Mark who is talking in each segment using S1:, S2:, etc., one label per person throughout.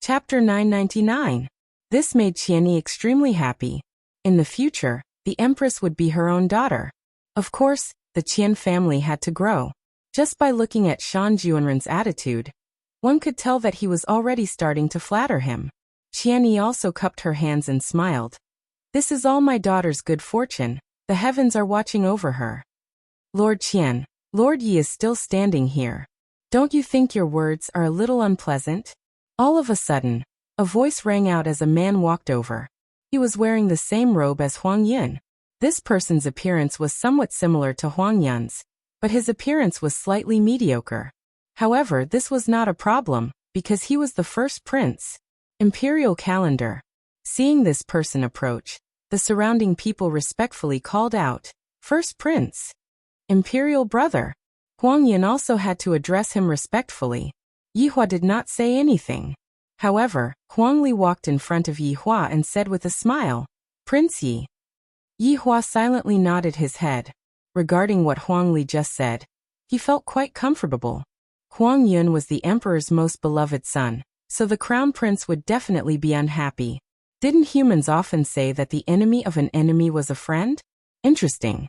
S1: Chapter 999. This made Qianni extremely happy. In the future, the empress would be her own daughter. Of course, the Qian family had to grow. Just by looking at Shan Juanren's attitude, one could tell that he was already starting to flatter him. Qianni also cupped her hands and smiled. This is all my daughter's good fortune. The heavens are watching over her. Lord Qian, Lord Yi is still standing here. Don't you think your words are a little unpleasant? All of a sudden, a voice rang out as a man walked over. He was wearing the same robe as Huang Yun. This person's appearance was somewhat similar to Huang Yun's, but his appearance was slightly mediocre. However, this was not a problem, because he was the first prince. Imperial calendar. Seeing this person approach, the surrounding people respectfully called out, "First prince." Imperial brother. Huang Yun also had to address him respectfully. Yihua did not say anything. However, Huang Li walked in front of Yihua and said with a smile, "Prince Yi." Yihua silently nodded his head. Regarding what Huang Li just said, he felt quite comfortable. Huang Yun was the emperor's most beloved son, so the crown prince would definitely be unhappy. Didn't humans often say that the enemy of an enemy was a friend? Interesting.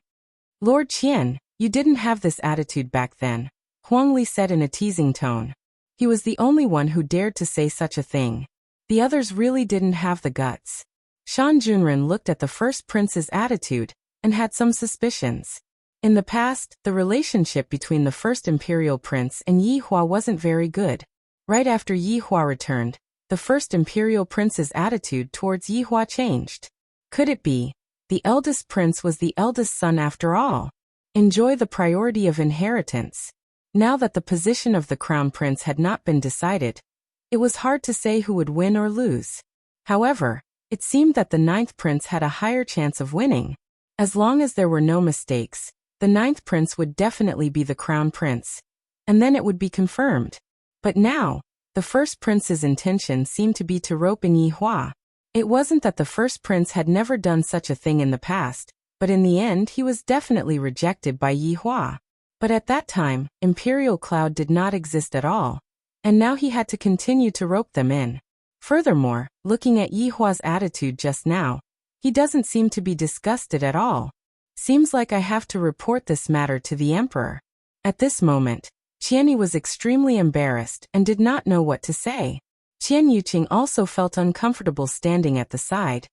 S1: Lord Qian, you didn't have this attitude back then, Huang Li said in a teasing tone. He was the only one who dared to say such a thing. The others really didn't have the guts. Shan Juanren looked at the first prince's attitude and had some suspicions. In the past, the relationship between the first imperial prince and Yihua wasn't very good. Right after Yihua returned, the first imperial prince's attitude towards Yihua changed. Could it be? The eldest prince was the eldest son after all. Enjoy the priority of inheritance. Now that the position of the crown prince had not been decided, it was hard to say who would win or lose. However, it seemed that the ninth prince had a higher chance of winning. As long as there were no mistakes, the ninth prince would definitely be the crown prince, and then it would be confirmed. But now, the first prince's intention seemed to be to rope in Yihua. It wasn't that the first prince had never done such a thing in the past, but in the end he was definitely rejected by Yihua. But at that time, Imperial Cloud did not exist at all, and now he had to continue to rope them in. Furthermore, looking at Yihua's attitude just now, he doesn't seem to be disgusted at all. Seems like I have to report this matter to the emperor. At this moment, Qianni was extremely embarrassed and did not know what to say. Qian Yuqing also felt uncomfortable standing at the side,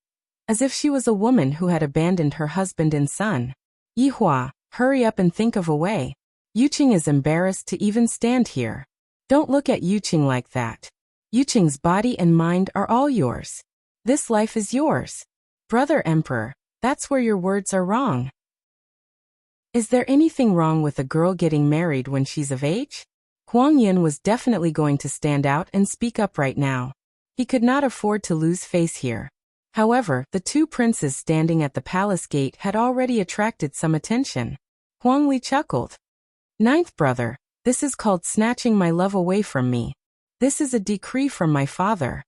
S1: as if she was a woman who had abandoned her husband and son. Yihua, hurry up and think of a way. Yuqing is embarrassed to even stand here. Don't look at Yuqing like that. Yuqing's body and mind are all yours. This life is yours. Brother Emperor, that's where your words are wrong. Is there anything wrong with a girl getting married when she's of age? Huang Yun was definitely going to stand out and speak up right now. He could not afford to lose face here. However, the two princes standing at the palace gate had already attracted some attention. Huang Li chuckled. Ninth brother, this is called snatching my love away from me. This is a decree from my father.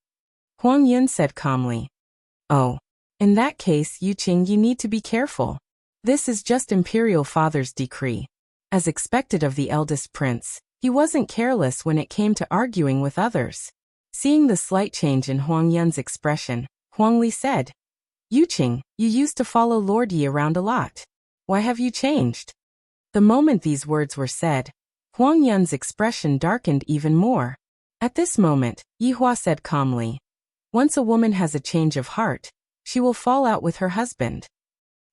S1: Huang Yun said calmly. Oh. In that case, Yuqing, you need to be careful. This is just Imperial Father's decree. As expected of the eldest prince, he wasn't careless when it came to arguing with others. Seeing the slight change in Huang Yun's expression, Huang Li said, Yuqing, you used to follow Lord Yi around a lot. Why have you changed? The moment these words were said, Huang Yun's expression darkened even more. At this moment, Yihua said calmly, once a woman has a change of heart, she will fall out with her husband.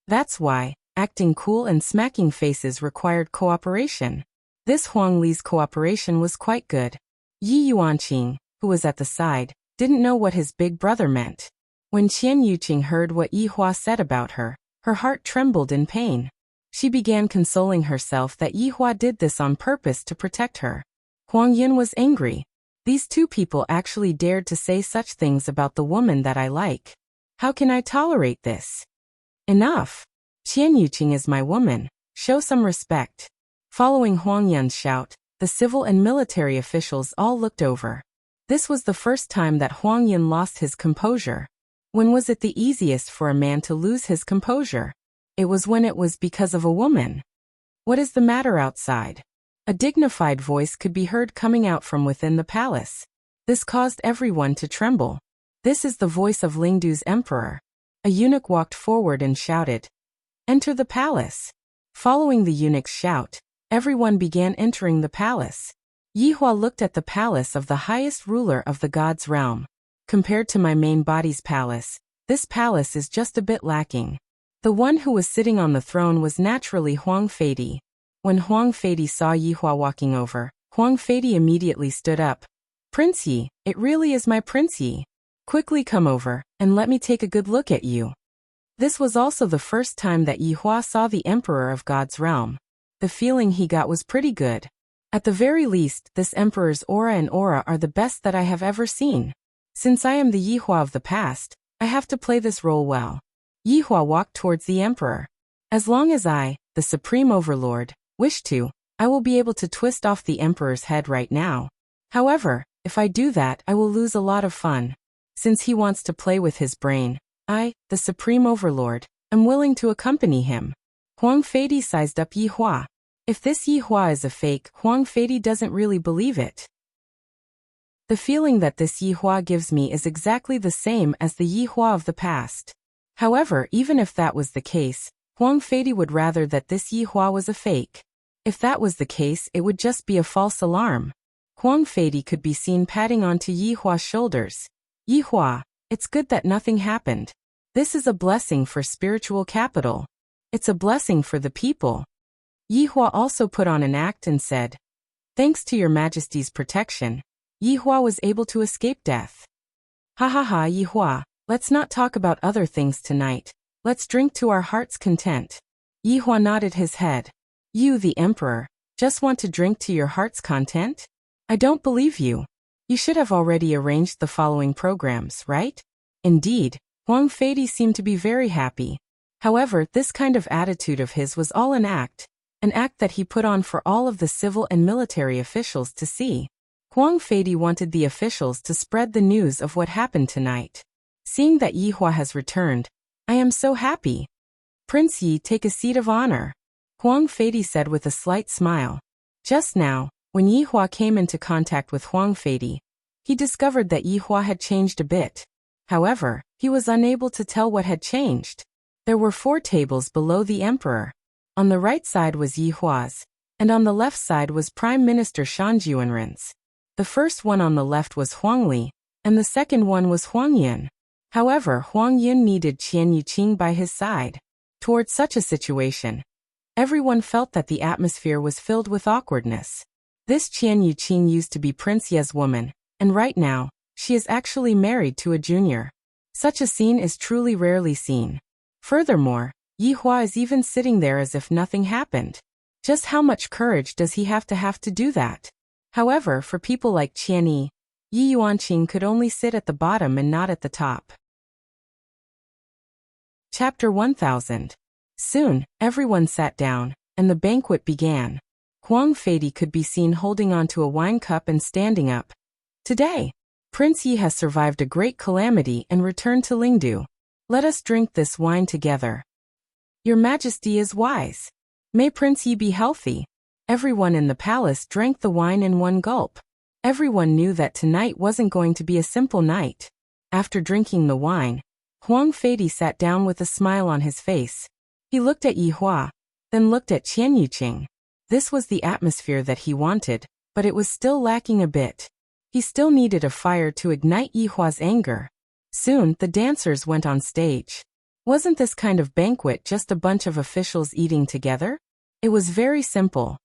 S1: That's why, acting cool and smacking faces required cooperation. This Huang Li's cooperation was quite good. Yi Yuanqing, who was at the side, didn't know what his big brother meant. When Qian Yuqing heard what Yihua said about her, her heart trembled in pain. She began consoling herself that Yihua did this on purpose to protect her. Huang Yun was angry. These two people actually dared to say such things about the woman that I like. How can I tolerate this? Enough. Qian Yuqing is my woman. Show some respect. Following Huang Yun's shout, the civil and military officials all looked over. This was the first time that Huang Yun lost his composure. When was it the easiest for a man to lose his composure? It was when it was because of a woman. What is the matter outside? A dignified voice could be heard coming out from within the palace. This caused everyone to tremble. This is the voice of Lingdu's emperor. A eunuch walked forward and shouted, "Enter the palace." Following the eunuch's shout, everyone began entering the palace. Yihua looked at the palace of the highest ruler of the gods' realm. Compared to my main body's palace, this palace is just a bit lacking. The one who was sitting on the throne was naturally Huang Feidi. When Huang Feidi saw Yihua walking over, Huang Feidi immediately stood up. "Prince Yi, it really is my Prince Yi. Quickly come over, and let me take a good look at you." This was also the first time that Yihua saw the emperor of God's realm. The feeling he got was pretty good. At the very least, this emperor's aura are the best that I have ever seen. Since I am the Yihua of the past, I have to play this role well. Yihua walked towards the emperor. As long as I, the supreme overlord, wish to, I will be able to twist off the emperor's head right now. However, if I do that, I will lose a lot of fun. Since he wants to play with his brain, I, the supreme overlord, am willing to accompany him. Huang Feidi sized up Yihua. If this Yihua is a fake, Huang Feidi doesn't really believe it. The feeling that this Yihua gives me is exactly the same as the Yihua of the past. However, even if that was the case, Huang Feidi would rather that this Yihua was a fake. If that was the case, it would just be a false alarm. Huang Feidi could be seen patting onto Yihua's shoulders. "Yihua, it's good that nothing happened. This is a blessing for spiritual capital. It's a blessing for the people." Yihua also put on an act and said, "Thanks to your majesty's protection, Yihua was able to escape death." "Ha ha ha, Yihua, let's not talk about other things tonight. Let's drink to our heart's content." Yihua nodded his head. "You, the emperor, just want to drink to your heart's content? I don't believe you. You should have already arranged the following programs, right?" Indeed, Huang Feidi seemed to be very happy. However, this kind of attitude of his was all an act that he put on for all of the civil and military officials to see. Huang Feidi wanted the officials to spread the news of what happened tonight. "Seeing that Yihua has returned, I am so happy. Prince Yi, take a seat of honor," Huang Feidi said with a slight smile. Just now, when Yihua came into contact with Huang Feidi, he discovered that Yihua had changed a bit. However, he was unable to tell what had changed. There were 4 tables below the emperor. On the right side was Yihua's, and on the left side was Prime Minister Shan Juanren's. The first one on the left was Huang Li, and the second one was Huang Yun. However, Huang Yun needed Qian Yuqing by his side. Towards such a situation, everyone felt that the atmosphere was filled with awkwardness. This Qian Yuqing used to be Prince Ye's woman, and right now, she is actually married to a junior. Such a scene is truly rarely seen. Furthermore, Yihua is even sitting there as if nothing happened. Just how much courage does he have to do that? However, for people like Qian Yi, Yi Yuanqing could only sit at the bottom and not at the top. Chapter 1000. Soon, everyone sat down, and the banquet began. Huang Feidi could be seen holding onto a wine cup and standing up. "Today, Prince Yi has survived a great calamity and returned to Lingdu. Let us drink this wine together. Your Majesty is wise. May Prince Yi be healthy." Everyone in the palace drank the wine in one gulp. Everyone knew that tonight wasn't going to be a simple night. After drinking the wine, Huang Feidi sat down with a smile on his face. He looked at Yihua, then looked at Qian Yuqing. This was the atmosphere that he wanted, but it was still lacking a bit. He still needed a fire to ignite Yihua's anger. Soon, the dancers went on stage. Wasn't this kind of banquet just a bunch of officials eating together? It was very simple.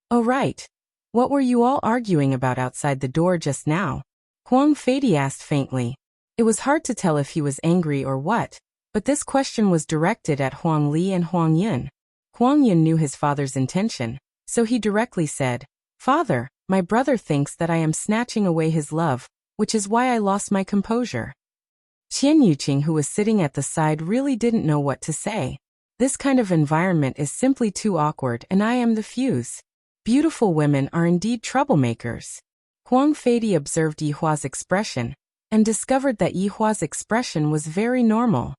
S1: "Oh right. What were you all arguing about outside the door just now?" Huang Feidi asked faintly. It was hard to tell if he was angry or what, but this question was directed at Huang Li and Huang Yun. Huang Yun knew his father's intention, so he directly said, "Father, my brother thinks that I am snatching away his love, which is why I lost my composure." Qian Yuqing, who was sitting at the side, really didn't know what to say. This kind of environment is simply too awkward, and I am the fuse. Beautiful women are indeed troublemakers. Huang Feidi observed Yihua's expression, and discovered that Yihua's expression was very normal.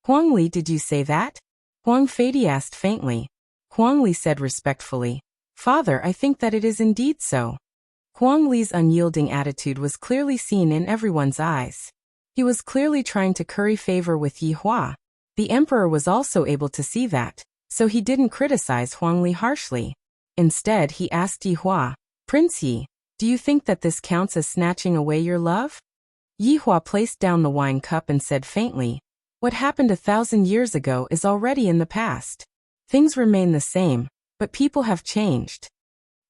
S1: "Huang Li, did you say that?" Huang Feidi asked faintly. Huang Li said respectfully, "Father, I think that it is indeed so." Huang Li's unyielding attitude was clearly seen in everyone's eyes. He was clearly trying to curry favor with Yi Hua. The emperor was also able to see that, so he didn't criticize Huang Li harshly. Instead, he asked Yi Hua, "Prince Yi, do you think that this counts as snatching away your love?" Yi Hua placed down the wine cup and said faintly, "What happened 1,000 years ago is already in the past. Things remain the same, but people have changed."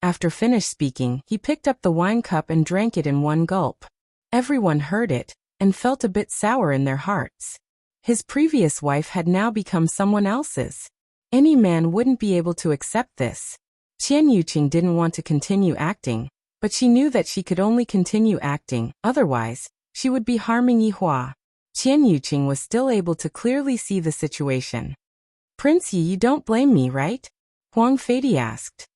S1: After finished speaking, he picked up the wine cup and drank it in one gulp. Everyone heard it, and felt a bit sour in their hearts. His previous wife had now become someone else's. Any man wouldn't be able to accept this. Qian Yuqing didn't want to continue acting, but she knew that she could only continue acting, otherwise, she would be harming Yi Hua. Qian Yuqing was still able to clearly see the situation. "Prince Yi, you don't blame me, right?" Huang Feidi asked.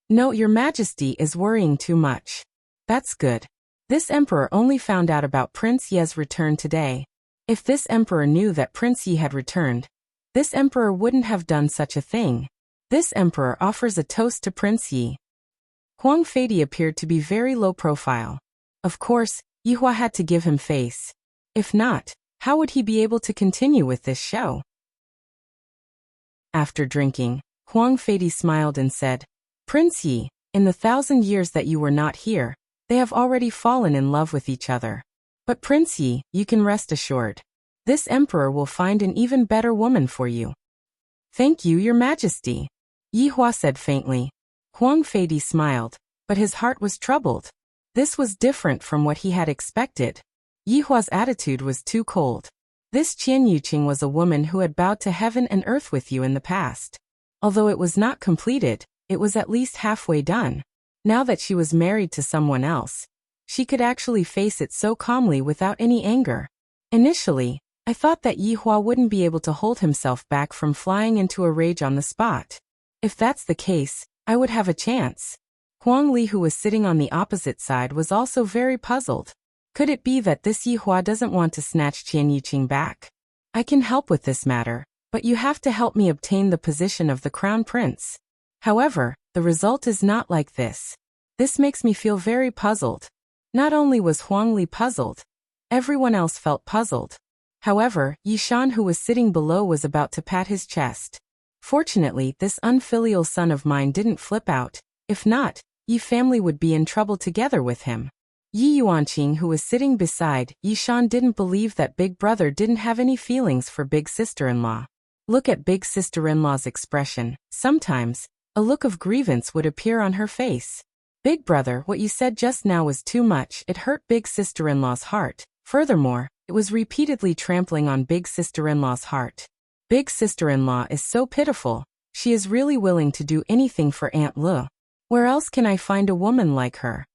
S1: "No, your majesty is worrying too much." "That's good. This emperor only found out about Prince Ye's return today. If this emperor knew that Prince Yi had returned, this emperor wouldn't have done such a thing. This emperor offers a toast to Prince Yi." Huang Feidi appeared to be very low profile. Of course, Yi Hua had to give him face. If not, how would he be able to continue with this show? After drinking, Huang Feidi smiled and said, "Prince Yi, in the 1,000 years that you were not here, they have already fallen in love with each other. But Prince Yi, you can rest assured. This emperor will find an even better woman for you." "Thank you, your majesty," Yi Hua said faintly. Huang Feidi smiled, but his heart was troubled. This was different from what he had expected. Yi Hua's attitude was too cold. This Qian Yuqing was a woman who had bowed to heaven and earth with you in the past. Although it was not completed, it was at least halfway done. Now that she was married to someone else, she could actually face it so calmly without any anger. Initially, I thought that Yi Hua wouldn't be able to hold himself back from flying into a rage on the spot. If that's the case, I would have a chance. Huang Li, who was sitting on the opposite side, was also very puzzled. Could it be that this Yi Hua doesn't want to snatch Qian Yuqing back? "I can help with this matter, but you have to help me obtain the position of the crown prince." However, the result is not like this. This makes me feel very puzzled. Not only was Huang Li puzzled, everyone else felt puzzled. However, Yi Shan, who was sitting below, was about to pat his chest. Fortunately, this unfilial son of mine didn't flip out. If not, Yi family would be in trouble together with him. Yi Yuanqing, who was sitting beside Yi Shan, didn't believe that big brother didn't have any feelings for big sister-in-law. Look at big sister-in-law's expression. Sometimes, a look of grievance would appear on her face. "Big brother, what you said just now was too much." It hurt big sister-in-law's heart. Furthermore, it was repeatedly trampling on big sister-in-law's heart. Big sister-in-law is so pitiful. She is really willing to do anything for Aunt Lu. Where else can I find a woman like her?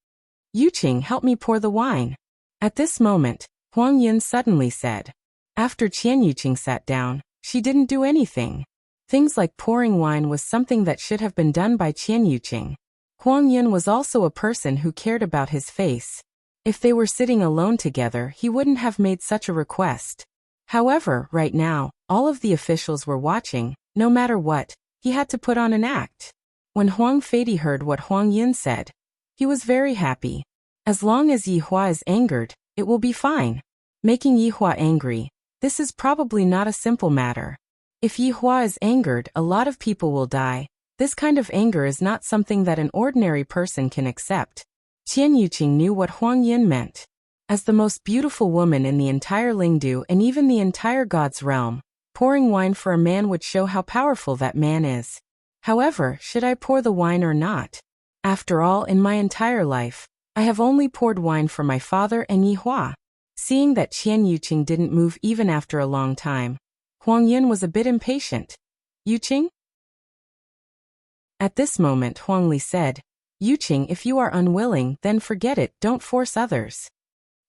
S1: "Yuqing, help me pour the wine." At this moment, Huang Yin suddenly said. After Qian Yuqing sat down, she didn't do anything. Things like pouring wine was something that should have been done by Qian Yuqing. Huang Yin was also a person who cared about his face. If they were sitting alone together, he wouldn't have made such a request. However, right now, all of the officials were watching. No matter what, he had to put on an act. When Huang Feidi heard what Huang Yin said, he was very happy. As long as Yi Hua is angered, it will be fine. Making Yi Hua angry, this is probably not a simple matter. If Yi Hua is angered, a lot of people will die. This kind of anger is not something that an ordinary person can accept. Qian Yuqing knew what Huang Yin meant. As the most beautiful woman in the entire Lingdu and even the entire God's realm, pouring wine for a man would show how powerful that man is. However, should I pour the wine or not? After all, in my entire life, I have only poured wine for my father and Yi Hua. Seeing that Qian Yuqing didn't move even after a long time, Huang Yin was a bit impatient. "Yuqing?" At this moment, Huang Li said, "Yuqing, if you are unwilling, then forget it, don't force others."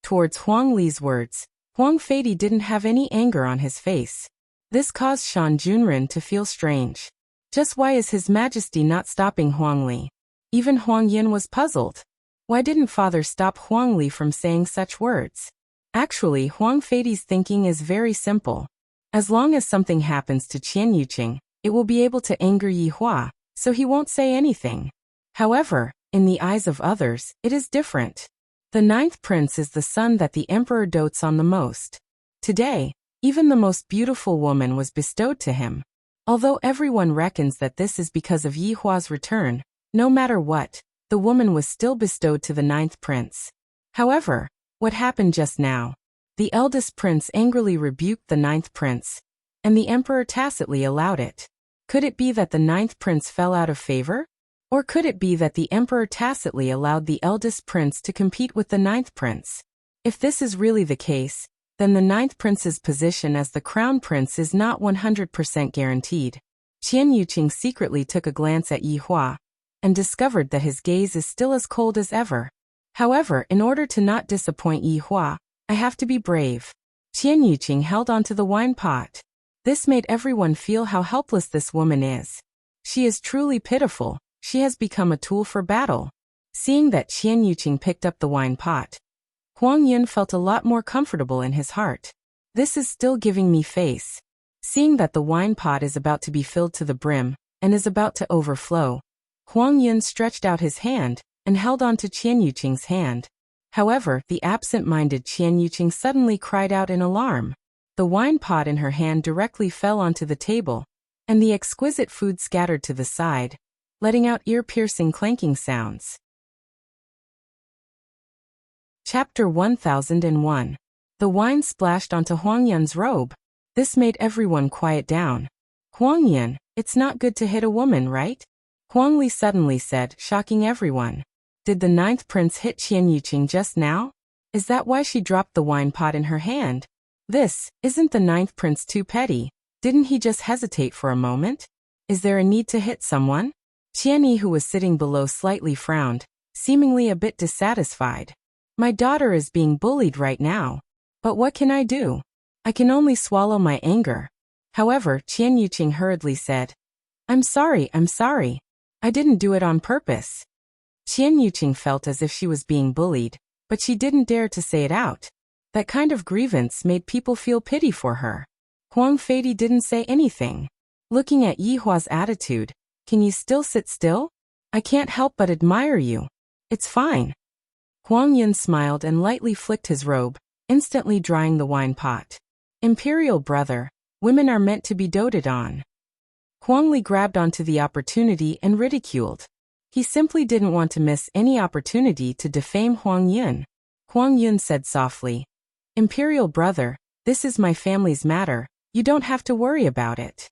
S1: Towards Huang Li's words, Huang Feidi didn't have any anger on his face. This caused Shan Junren to feel strange. Just why is His Majesty not stopping Huang Li? Even Huang Yin was puzzled. Why didn't father stop Huang Li from saying such words? Actually, Huang Feidi's thinking is very simple. As long as something happens to Qian Yuqing, it will be able to anger Yi Hua, so he won't say anything. However, In the eyes of others, it is different. The ninth prince is the son that the emperor dotes on the most. Today, even the most beautiful woman was bestowed to him. Although everyone reckons that this is because of Yi Hua's return, no matter what, the woman was still bestowed to the ninth prince. However, what happened just now? The eldest prince angrily rebuked the ninth prince, and the emperor tacitly allowed it. Could it be that the ninth prince fell out of favor? Or could it be that the emperor tacitly allowed the eldest prince to compete with the ninth prince? If this is really the case, then the ninth prince's position as the crown prince is not 100% guaranteed. Qian Yuqing secretly took a glance at Yi Hua, and discovered that his gaze is still as cold as ever. However, in order to not disappoint Yi Hua, I have to be brave. Qian Yuqing held onto the wine pot. This made everyone feel how helpless this woman is. She is truly pitiful. She has become a tool for battle. Seeing that Qian Yuqing picked up the wine pot, Huang Yun felt a lot more comfortable in his heart. This is still giving me face. Seeing that the wine pot is about to be filled to the brim, and is about to overflow, Huang Yun stretched out his hand, and held on to Qian Yuqing's hand. However, the absent-minded Qian Yuqing suddenly cried out in alarm. The wine pot in her hand directly fell onto the table, and the exquisite food scattered to the side, letting out ear-piercing clanking sounds. Chapter 1001. The wine splashed onto Huang Yun's robe. This made everyone quiet down. Huang Yun, it's not good to hit a woman, right? Huang Li suddenly said, shocking everyone. Did the ninth prince hit Qian Yuqing just now? Is that why she dropped the wine pot in her hand? Isn't the ninth prince too petty? Didn't he just hesitate for a moment? Is there a need to hit someone? Qian Yi, who was sitting below, slightly frowned, seemingly a bit dissatisfied. My daughter is being bullied right now. But what can I do? I can only swallow my anger. However, Qian Yuqing hurriedly said, I'm sorry. I didn't do it on purpose. Qian Yuqing felt as if she was being bullied, but she didn't dare to say it out. That kind of grievance made people feel pity for her. Huang Feidi didn't say anything. Looking at Yi Hua's attitude, can you still sit still? I can't help but admire you. It's fine. Huang Yun smiled and lightly flicked his robe, instantly drying the wine pot. Imperial brother, women are meant to be doted on. Huang Li grabbed onto the opportunity and ridiculed. He simply didn't want to miss any opportunity to defame Huang Yun. Huang Yun said softly, Imperial brother, this is my family's matter, you don't have to worry about it.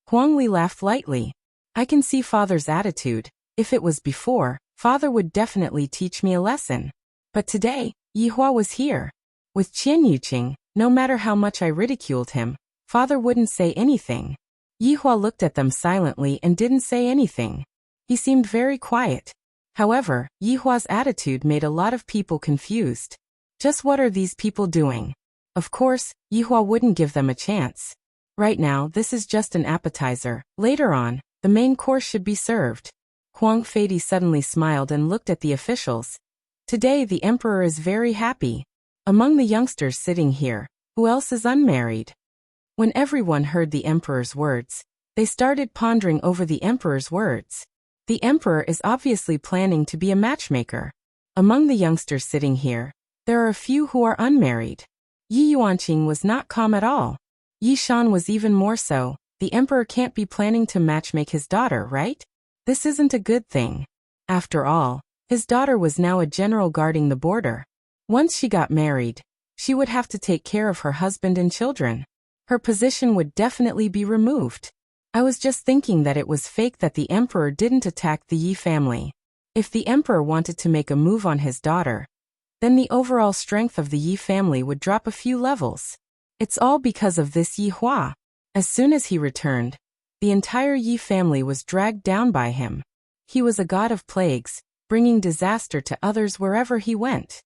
S1: Huang Li laughed lightly. I can see father's attitude. If it was before, father would definitely teach me a lesson. But today, Yi Hua was here. With Qian Yuqing, no matter how much I ridiculed him, father wouldn't say anything. Yi Hua looked at them silently and didn't say anything. He seemed very quiet. However, Yi Hua's attitude made a lot of people confused. Just what are these people doing? Of course, Yi Hua wouldn't give them a chance. Right now, this is just an appetizer. Later on, the main course should be served. Huang Feidi suddenly smiled and looked at the officials. Today the emperor is very happy. Among the youngsters sitting here, who else is unmarried? When everyone heard the emperor's words, they started pondering over the emperor's words. The emperor is obviously planning to be a matchmaker. Among the youngsters sitting here, there are a few who are unmarried. Yi Yuanqing was not calm at all. Yi Shan was even more so. The emperor can't be planning to matchmake his daughter, right? This isn't a good thing. After all, his daughter was now a general guarding the border. Once she got married, she would have to take care of her husband and children. Her position would definitely be removed. I was just thinking that it was fake that the emperor didn't attack the Yi family. If the emperor wanted to make a move on his daughter, then the overall strength of the Yi family would drop a few levels. It's all because of this Yi Hua. As soon as he returned, the entire Yi family was dragged down by him. He was a god of plagues, bringing disaster to others wherever he went.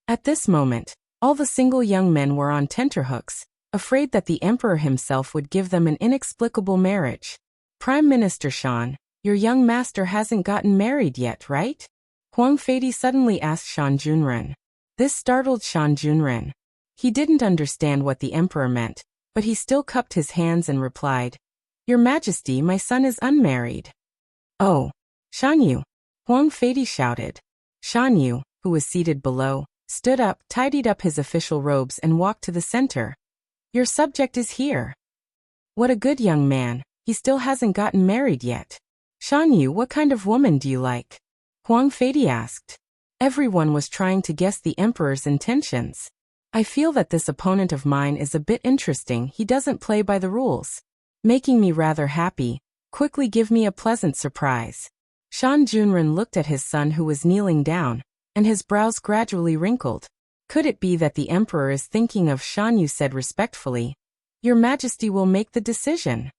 S1: At this moment, all the single young men were on tenterhooks, afraid that the emperor himself would give them an inexplicable marriage. Prime Minister Shan, your young master hasn't gotten married yet, right? Huang Feidi suddenly asked Shan Junren. This startled Shan Junren. He didn't understand what the emperor meant, but he still cupped his hands and replied, Your Majesty, my son is unmarried. Oh. Shan Yu! Huang Feidi shouted. Shan Yu, who was seated below, stood up, tidied up his official robes and walked to the center. Your subject is here. What a good young man, he still hasn't gotten married yet. Shan Yu, what kind of woman do you like? Huang Feidi asked. Everyone was trying to guess the emperor's intentions. I feel that this opponent of mine is a bit interesting. He doesn't play by the rules. Making me rather happy. Quickly give me a pleasant surprise. Shan Junren looked at his son who was kneeling down, and his brows gradually wrinkled. Could it be that the emperor is thinking of Shan Yu said respectfully. Your Majesty will make the decision.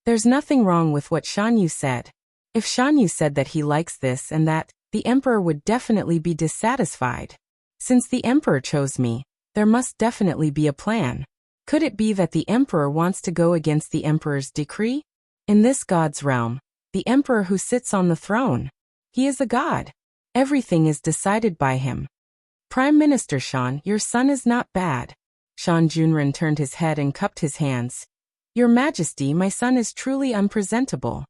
S1: There's nothing wrong with what Shan Yu said. If Shan Yu said that he likes this and that, the emperor would definitely be dissatisfied. Since the emperor chose me, there must definitely be a plan. Could it be that the emperor wants to go against the emperor's decree? In this god's realm, the emperor who sits on the throne, he is a god. Everything is decided by him. Prime Minister Shan, your son is not bad. Shan Junren turned his head and cupped his hands. Your Majesty, my son is truly unpresentable.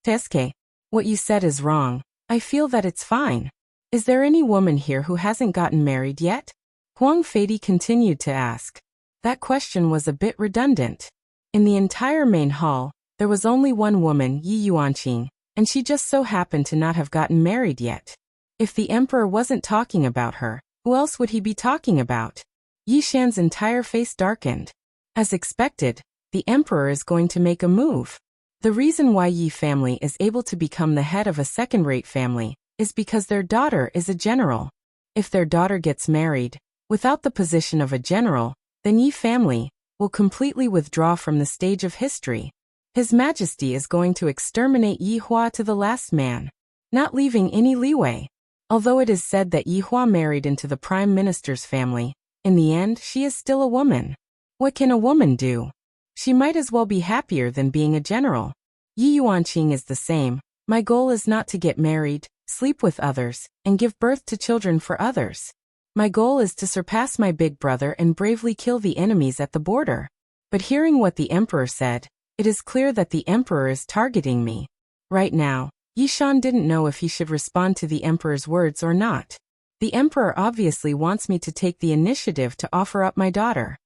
S1: Teske, what you said is wrong. I feel that it's fine. Is there any woman here who hasn't gotten married yet? Huang Feidi continued to ask. That question was a bit redundant. In the entire main hall, there was only one woman, Yi Yuanqing, and she just so happened to not have gotten married yet. If the emperor wasn't talking about her, who else would he be talking about? Yi Shan's entire face darkened. As expected, the emperor is going to make a move. The reason why Yi family is able to become the head of a second-rate family is because their daughter is a general. If their daughter gets married, without the position of a general, then Yi family will completely withdraw from the stage of history. His Majesty is going to exterminate Yi Hua to the last man, not leaving any leeway. Although it is said that Yi Hua married into the Prime Minister's family, in the end she is still a woman. What can a woman do? She might as well be happier than being a general. Yi Yuanqing is the same. My goal is not to get married, sleep with others, and give birth to children for others. My goal is to surpass my big brother and bravely kill the enemies at the border. But hearing what the emperor said, it is clear that the emperor is targeting me. Right now, Yi Shan didn't know if he should respond to the emperor's words or not. The emperor obviously wants me to take the initiative to offer up my daughter.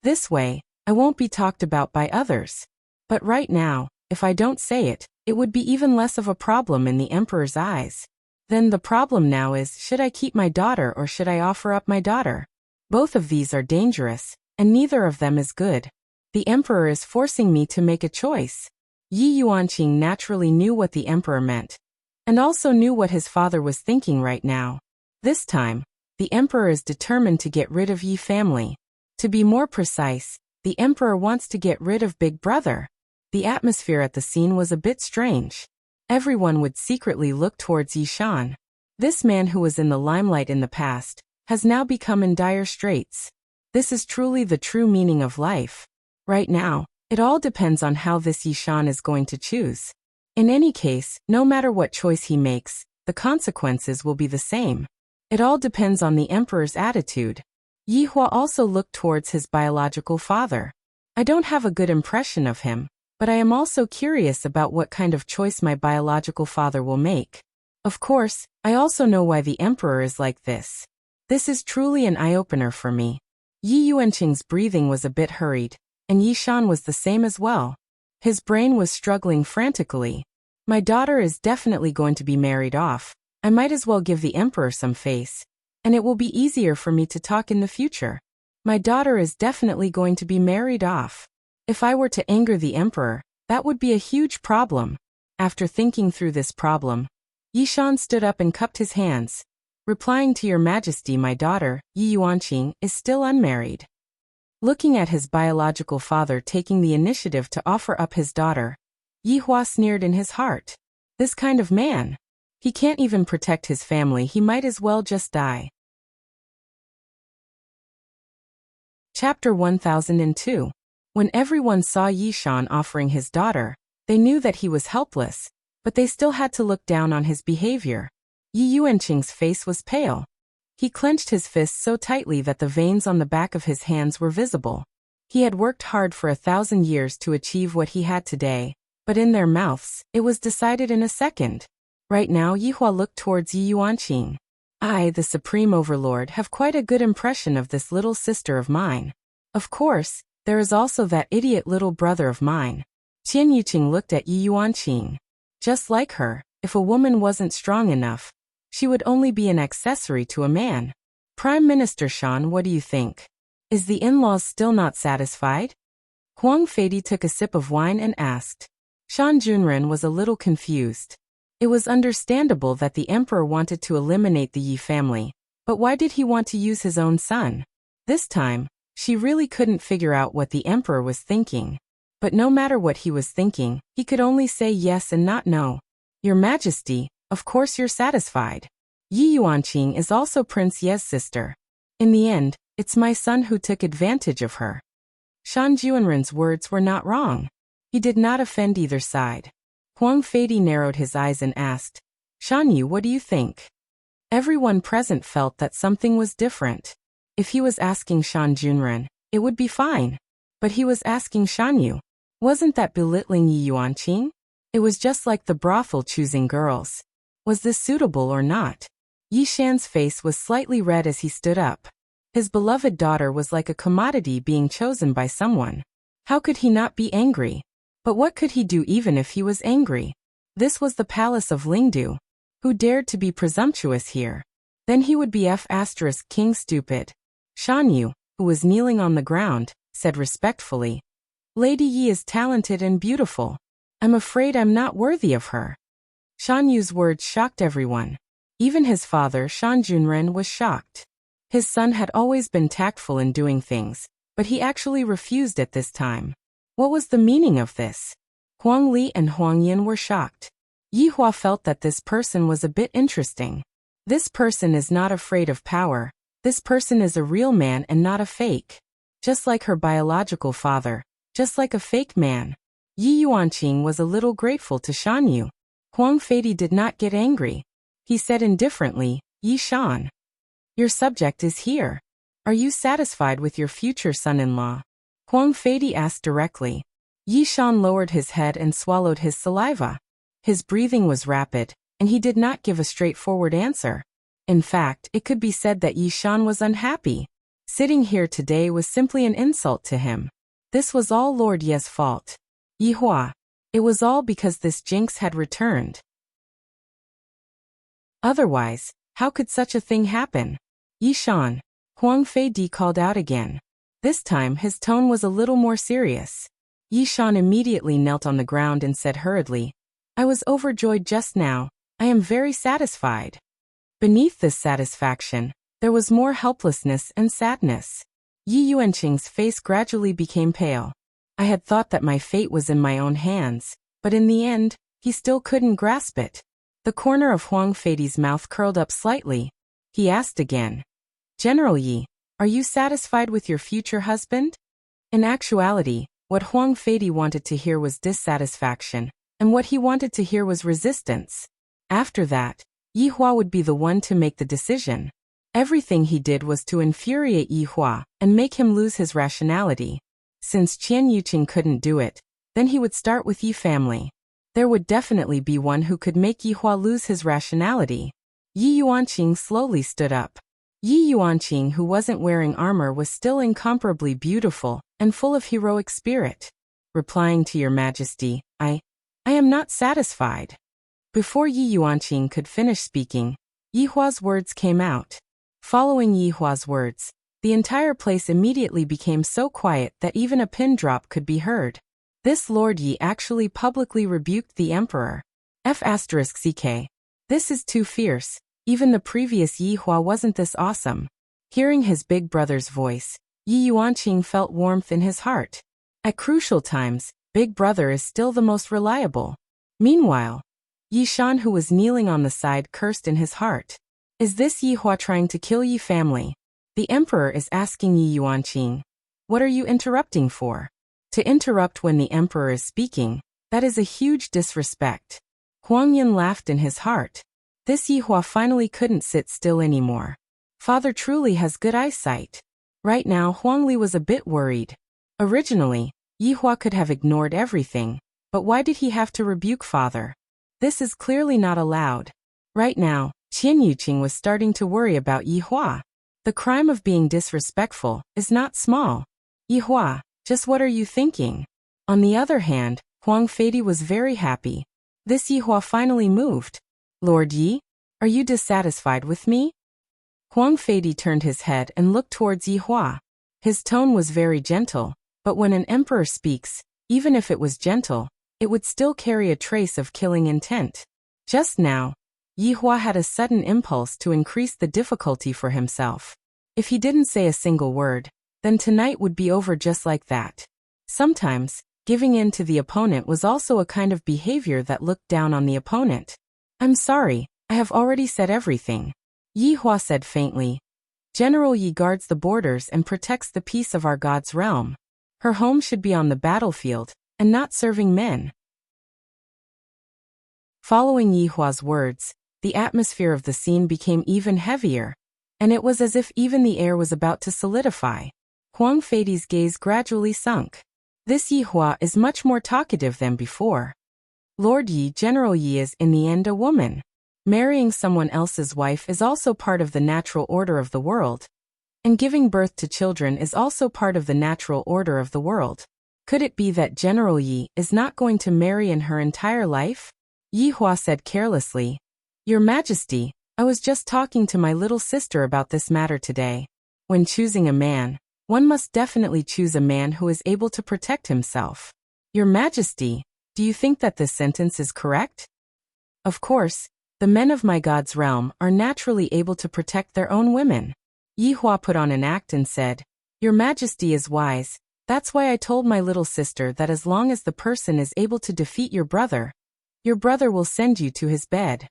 S1: This way, I won't be talked about by others. But right now, if I don't say it, it would be even less of a problem in the emperor's eyes. Then the problem now is, should I keep my daughter or should I offer up my daughter? Both of these are dangerous, and neither of them is good. The emperor is forcing me to make a choice. Yi Yuanqing naturally knew what the emperor meant, and also knew what his father was thinking right now. This time, the emperor is determined to get rid of Yi family. To be more precise, the emperor wants to get rid of Big Brother. The atmosphere at the scene was a bit strange. Everyone would secretly look towards Yi Shan. This man who was in the limelight in the past has now become in dire straits. This is truly the true meaning of life. Right now, it all depends on how this Yi Shan is going to choose. In any case, no matter what choice he makes, the consequences will be the same. It all depends on the emperor's attitude. Yi Hua also looked towards his biological father. I don't have a good impression of him, but I am also curious about what kind of choice my biological father will make. Of course, I also know why the emperor is like this. This is truly an eye-opener for me. Yi Yuanqing's breathing was a bit hurried, and Yi Shan was the same as well. His brain was struggling frantically. My daughter is definitely going to be married off. I might as well give the emperor some face, and it will be easier for me to talk in the future. My daughter is definitely going to be married off. If I were to anger the emperor, that would be a huge problem. After thinking through this problem, Yi Shan stood up and cupped his hands. Replying to Your Majesty, my daughter, Yi Yuanqing, is still unmarried. Looking at his biological father taking the initiative to offer up his daughter, Yi Hua sneered in his heart. This kind of man. He can't even protect his family, he might as well just die. Chapter 1002. When everyone saw Yi Shan offering his daughter, they knew that he was helpless, but they still had to look down on his behavior. Yi Yuanqing's face was pale. He clenched his fists so tightly that the veins on the back of his hands were visible. He had worked hard for 1,000 years to achieve what he had today, But in their mouths, it was decided in a second. Right now Yihua looked towards Yi Yuanqing. I, the Supreme Overlord, have quite a good impression of this little sister of mine. Of course, there is also that idiot little brother of mine. Qian Yuqing looked at Yi Yuanqing. Just like her, if a woman wasn't strong enough, she would only be an accessory to a man. Prime Minister Shan, what do you think? Is the in-laws still not satisfied? Huang Feidi took a sip of wine and asked. Shan Junren was a little confused. It was understandable that the emperor wanted to eliminate the Yi family, but why did he want to use his own son? This time, she really couldn't figure out what the emperor was thinking. But no matter what he was thinking, he could only say yes and not no. Your Majesty, of course you're satisfied. Yi Yuanqing is also Prince Ye's sister. In the end, it's my son who took advantage of her. Shan Junren's words were not wrong. He did not offend either side. Huang Feidi narrowed his eyes and asked, Shan Yu, what do you think? Everyone present felt that something was different. If he was asking Shan Junren, it would be fine. But he was asking Shan Yu. Wasn't that belittling Yi Yuanqing? It was just like the brothel choosing girls. Was this suitable or not? Yi Shan's face was slightly red as he stood up. His beloved daughter was like a commodity being chosen by someone. How could he not be angry? But what could he do even if he was angry? This was the palace of Lingdu. Who dared to be presumptuous here? Then he would be King stupid. Shan Yu, who was kneeling on the ground, said respectfully, Lady Yi is talented and beautiful. I'm afraid I'm not worthy of her. Shan Yu's words shocked everyone. Even his father, Shan Junren, was shocked. His son had always been tactful in doing things, but he actually refused at this time. What was the meaning of this? Huang Li and Huang Yin were shocked. Yihua felt that this person was a bit interesting. This person is not afraid of power. This person is a real man and not a fake. Just like her biological father. Just like a fake man. Yi Yuanqing was a little grateful to Shan Yu. Huang Feidi did not get angry. He said indifferently, Yi Shan. Your subject is here. Are you satisfied with your future son-in-law? Huang Feidi asked directly. Yi Shan lowered his head and swallowed his saliva. His breathing was rapid, and he did not give a straightforward answer. In fact, it could be said that Yi Shan was unhappy. Sitting here today was simply an insult to him. This was all Lord Ye's fault. Yihua. It was all because this jinx had returned. Otherwise, how could such a thing happen? Yi Shan. Huang Feidi called out again. This time his tone was a little more serious. Yi Shan immediately knelt on the ground and said hurriedly, I was overjoyed just now. I am very satisfied. Beneath this satisfaction, there was more helplessness and sadness. Yi Yuanqing's face gradually became pale. I had thought that my fate was in my own hands, but in the end, he still couldn't grasp it. The corner of Huang Feidi's mouth curled up slightly. He asked again, General Yi, are you satisfied with your future husband? In actuality, what Huang Feidi wanted to hear was dissatisfaction, and what he wanted to hear was resistance. After that, Yihua would be the one to make the decision. Everything he did was to infuriate Yihua and make him lose his rationality. Since Qian Yuqing couldn't do it, then he would start with Yi family. There would definitely be one who could make Yihua lose his rationality. Yi Yuanqing slowly stood up. Yi Yuanqing, who wasn't wearing armor, was still incomparably beautiful and full of heroic spirit. Replying to your Majesty, I am not satisfied. Before Yi Yuanqing could finish speaking, Yihua's words came out. Following Yihua's words, the entire place immediately became so quiet that even a pin drop could be heard. This Lord Yi actually publicly rebuked the emperor. F***ck. This is too fierce. Even the previous Yihua wasn't this awesome. Hearing his big brother's voice, Yi Yuanqing felt warmth in his heart. At crucial times, big brother is still the most reliable. Meanwhile, Yi Shan, who was kneeling on the side, cursed in his heart. Is this Yihua trying to kill Yi family? The emperor is asking Yi Yuanqing. What are you interrupting for? To interrupt when the emperor is speaking, that is a huge disrespect. Huang Yin laughed in his heart. This Yihua finally couldn't sit still anymore. Father truly has good eyesight. Right now Huang Li was a bit worried. Originally, Yihua could have ignored everything. But why did he have to rebuke father? This is clearly not allowed. Right now, Qian Yuqing was starting to worry about Yi Hua. The crime of being disrespectful is not small. Yi Hua, just what are you thinking? On the other hand, Huang Feidi was very happy. This Yi Hua finally moved. Lord Yi, are you dissatisfied with me? Huang Feidi turned his head and looked towards Yi Hua. His tone was very gentle, but when an emperor speaks, even if it was gentle, it would still carry a trace of killing intent. Just now, Yi Hua had a sudden impulse to increase the difficulty for himself. If he didn't say a single word, then tonight would be over just like that. Sometimes, giving in to the opponent was also a kind of behavior that looked down on the opponent. I'm sorry, I have already said everything. Yi Hua said faintly. General Yi guards the borders and protects the peace of our god's realm. Her home should be on the battlefield, and not serving men. Following Yi Hua's words, the atmosphere of the scene became even heavier, and it was as if even the air was about to solidify. Huang Feidi's gaze gradually sunk. This Yi Hua is much more talkative than before. Lord Yi, General Yi is in the end a woman. Marrying someone else's wife is also part of the natural order of the world. And giving birth to children is also part of the natural order of the world. Could it be that General Yi is not going to marry in her entire life? Yi Hua said carelessly. Your Majesty, I was just talking to my little sister about this matter today. When choosing a man, one must definitely choose a man who is able to protect himself. Your Majesty, do you think that this sentence is correct? Of course, the men of my god's realm are naturally able to protect their own women. Yi Hua put on an act and said, Your Majesty is wise. That's why I told my little sister that as long as the person is able to defeat your brother will send you to his bed.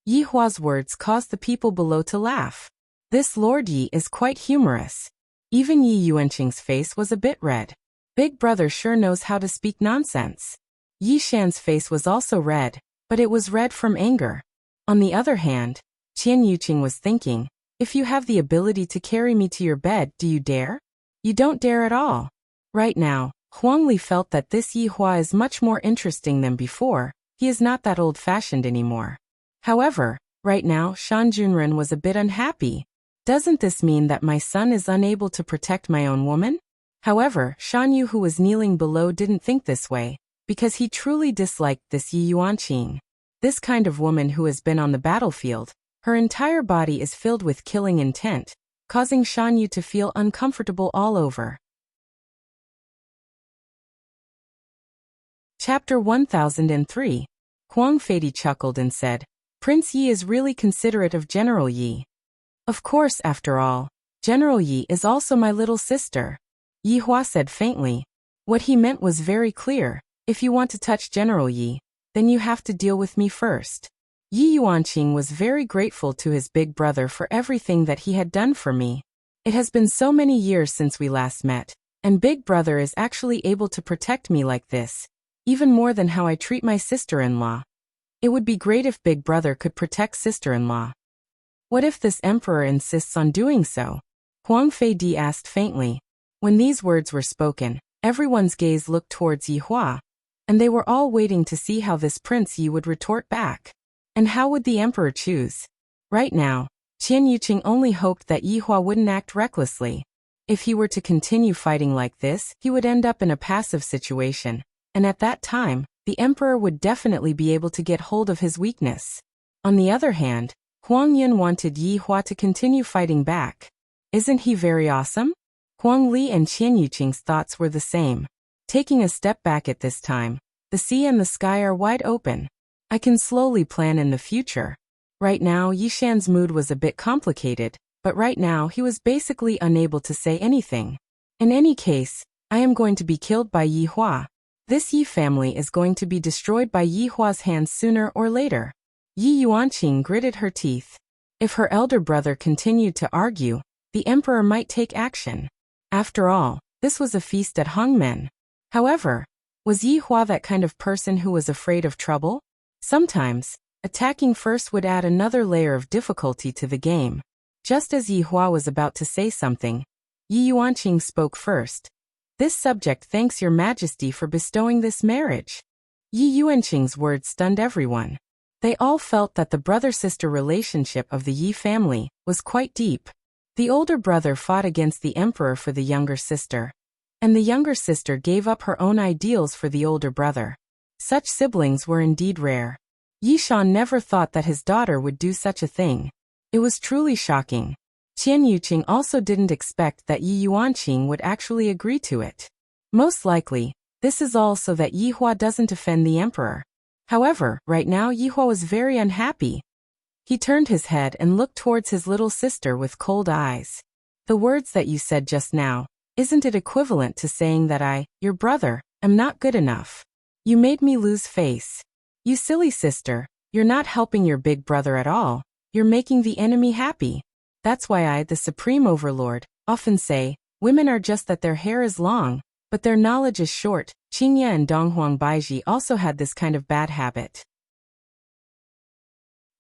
S1: Yi Hua's words caused the people below to laugh. This Lord Yi is quite humorous. Even Yi Yuanqing's face was a bit red. Big brother sure knows how to speak nonsense. Yi Shan's face was also red, but it was red from anger. On the other hand, Qian Yuqing was thinking, if you have the ability to carry me to your bed, do you dare? You don't dare at all. Right now, Huang Li felt that this Yi Hua is much more interesting than before. He is not that old-fashioned anymore. However, right now Shan Junren was a bit unhappy. Doesn't this mean that my son is unable to protect my own woman? However, Shan Yu, who was kneeling below, didn't think this way, because he truly disliked this Yi Yuanqing. This kind of woman who has been on the battlefield, her entire body is filled with killing intent, causing Shan Yu to feel uncomfortable all over. Chapter 1003. Huang Feidi chuckled and said, Prince Yi is really considerate of General Yi. Of course, after all, General Yi is also my little sister. Yi Hua said faintly. What he meant was very clear. If you want to touch General Yi, then you have to deal with me first. Yi Yuanqing was very grateful to his big brother for everything that he had done for me. It has been so many years since we last met, and big brother is actually able to protect me like this, even more than how I treat my sister-in-law. It would be great if big brother could protect sister-in-law. What if this emperor insists on doing so? Huang Feidi asked faintly. When these words were spoken, everyone's gaze looked towards Yi Hua, and they were all waiting to see how this Prince Yi would retort back. And how would the emperor choose? Right now, Qian Yuqing only hoped that Yi Hua wouldn't act recklessly. If he were to continue fighting like this, he would end up in a passive situation, and at that time, the emperor would definitely be able to get hold of his weakness. On the other hand, Huang Yun wanted Yi Hua to continue fighting back. Isn't he very awesome? Huang Li and Qian Yuqing's thoughts were the same. Taking a step back at this time, the sea and the sky are wide open. I can slowly plan in the future. Right now, Yi Shan's mood was a bit complicated, but right now he was basically unable to say anything. In any case, I am going to be killed by Yi Hua. This Yi family is going to be destroyed by Yi Hua's hands sooner or later. Yi Yuanqing gritted her teeth. If her elder brother continued to argue, the emperor might take action. After all, this was a feast at Hongmen. However, was Yi Hua that kind of person who was afraid of trouble? Sometimes, attacking first would add another layer of difficulty to the game. Just as Yi Hua was about to say something, Yi Yuanqing spoke first. This subject thanks your majesty for bestowing this marriage. Yi Yuanqing's words stunned everyone. They all felt that the brother-sister relationship of the Yi family was quite deep. The older brother fought against the emperor for the younger sister, and the younger sister gave up her own ideals for the older brother. Such siblings were indeed rare. Yi Shan never thought that his daughter would do such a thing. It was truly shocking. Qian Yuqing also didn't expect that Yi Yuanqing would actually agree to it. Most likely, this is all so that Yi Hua doesn't offend the emperor. However, right now Yi Hua was very unhappy. He turned his head and looked towards his little sister with cold eyes. The words that you said just now, isn't it equivalent to saying that I, your brother, am not good enough? You made me lose face. You silly sister, you're not helping your big brother at all. You're making the enemy happy. That's why I, the Supreme Overlord, often say, women are just that their hair is long, but their knowledge is short. Qingye and Donghuang Baiji also had this kind of bad habit.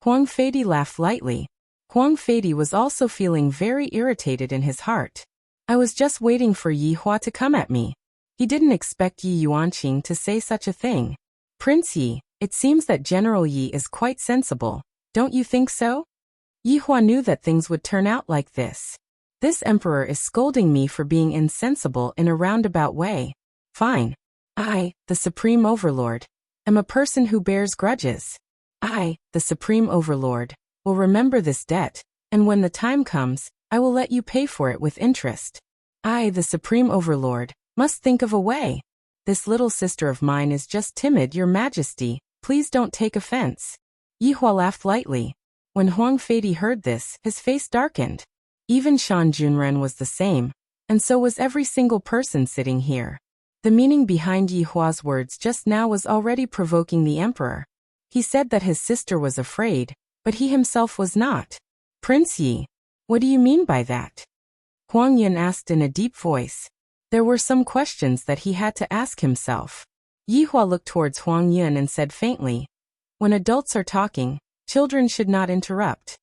S1: Huang Feidi laughed lightly. Huang Feidi was also feeling very irritated in his heart. I was just waiting for Yi Hua to come at me. He didn't expect Yi Yuanqing to say such a thing. Prince Yi, it seems that General Yi is quite sensible. Don't you think so? Yi Hua knew that things would turn out like this. This emperor is scolding me for being insensible in a roundabout way. Fine. I, the Supreme Overlord, am a person who bears grudges. I, the Supreme Overlord, will remember this debt, and when the time comes, I will let you pay for it with interest. I, the Supreme Overlord, must think of a way. This little sister of mine is just timid, Your Majesty. Please don't take offense. Yi Hua laughed lightly. When Huang Feidi heard this, his face darkened. Even Shan Junren was the same, and so was every single person sitting here. The meaning behind Yi Hua's words just now was already provoking the emperor. He said that his sister was afraid, but he himself was not. Prince Yi, what do you mean by that? Huang Yin asked in a deep voice. There were some questions that he had to ask himself. Yi Hua looked towards Huang Yin and said faintly, when adults are talking, children should not interrupt.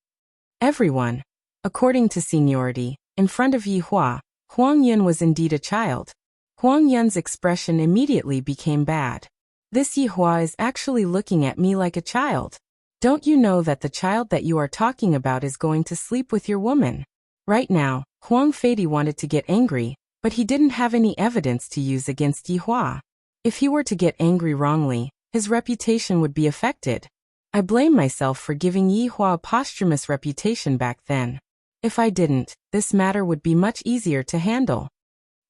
S1: Everyone, according to seniority, in front of Yi Hua, Huang Yin was indeed a child. Huang Yin's expression immediately became bad. This Yi Hua is actually looking at me like a child. Don't you know that the child that you are talking about is going to sleep with your woman? Right now, Huang Feidi wanted to get angry, but he didn't have any evidence to use against Yi Hua. If he were to get angry wrongly, his reputation would be affected. I blame myself for giving Yi Hua a posthumous reputation back then. If I didn't, this matter would be much easier to handle.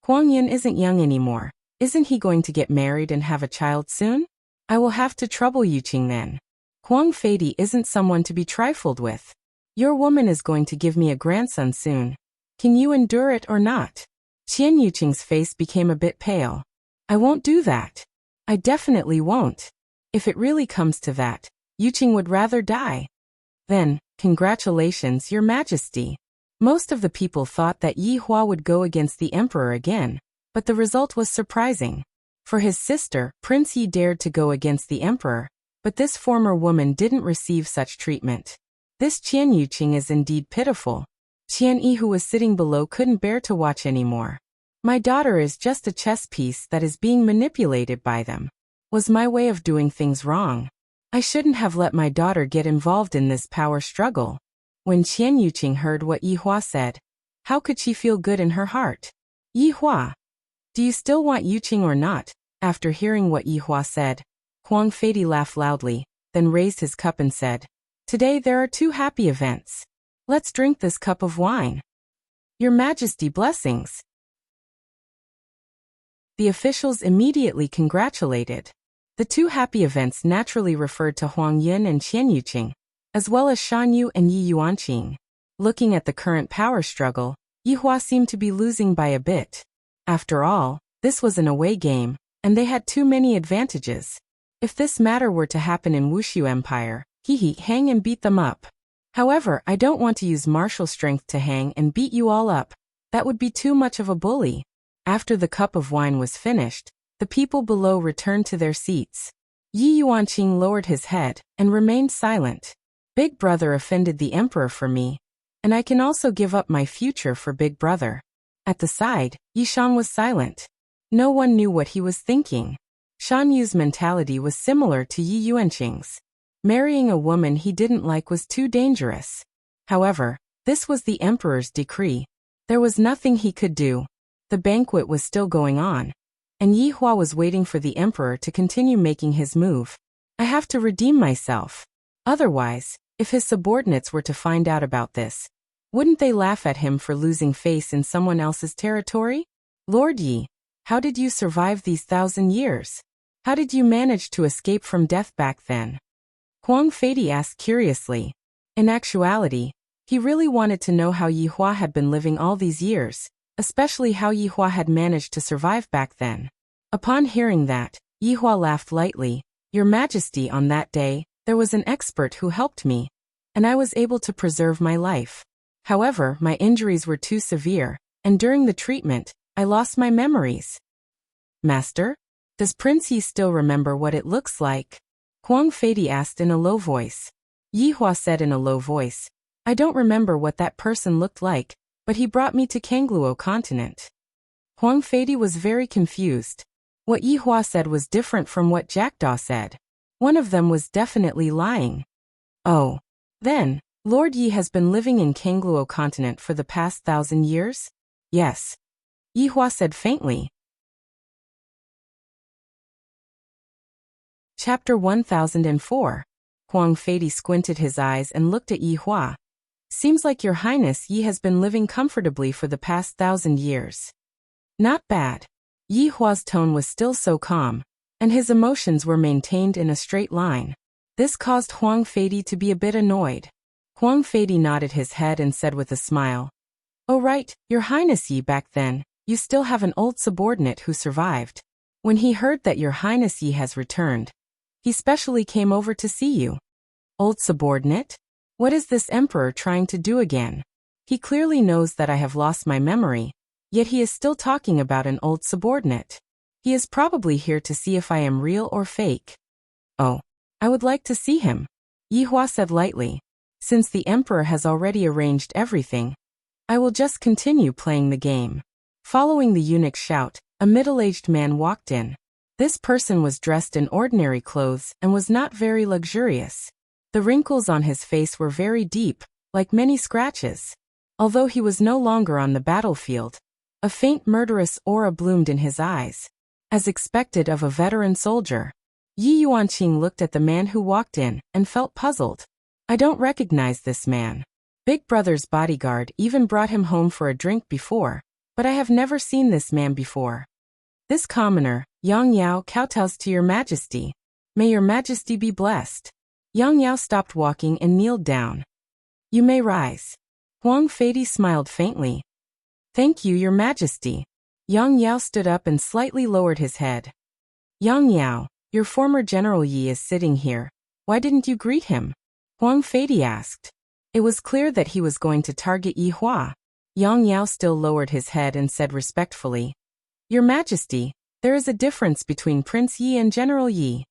S1: Huang Yin isn't young anymore. Isn't he going to get married and have a child soon? I will have to trouble Yuqing then. Huang Feidi isn't someone to be trifled with. Your woman is going to give me a grandson soon. Can you endure it or not? Qian Yuqing's face became a bit pale. I won't do that. I definitely won't. If it really comes to that, Yuqing would rather die. Then, congratulations, Your Majesty. Most of the people thought that Yi Hua would go against the emperor again, but the result was surprising. For his sister, Prince Yi dared to go against the emperor, but this former woman didn't receive such treatment. This Qian Yuqing is indeed pitiful. Qian Yi, who was sitting below, couldn't bear to watch anymore. My daughter is just a chess piece that is being manipulated by them. Was my way of doing things wrong? I shouldn't have let my daughter get involved in this power struggle. When Qian Yuqing heard what Yi Hua said, how could she feel good in her heart? Yi Hua, do you still want Yuqing or not? After hearing what Yi Hua said, Huang Feidi laughed loudly, then raised his cup and said, today there are two happy events. Let's drink this cup of wine. Your Majesty, blessings. The officials immediately congratulated. The two happy events naturally referred to Huang Yin and Qian Yuqing, as well as Shan Yu and Yi Yuanqing. Looking at the current power struggle, Yi Hua seemed to be losing by a bit. After all, this was an away game, and they had too many advantages. If this matter were to happen in Wuxia Empire, hang and beat them up. However, I don't want to use martial strength to hang and beat you all up. That would be too much of a bully. After the cup of wine was finished, the people below returned to their seats. Yi Yuanqing lowered his head and remained silent. Big brother offended the emperor for me, and I can also give up my future for big brother. At the side, Yi Shan was silent. No one knew what he was thinking. Shan Yu's mentality was similar to Yi Yuanqing's. Marrying a woman he didn't like was too dangerous. However, this was the emperor's decree. There was nothing he could do. The banquet was still going on, and Yi Hua was waiting for the emperor to continue making his move. I have to redeem myself. Otherwise, if his subordinates were to find out about this, wouldn't they laugh at him for losing face in someone else's territory? Lord Yi, how did you survive these 1,000 years? How did you manage to escape from death back then? Huang Feidi asked curiously. In actuality, he really wanted to know how Yi Hua had been living all these years, especially how Yi Hua had managed to survive back then. Upon hearing that, Yi Hua laughed lightly. Your Majesty, on that day, there was an expert who helped me, and I was able to preserve my life. However, my injuries were too severe, and during the treatment, I lost my memories. Master? Does Prince Yi still remember what it looks like? Huang Feidi asked in a low voice. Yi Hua said in a low voice, I don't remember what that person looked like, but he brought me to Kangluo continent. Huang Feidi was very confused. What Yi Hua said was different from what Jackdaw said. One of them was definitely lying. Oh. Then, Lord Yi has been living in Kangluo continent for the past 1,000 years? Yes. Yi Hua said faintly. Chapter 1004. Huang Feidi squinted his eyes and looked at Yi Hua. Seems like Your Highness Yi has been living comfortably for the past 1,000 years. Not bad. Yi Hua's tone was still so calm, and his emotions were maintained in a straight line. This caused Huang Feidi to be a bit annoyed. Huang Feidi nodded his head and said with a smile, Oh right, Your Highness Yi, back then, you still have an old subordinate who survived. When he heard that Your Highness Yi has returned, he specially came over to see you. Old subordinate? What is this emperor trying to do again? He clearly knows that I have lost my memory, yet he is still talking about an old subordinate. He is probably here to see if I am real or fake. Oh, I would like to see him, Yi Hua said lightly. Since the emperor has already arranged everything, I will just continue playing the game. Following the eunuch's shout, a middle-aged man walked in. This person was dressed in ordinary clothes and was not very luxurious. The wrinkles on his face were very deep, like many scratches. Although he was no longer on the battlefield, a faint murderous aura bloomed in his eyes. As expected of a veteran soldier, Yi Yuanqing looked at the man who walked in and felt puzzled. I don't recognize this man. Big Brother's bodyguard even brought him home for a drink before, but I have never seen this man before. This commoner, Yang Yao, kowtows to Your Majesty. May Your Majesty be blessed. Yang Yao stopped walking and kneeled down. You may rise. Huang Feidi smiled faintly. Thank you, Your Majesty. Yang Yao stood up and slightly lowered his head. Yang Yao, your former General Yi is sitting here. Why didn't you greet him? Huang Feidi asked. It was clear that he was going to target Yi Hua. Yang Yao still lowered his head and said respectfully, Your Majesty, there is a difference between Prince Yi and General Yi.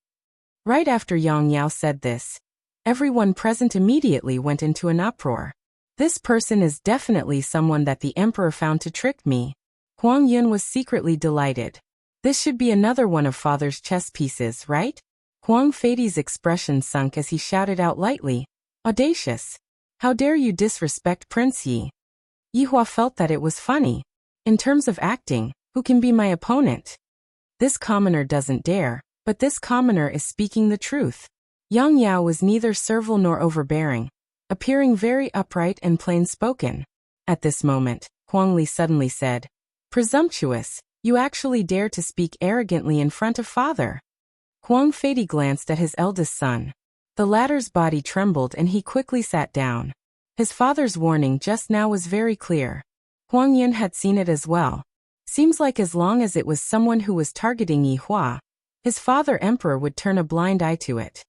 S1: Right after Yang Yao said this, everyone present immediately went into an uproar. This person is definitely someone that the emperor found to trick me. Huang Yun was secretly delighted. This should be another one of father's chess pieces, right? Huang Feidi's expression sunk as he shouted out lightly, Audacious! How dare you disrespect Prince Yi? Yi Hua felt that it was funny. In terms of acting, who can be my opponent? This commoner doesn't dare, but this commoner is speaking the truth. Yang Yao was neither servile nor overbearing, appearing very upright and plain-spoken. At this moment, Huang Li suddenly said, Presumptuous, you actually dare to speak arrogantly in front of father. Huang Feidi glanced at his eldest son. The latter's body trembled and he quickly sat down. His father's warning just now was very clear. Huang Yun had seen it as well. Seems like as long as it was someone who was targeting Yi Hua, his father emperor would turn a blind eye to it.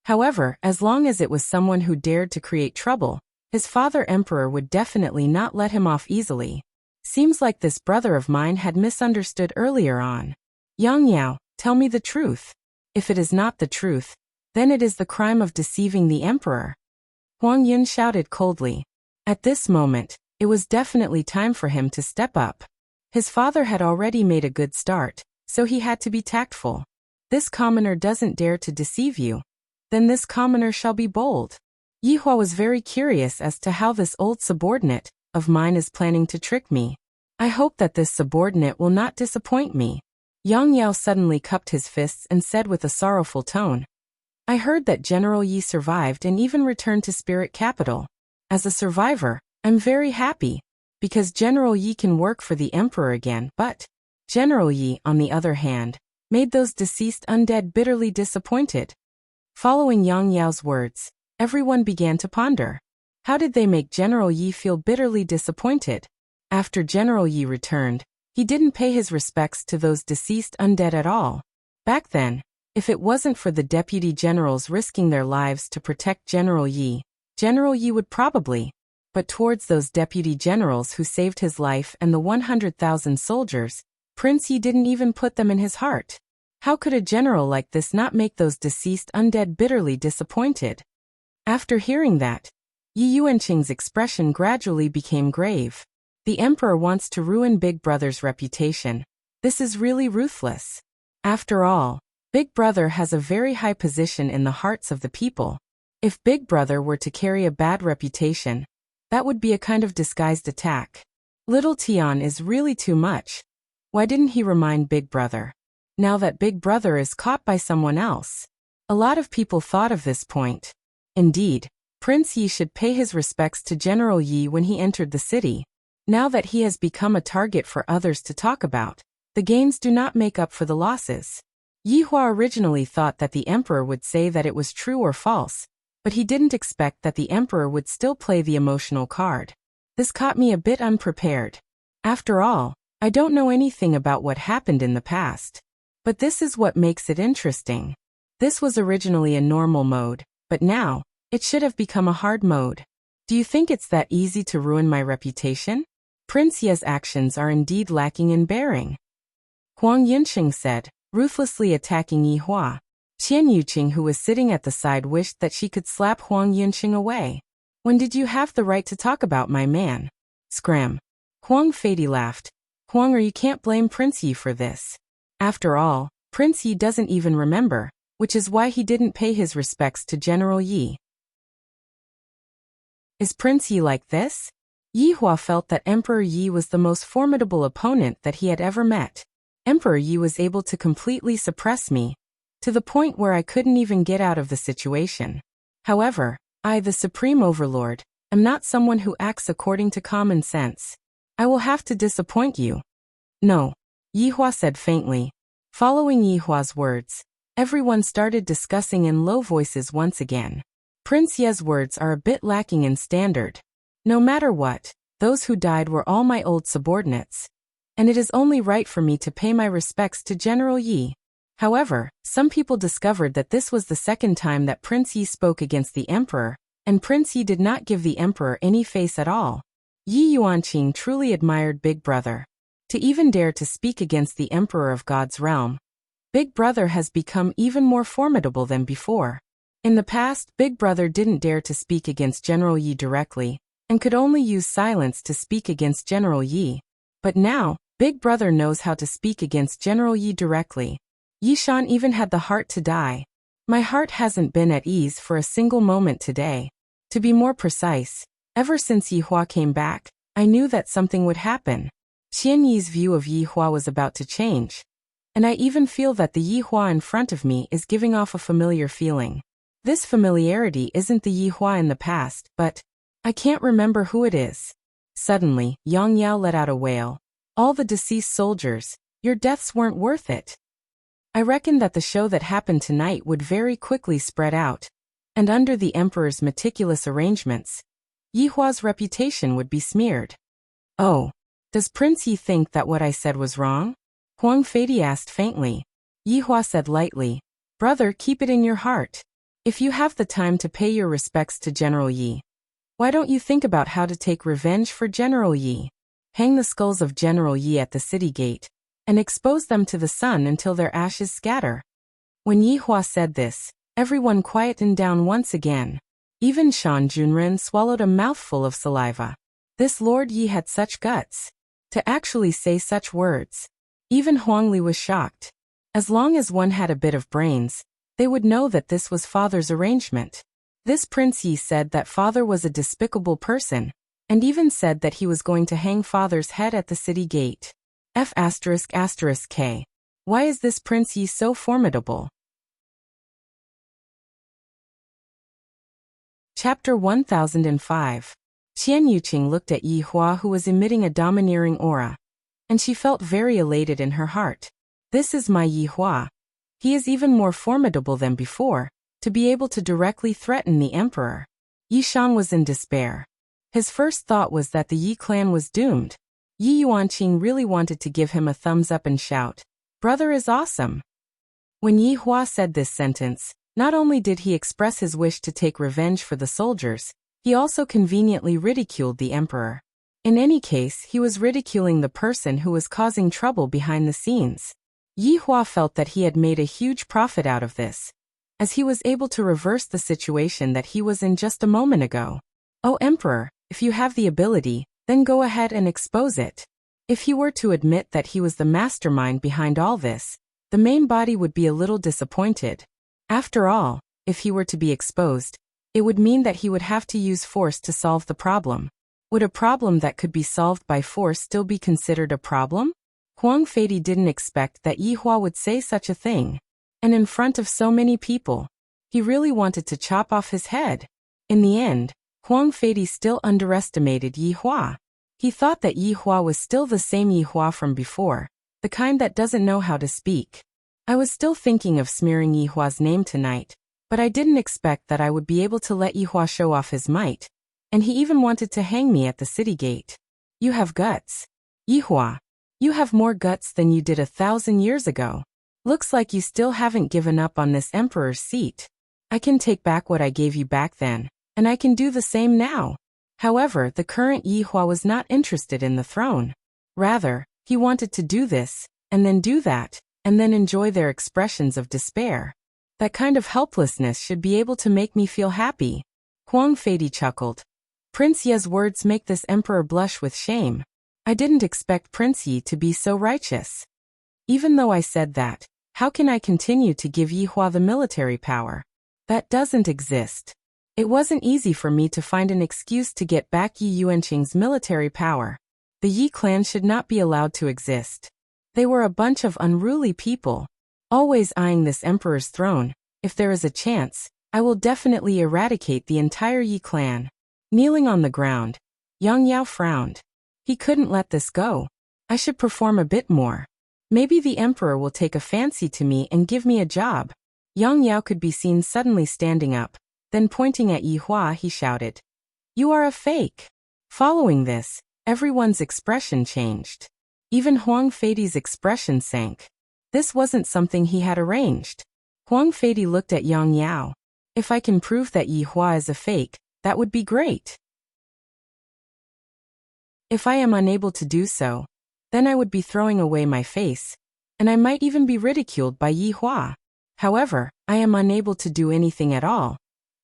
S1: However, as long as it was someone who dared to create trouble, his father emperor would definitely not let him off easily. Seems like this brother of mine had misunderstood earlier on. Yang Yao, tell me the truth. If it is not the truth, then it is the crime of deceiving the emperor. Huang Yun shouted coldly. At this moment, it was definitely time for him to step up. His father had already made a good start, so he had to be tactful. This commoner doesn't dare to deceive you. Then this commoner shall be bold. Yihua was very curious as to how this old subordinate of mine is planning to trick me. I hope that this subordinate will not disappoint me. Yang Yao suddenly cupped his fists and said with a sorrowful tone, I heard that General Yi survived and even returned to Spirit Capital. As a survivor, I'm very happy, because General Yi can work for the Emperor again, but General Yi, on the other hand, made those deceased undead bitterly disappointed. Following Yang Yao's words, everyone began to ponder. How did they make General Yi feel bitterly disappointed? After General Yi returned, he didn't pay his respects to those deceased undead at all. Back then, if it wasn't for the deputy generals risking their lives to protect General Yi would probably. But towards those deputy generals who saved his life and the 100,000 soldiers, Prince Yi didn't even put them in his heart. How could a general like this not make those deceased undead bitterly disappointed? After hearing that, Yi Yuanqing's expression gradually became grave. The emperor wants to ruin Big Brother's reputation. This is really ruthless. After all, Big Brother has a very high position in the hearts of the people. If Big Brother were to carry a bad reputation, that would be a kind of disguised attack. Little Tian is really too much. Why didn't he remind Big Brother? Now that Big Brother is caught by someone else. A lot of people thought of this point. Indeed, Prince Yi should pay his respects to General Yi when he entered the city. Now that he has become a target for others to talk about, the gains do not make up for the losses. Yihua originally thought that the emperor would say that it was true or false, but he didn't expect that the emperor would still play the emotional card. This caught me a bit unprepared. After all, I don't know anything about what happened in the past. But this is what makes it interesting. This was originally a normal mode, but now, it should have become a hard mode. Do you think it's that easy to ruin my reputation? Prince Ye's actions are indeed lacking in bearing. Huang Yunqing said, ruthlessly attacking Yihua. Qian Yuqing, who was sitting at the side, wished that she could slap Huang Yunqing away. When did you have the right to talk about my man? Scram. Huang Feidy laughed. Huang, you can't blame Prince Yi for this. After all, Prince Yi doesn't even remember, which is why he didn't pay his respects to General Yi. Is Prince Yi like this? Yihua felt that Emperor Yi was the most formidable opponent that he had ever met. Emperor Yi was able to completely suppress me, to the point where I couldn't even get out of the situation. However, I, the Supreme Overlord, am not someone who acts according to common sense. I will have to disappoint you. No, Yihua said faintly. Following Yihua's words, everyone started discussing in low voices once again. Prince Ye's words are a bit lacking in standard. No matter what, those who died were all my old subordinates. And it is only right for me to pay my respects to General Yi. However, some people discovered that this was the second time that Prince Yi spoke against the emperor, and Prince Yi did not give the emperor any face at all. Yi Yuanqing truly admired Big Brother. To even dare to speak against the emperor of God's realm, Big Brother has become even more formidable than before. In the past, Big Brother didn't dare to speak against General Yi directly, and could only use silence to speak against General Yi. But now, Big Brother knows how to speak against General Yi directly. Yi Shan even had the heart to die. My heart hasn't been at ease for a single moment today. To be more precise, ever since Yihua came back, I knew that something would happen. Qian Yi's view of Yihua was about to change. And I even feel that the Yihua in front of me is giving off a familiar feeling. This familiarity isn't the Yihua in the past, but I can't remember who it is. Suddenly, Yang Yao let out a wail. All the deceased soldiers, your deaths weren't worth it. I reckon that the show that happened tonight would very quickly spread out, and under the emperor's meticulous arrangements, Yihua's reputation would be smeared. Oh, does Prince Yi think that what I said was wrong? Huang Feidy asked faintly. Yihua said lightly, brother, keep it in your heart. If you have the time to pay your respects to General Yi, why don't you think about how to take revenge for General Yi? Hang the skulls of General Yi at the city gate, and expose them to the sun until their ashes scatter. When Yihua said this, everyone quietened down once again. Even Shan Junren swallowed a mouthful of saliva. This Lord Yi had such guts to actually say such words. Even Huangli was shocked. As long as one had a bit of brains, they would know that this was father's arrangement. This Prince Yi said that father was a despicable person, and even said that he was going to hang father's head at the city gate. F***K. Why is this Prince Yi so formidable? Chapter 1005. Qian Yuqing looked at Yi Hua, who was emitting a domineering aura, and she felt very elated in her heart. This is my Yi Hua. He is even more formidable than before, to be able to directly threaten the emperor. Yi Shan was in despair. His first thought was that the Yi clan was doomed. Yi Yuanqing really wanted to give him a thumbs up and shout, "Brother is awesome." When Yi Hua said this sentence, not only did he express his wish to take revenge for the soldiers, he also conveniently ridiculed the emperor. In any case, he was ridiculing the person who was causing trouble behind the scenes. Yi Hua felt that he had made a huge profit out of this, as he was able to reverse the situation that he was in just a moment ago. "Oh Emperor, if you have the ability, then go ahead and expose it." If he were to admit that he was the mastermind behind all this, the main body would be a little disappointed. After all, if he were to be exposed, it would mean that he would have to use force to solve the problem. Would a problem that could be solved by force still be considered a problem? Huang Feidi didn't expect that Yi Hua would say such a thing. And in front of so many people, he really wanted to chop off his head. In the end, Huang Feidi still underestimated Yi Hua. He thought that Yi Hua was still the same Yi Hua from before, the kind that doesn't know how to speak. "I was still thinking of smearing Yi Hua's name tonight, but I didn't expect that I would be able to let Yi Hua show off his might. And he even wanted to hang me at the city gate. You have guts. Yi Hua, you have more guts than you did 1,000 years ago. Looks like you still haven't given up on this emperor's seat. I can take back what I gave you back then, and I can do the same now." However, the current Yi Hua was not interested in the throne. Rather, he wanted to do this, and then do that, and then enjoy their expressions of despair. That kind of helplessness should be able to make me feel happy. Huang Feidi chuckled. Prince Ye's words make this emperor blush with shame. I didn't expect Prince Yi to be so righteous. Even though I said that, how can I continue to give Yi Hua the military power? That doesn't exist. It wasn't easy for me to find an excuse to get back Yi Yuanqing's military power. The Yi clan should not be allowed to exist. They were a bunch of unruly people, always eyeing this emperor's throne. If there is a chance, I will definitely eradicate the entire Yi clan. Kneeling on the ground, Yang Yao frowned. He couldn't let this go. I should perform a bit more. Maybe the emperor will take a fancy to me and give me a job. Yang Yao could be seen suddenly standing up. Then pointing at Yi Hua, he shouted, "You are a fake." Following this, everyone's expression changed. Even Huang Feidi's expression sank. This wasn't something he had arranged. Huang Feidi looked at Yang Yao. If I can prove that Yi Hua is a fake, that would be great. If I am unable to do so, then I would be throwing away my face, and I might even be ridiculed by Yi Hua. However, I am unable to do anything at all,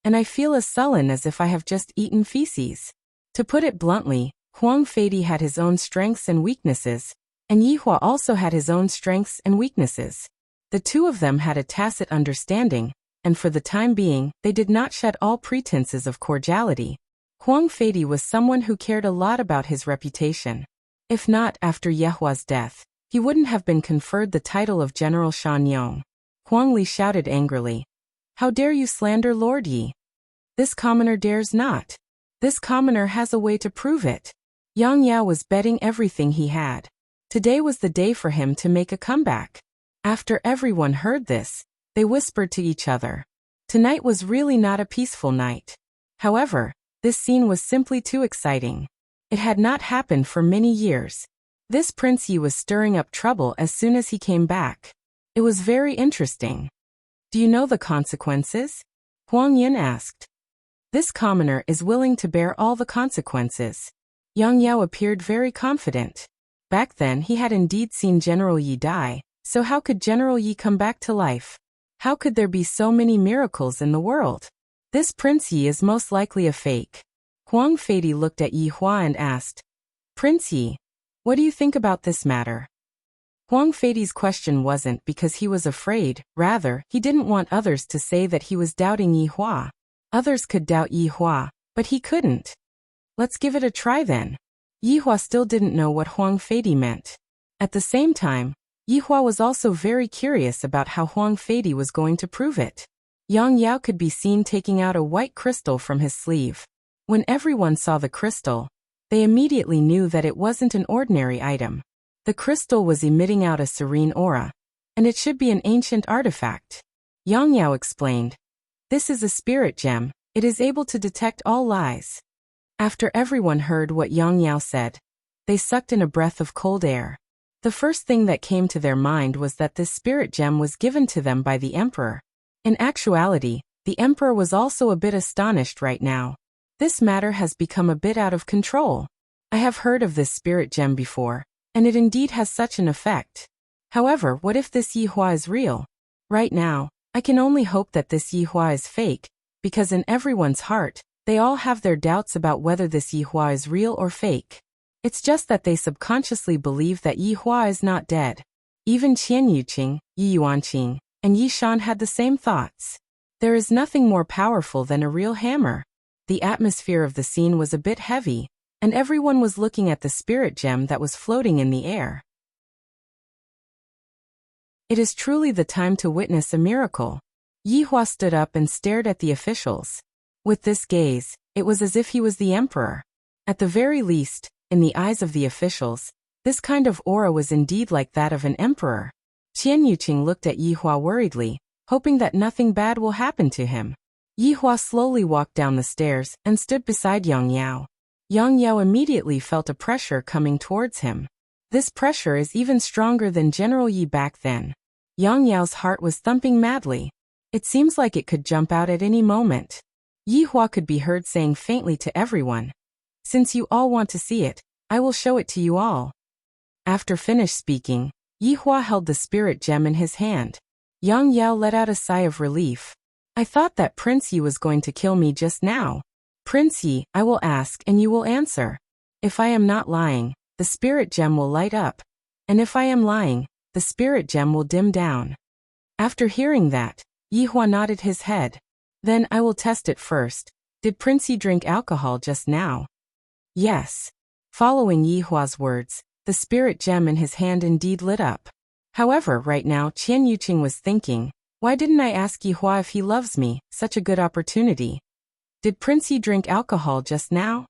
S1: and I feel as sullen as if I have just eaten feces. To put it bluntly, Huang Feidi had his own strengths and weaknesses, and Yi Hua also had his own strengths and weaknesses. The two of them had a tacit understanding, and for the time being, they did not shed all pretenses of cordiality. Huang Feidi was someone who cared a lot about his reputation. If not after Ye Hua's death, he wouldn't have been conferred the title of General Shan Yong. Huang Li shouted angrily, "How dare you slander Lord Yi? This commoner dares not. This commoner has a way to prove it." Yang Yao was betting everything he had. Today was the day for him to make a comeback. After everyone heard this, they whispered to each other. Tonight was really not a peaceful night. However, this scene was simply too exciting. It had not happened for many years. This Prince Yi was stirring up trouble as soon as he came back. It was very interesting. "Do you know the consequences?" Huang Yin asked. "This commoner is willing to bear all the consequences." Yang Yao appeared very confident. Back then he had indeed seen General Yi die, so how could General Yi come back to life? How could there be so many miracles in the world? This Prince Yi is most likely a fake. Huang Feidi looked at Yi Hua and asked, "Prince Yi, what do you think about this matter?" Huang Feidi's question wasn't because he was afraid, rather, he didn't want others to say that he was doubting Yi Hua. Others could doubt Yi Hua, but he couldn't. Let's give it a try then. Yi Hua still didn't know what Huang Feidi meant. At the same time, Yi Hua was also very curious about how Huang Feidi was going to prove it. Yang Yao could be seen taking out a white crystal from his sleeve. When everyone saw the crystal, they immediately knew that it wasn't an ordinary item. The crystal was emitting out a serene aura, and it should be an ancient artifact. Yang Yao explained, "This is a spirit gem, it is able to detect all lies." After everyone heard what Yang Yao said, they sucked in a breath of cold air. The first thing that came to their mind was that this spirit gem was given to them by the emperor. In actuality, the emperor was also a bit astonished right now. This matter has become a bit out of control. I have heard of this spirit gem before, and it indeed has such an effect. However, what if this Yi Hua is real? Right now, I can only hope that this Yi Hua is fake, because in everyone's heart, they all have their doubts about whether this Yi Hua is real or fake. It's just that they subconsciously believe that Yi Hua is not dead. Even Qian Yuqing, Yi Yuanqing, and Yi Shan had the same thoughts. There is nothing more powerful than a real hammer. The atmosphere of the scene was a bit heavy, and everyone was looking at the spirit gem that was floating in the air. It is truly the time to witness a miracle. Yi Hua stood up and stared at the officials. With this gaze, it was as if he was the emperor. At the very least, in the eyes of the officials, this kind of aura was indeed like that of an emperor. Qian Yuqing looked at Yi Hua worriedly, hoping that nothing bad will happen to him. Yi Hua slowly walked down the stairs and stood beside Yang Yao. Yang Yao immediately felt a pressure coming towards him. This pressure is even stronger than General Yi back then. Yang Yao's heart was thumping madly. It seems like it could jump out at any moment. Yi Hua could be heard saying faintly to everyone, "Since you all want to see it, I will show it to you all." After finished speaking, Yi Hua held the spirit gem in his hand. Yang Yao let out a sigh of relief. "I thought that Prince Yi was going to kill me just now. Prince Yi, I will ask and you will answer. If I am not lying, the spirit gem will light up, and if I am lying, the spirit gem will dim down." After hearing that, Yi Hua nodded his head. "Then I will test it first. Did Prince Yi drink alcohol just now?" "Yes." Following Yi Hua's words, the spirit gem in his hand indeed lit up. However, right now Qian Yuqing was thinking, "Why didn't I ask Yi Hua if he loves me? Such a good opportunity." "Did Prince Yi drink alcohol just now?"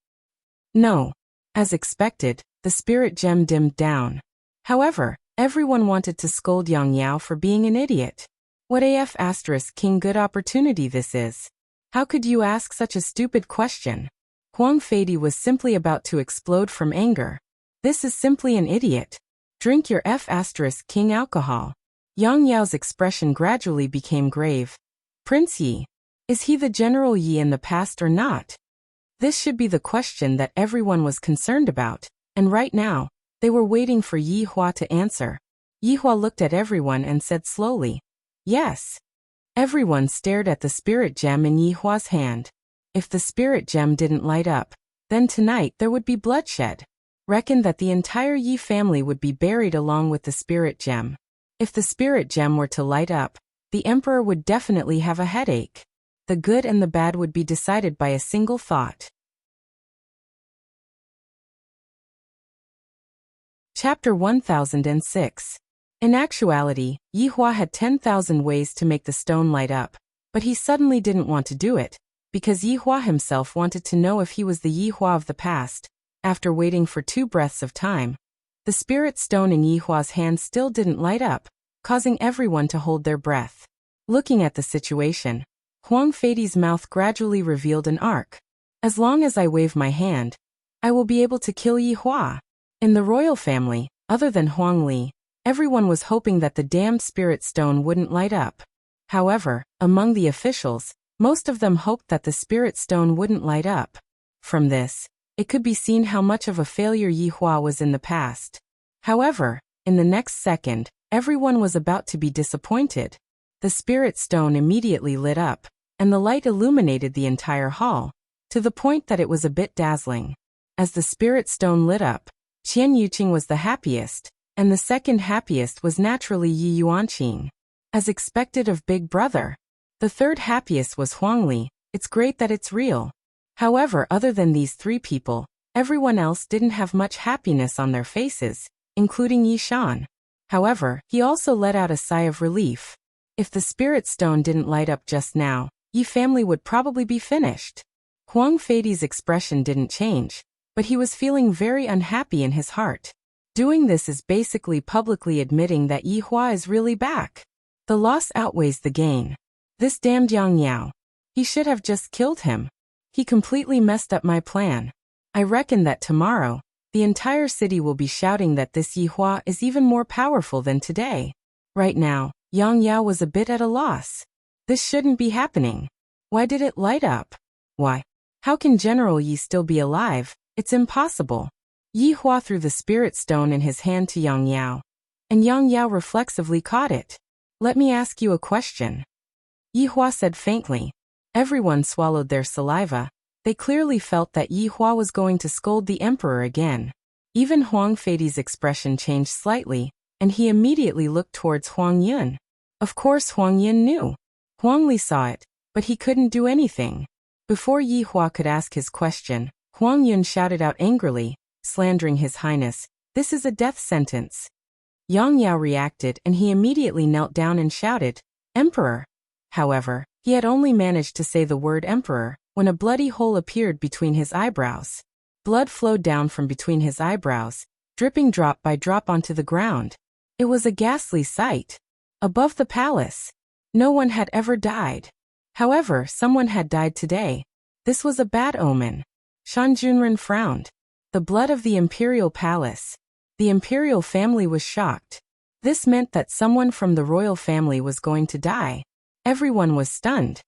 S1: "No." As expected, the spirit gem dimmed down. However, everyone wanted to scold Yang Yao for being an idiot. What AF * king good opportunity this is. How could you ask such a stupid question? Huang Feidi was simply about to explode from anger. This is simply an idiot. Drink your F * king alcohol. Yang Yao's expression gradually became grave. Prince Yi. Is he the General Yi in the past or not? This should be the question that everyone was concerned about, and right now, they were waiting for Yi Hua to answer. Yi Hua looked at everyone and said slowly, "Yes." Everyone stared at the spirit gem in Yi Hua's hand. If the spirit gem didn't light up, then tonight there would be bloodshed. Reckon that the entire Yi family would be buried along with the spirit gem. If the spirit gem were to light up, the emperor would definitely have a headache. The good and the bad would be decided by a single thought. Chapter 1006. In actuality, Yi Hua had 10,000 ways to make the stone light up, but he suddenly didn't want to do it, because Yi Hua himself wanted to know if he was the Yi Hua of the past. After waiting for 2 breaths of time, the spirit stone in Yi Hua's hand still didn't light up, causing everyone to hold their breath. Looking at the situation, Huang Feidi's mouth gradually revealed an arc. "As long as I wave my hand, I will be able to kill Yi Hua." In the royal family, other than Huang Li, everyone was hoping that the damned spirit stone wouldn't light up. However, among the officials, most of them hoped that the spirit stone wouldn't light up. From this, it could be seen how much of a failure Yi Hua was in the past. However, in the next second, everyone was about to be disappointed. The spirit stone immediately lit up, and the light illuminated the entire hall, to the point that it was a bit dazzling. As the spirit stone lit up, Qian Yuqing was the happiest, and the second happiest was naturally Yi Yuanqing. As expected of Big Brother. The third happiest was Huangli. It's great that it's real. However, other than these three people, everyone else didn't have much happiness on their faces, including Yi Shan. However, he also let out a sigh of relief. If the spirit stone didn't light up just now, Yi family would probably be finished. Huang Feidi's expression didn't change, but he was feeling very unhappy in his heart. Doing this is basically publicly admitting that Yi Hua is really back. The loss outweighs the gain. This damned Yang Yao. He should have just killed him. He completely messed up my plan. I reckon that tomorrow, the entire city will be shouting that this Yi Hua is even more powerful than today. Right now, Yang Yao was a bit at a loss. This shouldn't be happening. Why did it light up? Why? How can General Yi still be alive? It's impossible. Yi Hua threw the spirit stone in his hand to Yang Yao, and Yang Yao reflexively caught it. Let me ask you a question. Yi Hua said faintly. Everyone swallowed their saliva. They clearly felt that Yi Hua was going to scold the emperor again. Even Huang Feidi's expression changed slightly, and he immediately looked towards Huang Yun. Of course Huang Yun knew. Huang Li saw it, but he couldn't do anything. Before Yi Hua could ask his question, Huang Yun shouted out angrily, slandering His Highness, "This is a death sentence." Yang Yao reacted and he immediately knelt down and shouted, "Emperor." However, he had only managed to say the word emperor when a bloody hole appeared between his eyebrows. Blood flowed down from between his eyebrows, dripping drop by drop onto the ground. It was a ghastly sight. Above the palace, no one had ever died. However, someone had died today. This was a bad omen. Shan Junren frowned. The blood of the imperial palace. The imperial family was shocked. This meant that someone from the royal family was going to die. Everyone was stunned.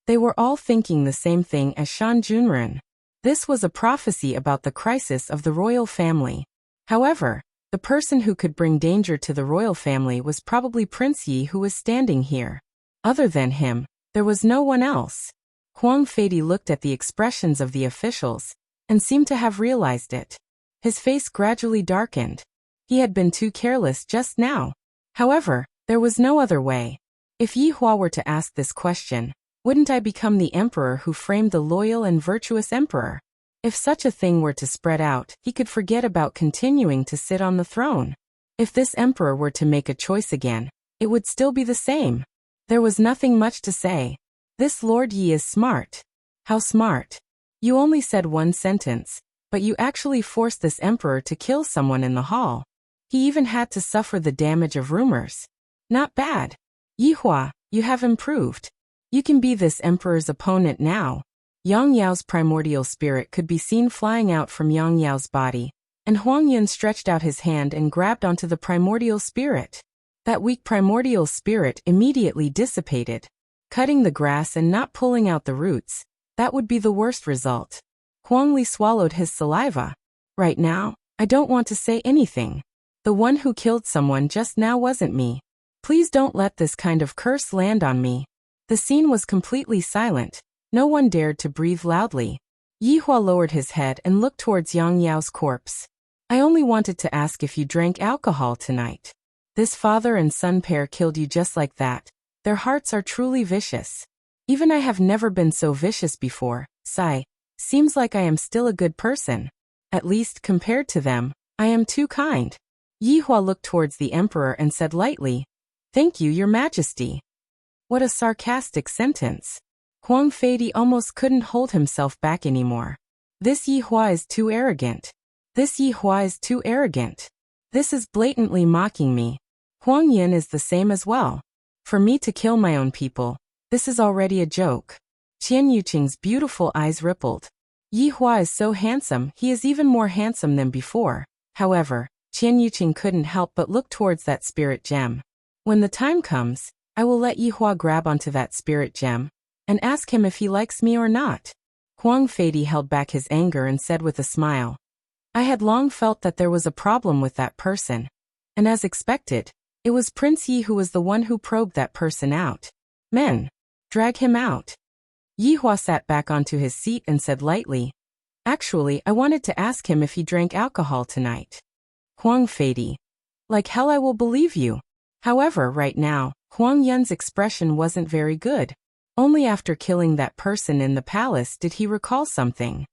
S1: They were all thinking the same thing as Shan Junren. This was a prophecy about the crisis of the royal family. However, the person who could bring danger to the royal family was probably Prince Yi, who was standing here. Other than him, there was no one else. Huang Feidi looked at the expressions of the officials and seemed to have realized it. His face gradually darkened. He had been too careless just now. However, there was no other way. If Yi Hua were to ask this question, wouldn't I become the emperor who framed the loyal and virtuous emperor? If such a thing were to spread out, he could forget about continuing to sit on the throne. If this emperor were to make a choice again, it would still be the same. There was nothing much to say. This Lord Yi is smart. How smart. You only said one sentence, but you actually forced this emperor to kill someone in the hall. He even had to suffer the damage of rumors. Not bad. Yi Hua, you have improved. You can be this emperor's opponent now. Yang Yao's primordial spirit could be seen flying out from Yang Yao's body, and Huang Yun stretched out his hand and grabbed onto the primordial spirit. That weak primordial spirit immediately dissipated. Cutting the grass and not pulling out the roots, that would be the worst result. Huang Li swallowed his saliva. Right now, I don't want to say anything. The one who killed someone just now wasn't me. Please don't let this kind of curse land on me. The scene was completely silent. No one dared to breathe loudly. Yi Hua lowered his head and looked towards Yang Yao's corpse. I only wanted to ask if you drank alcohol tonight. This father and son pair killed you just like that. Their hearts are truly vicious. Even I have never been so vicious before. Sigh. Seems like I am still a good person. At least, compared to them, I am too kind. Yi Hua looked towards the emperor and said lightly, "Thank you, your majesty." What a sarcastic sentence. Huang Feidi almost couldn't hold himself back anymore. This Yi Hua is too arrogant. This Yi Hua is too arrogant. This is blatantly mocking me. Huang Yin is the same as well. For me to kill my own people, this is already a joke. Qian Yuqing's beautiful eyes rippled. Yi Hua is so handsome, he is even more handsome than before. However, Qian Yuqing couldn't help but look towards that spirit gem. When the time comes, I will let Yi Hua grab onto that spirit gem and ask him if he likes me or not. Huang Feidi held back his anger and said with a smile, I had long felt that there was a problem with that person. And as expected, it was Prince Yi who was the one who probed that person out. Men, drag him out. Yi Hua sat back onto his seat and said lightly, Actually, I wanted to ask him if he drank alcohol tonight. Huang Feidi. Like hell I will believe you. However, right now, Huang Yun's expression wasn't very good. Only after killing that person in the palace did he recall something.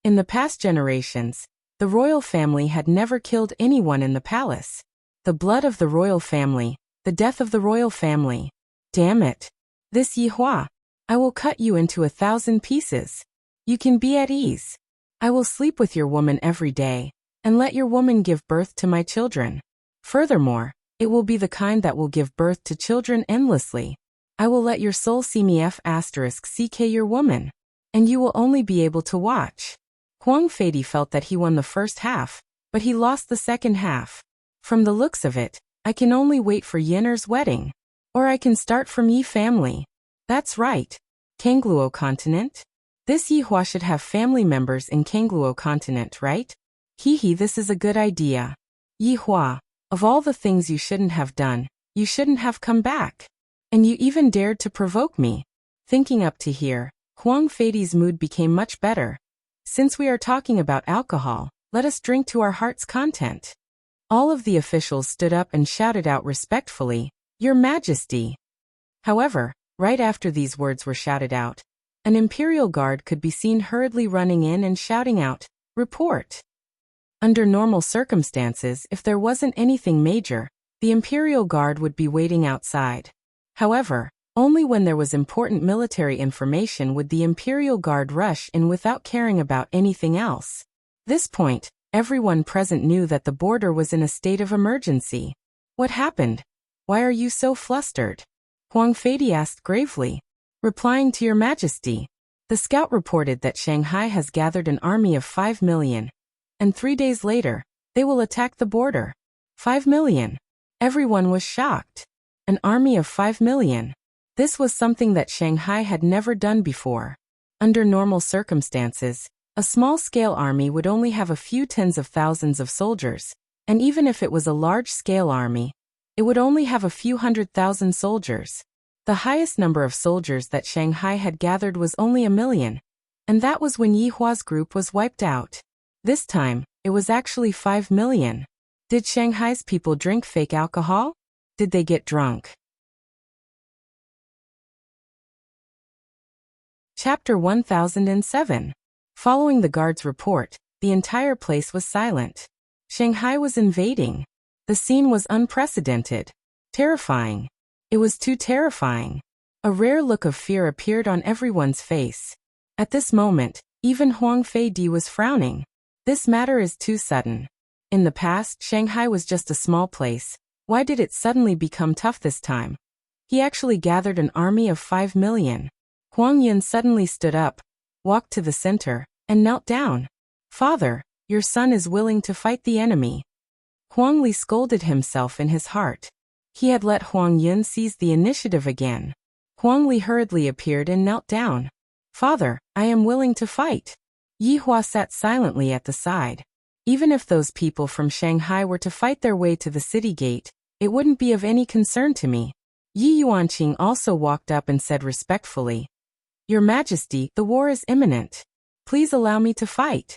S1: In the past generations, the royal family had never killed anyone in the palace. The blood of the royal family, the death of the royal family. Damn it. This Yi Hua. I will cut you into 1,000 pieces. You can be at ease. I will sleep with your woman every day, and let your woman give birth to my children. Furthermore, it will be the kind that will give birth to children endlessly. I will let your soul see me *CK your woman, and you will only be able to watch. Huang Feidi felt that he won the first half, but he lost the second half. From the looks of it, I can only wait for Yin'er's wedding. Or I can start from Yi family. That's right. Kangluo continent? This Yi Hua should have family members in Kangluo continent, right? Hee, this is a good idea. Yi Hua, of all the things you shouldn't have done, you shouldn't have come back. And you even dared to provoke me. Thinking up to here, Huang Feidi's mood became much better. Since we are talking about alcohol, let us drink to our heart's content. All of the officials stood up and shouted out respectfully, Your Majesty. However, right after these words were shouted out, an imperial guard could be seen hurriedly running in and shouting out, Report. Under normal circumstances, if there wasn't anything major, the imperial guard would be waiting outside. However, only when there was important military information would the imperial guard rush in without caring about anything else. This point, everyone present knew that the border was in a state of emergency. What happened? Why are you so flustered? Huang Feidi asked gravely. Replying to Your Majesty, the scout reported that Shanghai has gathered an army of 5 million. And 3 days later, they will attack the border. 5 million. Everyone was shocked. An army of 5 million. This was something that Shanghai had never done before. Under normal circumstances, a small-scale army would only have a few tens of thousands of soldiers, and even if it was a large-scale army, it would only have a few 100,000 soldiers. The highest number of soldiers that Shanghai had gathered was only 1 million, and that was when Yi Hua's group was wiped out. This time, it was actually 5 million. Did Shanghai's people drink fake alcohol? Did they get drunk? Chapter 1007. Following the guard's report, the entire place was silent. Shanghai was invading. The scene was unprecedented. Terrifying. It was too terrifying. A rare look of fear appeared on everyone's face. At this moment, even Huang Feidi was frowning. This matter is too sudden. In the past, Shanghai was just a small place. Why did it suddenly become tough this time? He actually gathered an army of 5 million. Huang Yun suddenly stood up, walked to the center, and knelt down. Father, your son is willing to fight the enemy. Huang Li scolded himself in his heart. He had let Huang Yun seize the initiative again. Huang Li hurriedly appeared and knelt down. Father, I am willing to fight. Yi Hua sat silently at the side. Even if those people from Shanghai were to fight their way to the city gate, it wouldn't be of any concern to me. Yi Yuanqing also walked up and said respectfully, Your Majesty, the war is imminent. Please allow me to fight.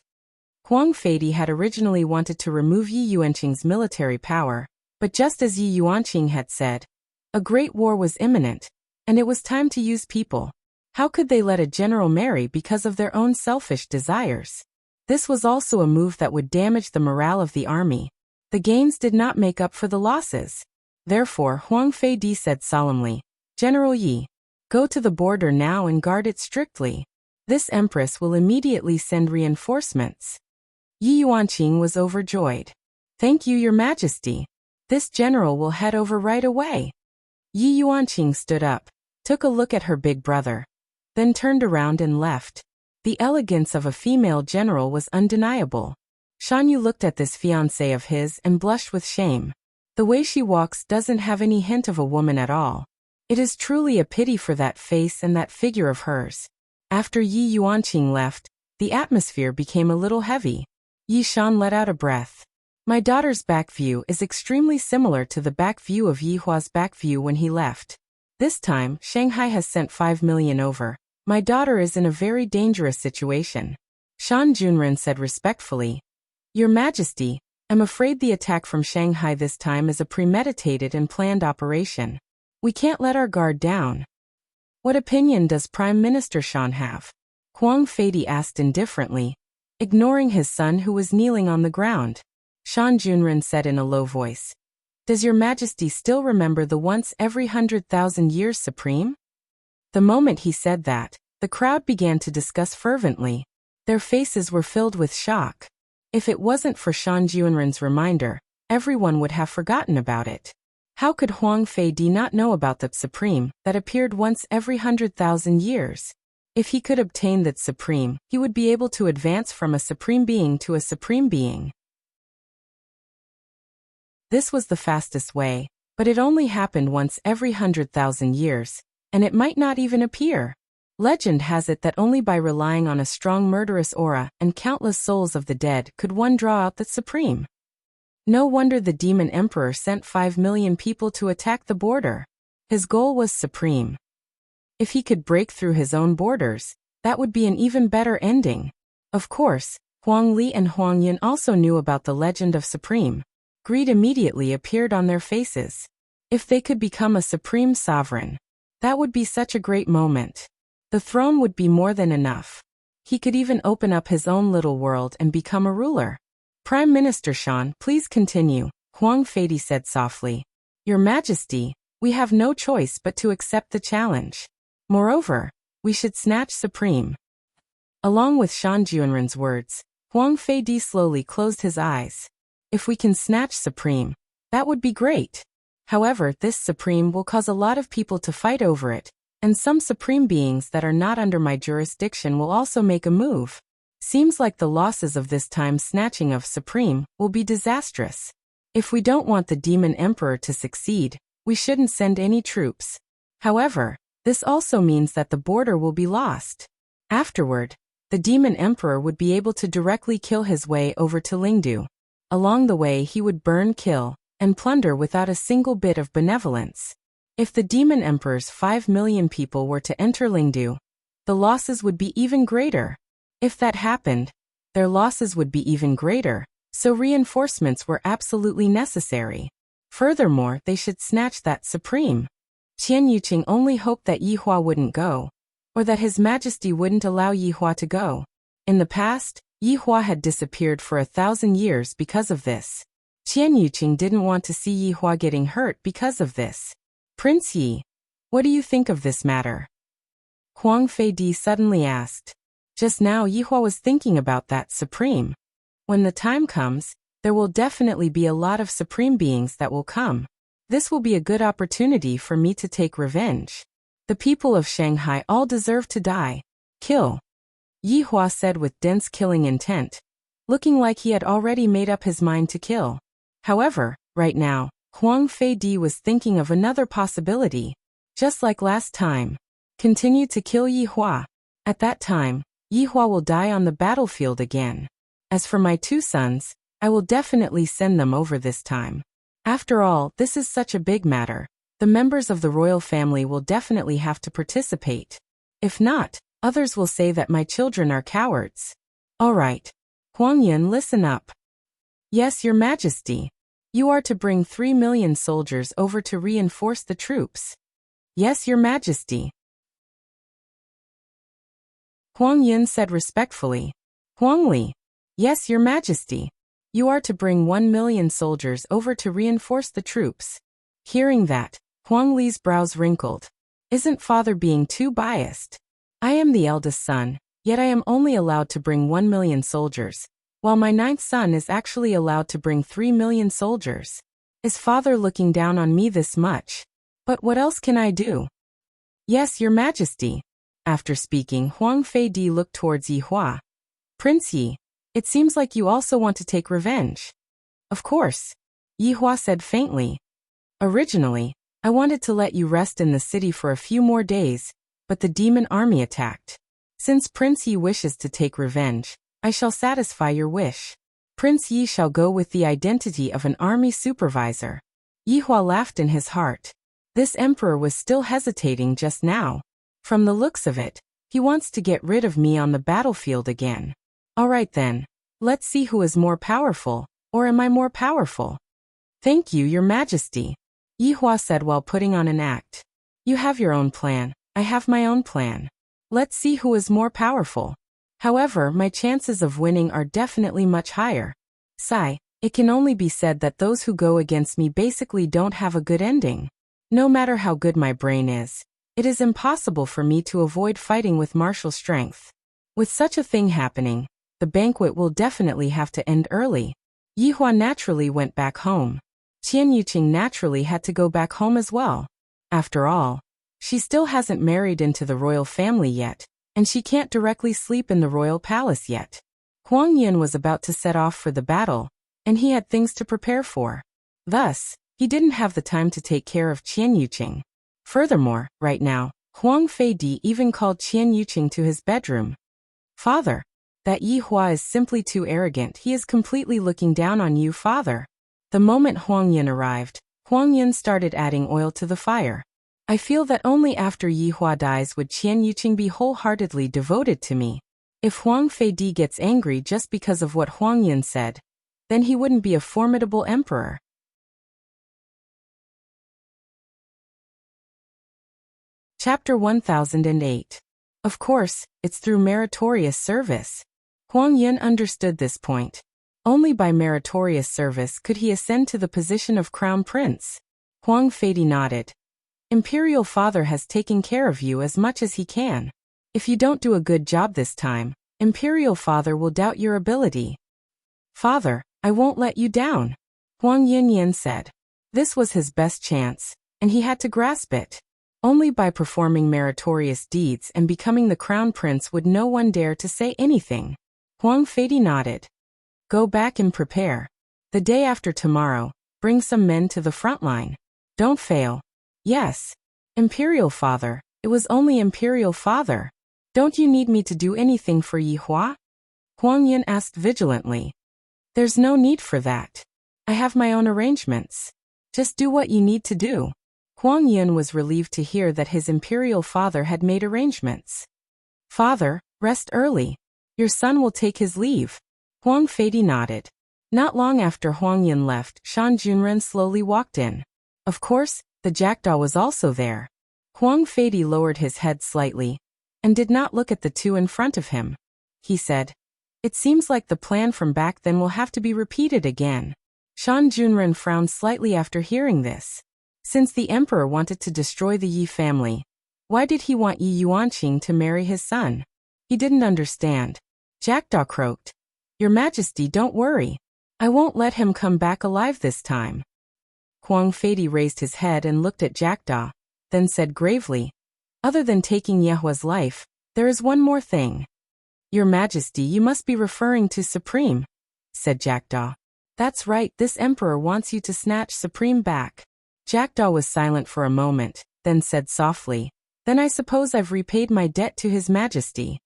S1: Huang Feidi had originally wanted to remove Yi Yuanqing's military power, but just as Yi Yuanqing had said, a great war was imminent, and it was time to use people. How could they let a general marry because of their own selfish desires? This was also a move that would damage the morale of the army. The gains did not make up for the losses. Therefore, Huang Feidi said solemnly, General Yi, go to the border now and guard it strictly. This empress will immediately send reinforcements. Yi Yuanqing was overjoyed. Thank you, Your Majesty. This general will head over right away. Yi Yuanqing stood up, took a look at her big brother, then turned around and left. The elegance of a female general was undeniable. Shan Yu looked at this fiancé of his and blushed with shame. The way she walks doesn't have any hint of a woman at all. It is truly a pity for that face and that figure of hers. After Yi Yuanqing left, the atmosphere became a little heavy. Yi Shan let out a breath. My daughter's back view is extremely similar to the back view of Yi Hua's back view when he left. This time, Shanghai has sent 5 million over, My daughter is in a very dangerous situation. Shan Junren said respectfully. Your Majesty, I'm afraid the attack from Shanghai this time is a premeditated and planned operation. We can't let our guard down. What opinion does Prime Minister Shan have? Huang Feidi asked indifferently, ignoring his son who was kneeling on the ground. Shan Junren said in a low voice. Does Your Majesty still remember the once every 100,000 years supreme? The moment he said that, the crowd began to discuss fervently. Their faces were filled with shock. If it wasn't for Shan Junren's reminder, everyone would have forgotten about it. How could Huang Feidi not know about the Supreme that appeared once every 100,000 years? If he could obtain that Supreme, he would be able to advance from a Supreme Being to a Supreme Being. This was the fastest way, but it only happened once every 100,000 years, and it might not even appear. Legend has it that only by relying on a strong murderous aura and countless souls of the dead could one draw out the Supreme. No wonder the Demon Emperor sent 5 million people to attack the border. His goal was supreme. If he could break through his own borders, that would be an even better ending. Of course, Huang Li and Huang Yun also knew about the legend of Supreme. Greed immediately appeared on their faces. If they could become a supreme sovereign, that would be such a great moment. The throne would be more than enough. He could even open up his own little world and become a ruler. Prime Minister Shan, please continue, Huang Feidi said softly. Your Majesty, we have no choice but to accept the challenge. Moreover, we should snatch Supreme. Along with Shan Junren's words, Huang Feidi slowly closed his eyes. If we can snatch Supreme, that would be great. However, this Supreme will cause a lot of people to fight over it, and some Supreme Beings that are not under my jurisdiction will also make a move. Seems like the losses of this time's snatching of Supreme will be disastrous. If we don't want the Demon Emperor to succeed, we shouldn't send any troops. However, this also means that the border will be lost. Afterward, the Demon Emperor would be able to directly kill his way over to Lingdu. Along the way he would burn, kill, and plunder without a single bit of benevolence. If the Demon Emperor's 5 million people were to enter Lingdu, the losses would be even greater. If that happened, their losses would be even greater, so reinforcements were absolutely necessary. Furthermore, they should snatch that Supreme. Qian Yuqing only hoped that Yihua wouldn't go, or that His Majesty wouldn't allow Yihua to go. In the past, Yihua had disappeared for 1,000 years because of this. Qian Yuqing didn't want to see Yihua getting hurt because of this. Prince Yi, what do you think of this matter? Huang Feidi suddenly asked. Just now Yihua was thinking about that Supreme. When the time comes, there will definitely be a lot of Supreme Beings that will come. This will be a good opportunity for me to take revenge. The people of Shanghai all deserve to die. Kill. Yihua said with dense killing intent, looking like he had already made up his mind to kill. However, right now, Huang Feidi was thinking of another possibility. Just like last time. Continue to kill Yihua. At that time, Yihua will die on the battlefield again. As for my 2 sons, I will definitely send them over this time. After all, this is such a big matter. The members of the royal family will definitely have to participate. If not, others will say that my children are cowards. All right. Huang Yun, listen up. Yes, Your Majesty. You are to bring 3 million soldiers over to reinforce the troops. Yes, Your Majesty. Huang Yun said respectfully. Huang Li. Yes, Your Majesty. You are to bring 1 million soldiers over to reinforce the troops. Hearing that, Huang Li's brows wrinkled. Isn't father being too biased? I am the eldest son, yet I am only allowed to bring 1 million soldiers, while my 9th son is actually allowed to bring 3 million soldiers. Is father looking down on me this much? But what else can I do? Yes, Your Majesty. After speaking, Huang Feidi looked towards Yihua. Prince Yi, it seems like you also want to take revenge. Of course. Yihua said faintly. Originally, I wanted to let you rest in the city for a few more days, but the demon army attacked. Since Prince Yi wishes to take revenge, I shall satisfy your wish. Prince Yi shall go with the identity of an army supervisor. Yihua laughed in his heart. This emperor was still hesitating just now. From the looks of it, He wants to get rid of me on the battlefield again. Alright then. Let's see who is more powerful, or am I more powerful? Thank you, Your Majesty, Yihua said while putting on an act. You have your own plan, I have my own plan. Let's see who is more powerful. However, my chances of winning are definitely much higher. Sigh, it can only be said that those who go against me basically don't have a good ending. No matter how good my brain is, it is impossible for me to avoid fighting with martial strength. With such a thing happening, the banquet will definitely have to end early. Yihua naturally went back home. Qian Yuqing naturally had to go back home as well. After all, she still hasn't married into the royal family yet, and she can't directly sleep in the royal palace yet. Huang Yin was about to set off for the battle, and he had things to prepare for. Thus, he didn't have the time to take care of Qian Yuqing. Furthermore, right now, Huang Feidi even called Qian Yuqing to his bedroom. Father, that Yihua is simply too arrogant. He is completely looking down on you, father. The moment Huang Yin arrived, Huang Yin started adding oil to the fire. I feel that only after Yihua dies would Qian Yuqing be wholeheartedly devoted to me. If Huang Feidi gets angry just because of what Huang Yin said, then he wouldn't be a formidable emperor. Chapter 1008. Of course, it's through meritorious service. Huang Yin understood this point. Only by meritorious service could he ascend to the position of crown prince. Huang Feidi nodded. Imperial father has taken care of you as much as he can. If you don't do a good job this time, Imperial father will doubt your ability. Father, I won't let you down, Huang Yin said. This was his best chance, and he had to grasp it. Only by performing meritorious deeds and becoming the crown prince would no one dare to say anything. Huang Feidi nodded. Go back and prepare. The day after tomorrow, bring some men to the front line. Don't fail. Yes. Imperial father, it was only Imperial father. Don't you need me to do anything for Yihua? Huang Yin asked vigilantly. There's no need for that. I have my own arrangements. Just do what you need to do. Huang Yin was relieved to hear that his imperial father had made arrangements. Father, rest early. Your son will take his leave. Huang Feidi nodded. Not long after Huang Yin left, Shan Junren slowly walked in. Of course, the jackdaw was also there. Huang Feidi lowered his head slightly, and did not look at the two in front of him. He said, It seems like the plan from back then will have to be repeated again. Shan Junren frowned slightly after hearing this. Since the emperor wanted to destroy the Yi family, why did he want Yi Yuanqing to marry his son? He didn't understand. Jackdaw croaked. Your Majesty, don't worry. I won't let him come back alive this time. Huang Feidi raised his head and looked at Jackdaw, then said gravely, Other than taking Yehua's life, there is one more thing. Your Majesty, you must be referring to Supreme, said Jackdaw. That's right, this emperor wants you to snatch Supreme back. Jackdaw was silent for a moment, then said softly, Then I suppose I've repaid my debt to His Majesty.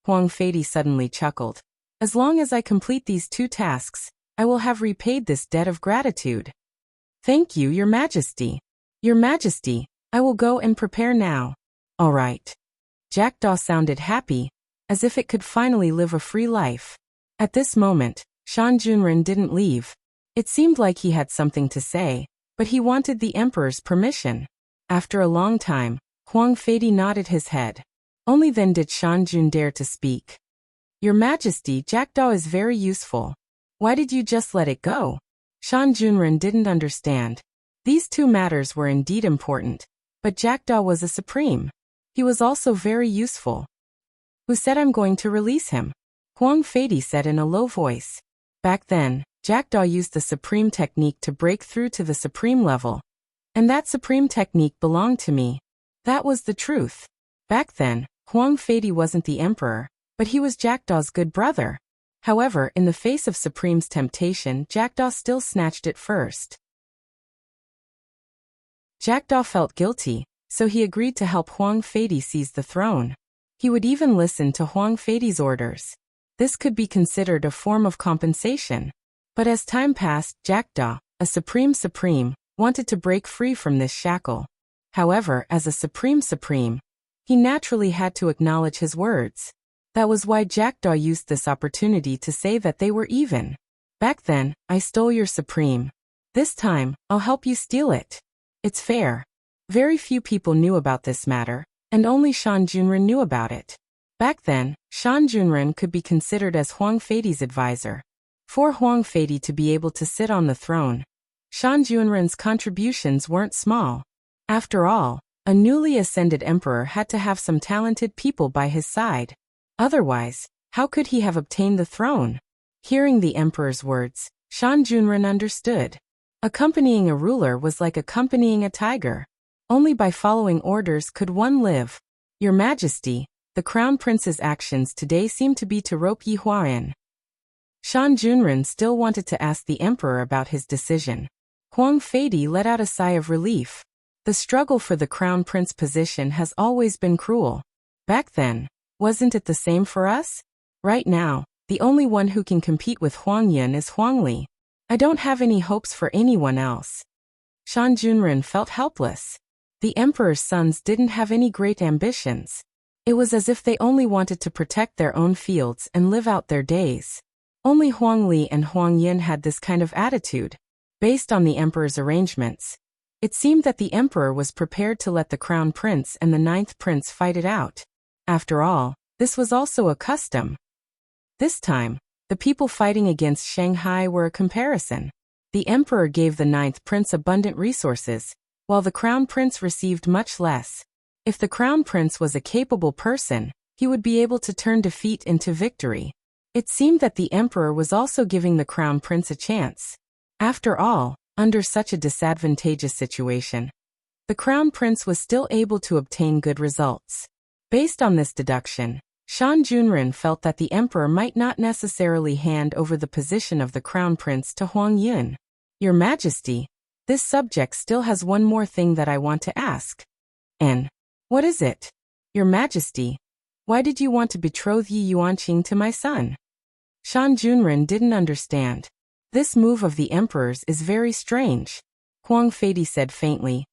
S1: Huang Feidi suddenly chuckled. As long as I complete these two tasks, I will have repaid this debt of gratitude. Thank you, Your Majesty. Your Majesty, I will go and prepare now. All right. Jackdaw sounded happy, as if it could finally live a free life. At this moment, Shan Junren didn't leave. It seemed like he had something to say, but he wanted the emperor's permission. After a long time, Huang Feidi nodded his head. Only then did Shan Jun dare to speak. Your Majesty, Jackdaw is very useful. Why did you just let it go? Shan Junren didn't understand. These two matters were indeed important, but Jackdaw was a supreme. He was also very useful. Who said I'm going to release him? Huang Feidi said in a low voice. Back then, Jackdaw used the supreme technique to break through to the supreme level. And that supreme technique belonged to me. That was the truth. Back then, Huang Feidi wasn't the emperor, but he was Jackdaw's good brother. However, in the face of Supreme's temptation, Jackdaw still snatched it first. Jackdaw felt guilty, so he agreed to help Huang Feidi seize the throne. He would even listen to Huang Feidi's orders. This could be considered a form of compensation. But as time passed, Jackdaw, a supreme, wanted to break free from this shackle. However, as a supreme, He naturally had to acknowledge his words. That was why Jackdaw used this opportunity to say that they were even. Back then, I stole your supreme. This time, I'll help you steal it. It's fair. Very few people knew about this matter, and only Shan Junren knew about it. Back then, Shan Junren could be considered as Huang Feidi's advisor. For Huang Feidi to be able to sit on the throne, Shan Junren's contributions weren't small. After all, a newly ascended emperor had to have some talented people by his side. Otherwise, how could he have obtained the throne? Hearing the emperor's words, Shan Junren understood. Accompanying a ruler was like accompanying a tiger. Only by following orders could one live. Your Majesty, the Crown Prince's actions today seem to be to rope Yi Hua in. Shan Junren still wanted to ask the emperor about his decision. Huang Feidi let out a sigh of relief. The struggle for the Crown Prince position has always been cruel. Back then, wasn't it the same for us? Right now, the only one who can compete with Huang Yun is Huang Li. I don't have any hopes for anyone else. Shan Junren felt helpless. The emperor's sons didn't have any great ambitions. It was as if they only wanted to protect their own fields and live out their days. Only Huang Li and Huang Yin had this kind of attitude. Based on the emperor's arrangements, it seemed that the emperor was prepared to let the crown prince and the ninth prince fight it out. After all, this was also a custom. This time, the people fighting against Shanghai were a comparison. The emperor gave the ninth prince abundant resources, while the crown prince received much less. If the crown prince was a capable person, he would be able to turn defeat into victory. It seemed that the emperor was also giving the crown prince a chance. After all, under such a disadvantageous situation, the crown prince was still able to obtain good results. Based on this deduction, Shan Junren felt that the emperor might not necessarily hand over the position of the crown prince to Huang Yun. Your Majesty, this subject still has one more thing that I want to ask. And what is it? Your Majesty, why did you want to betroth Yi Yuanqing to my son? Shan Junren didn't understand. This move of the emperor's is very strange. Huang Feidi said faintly.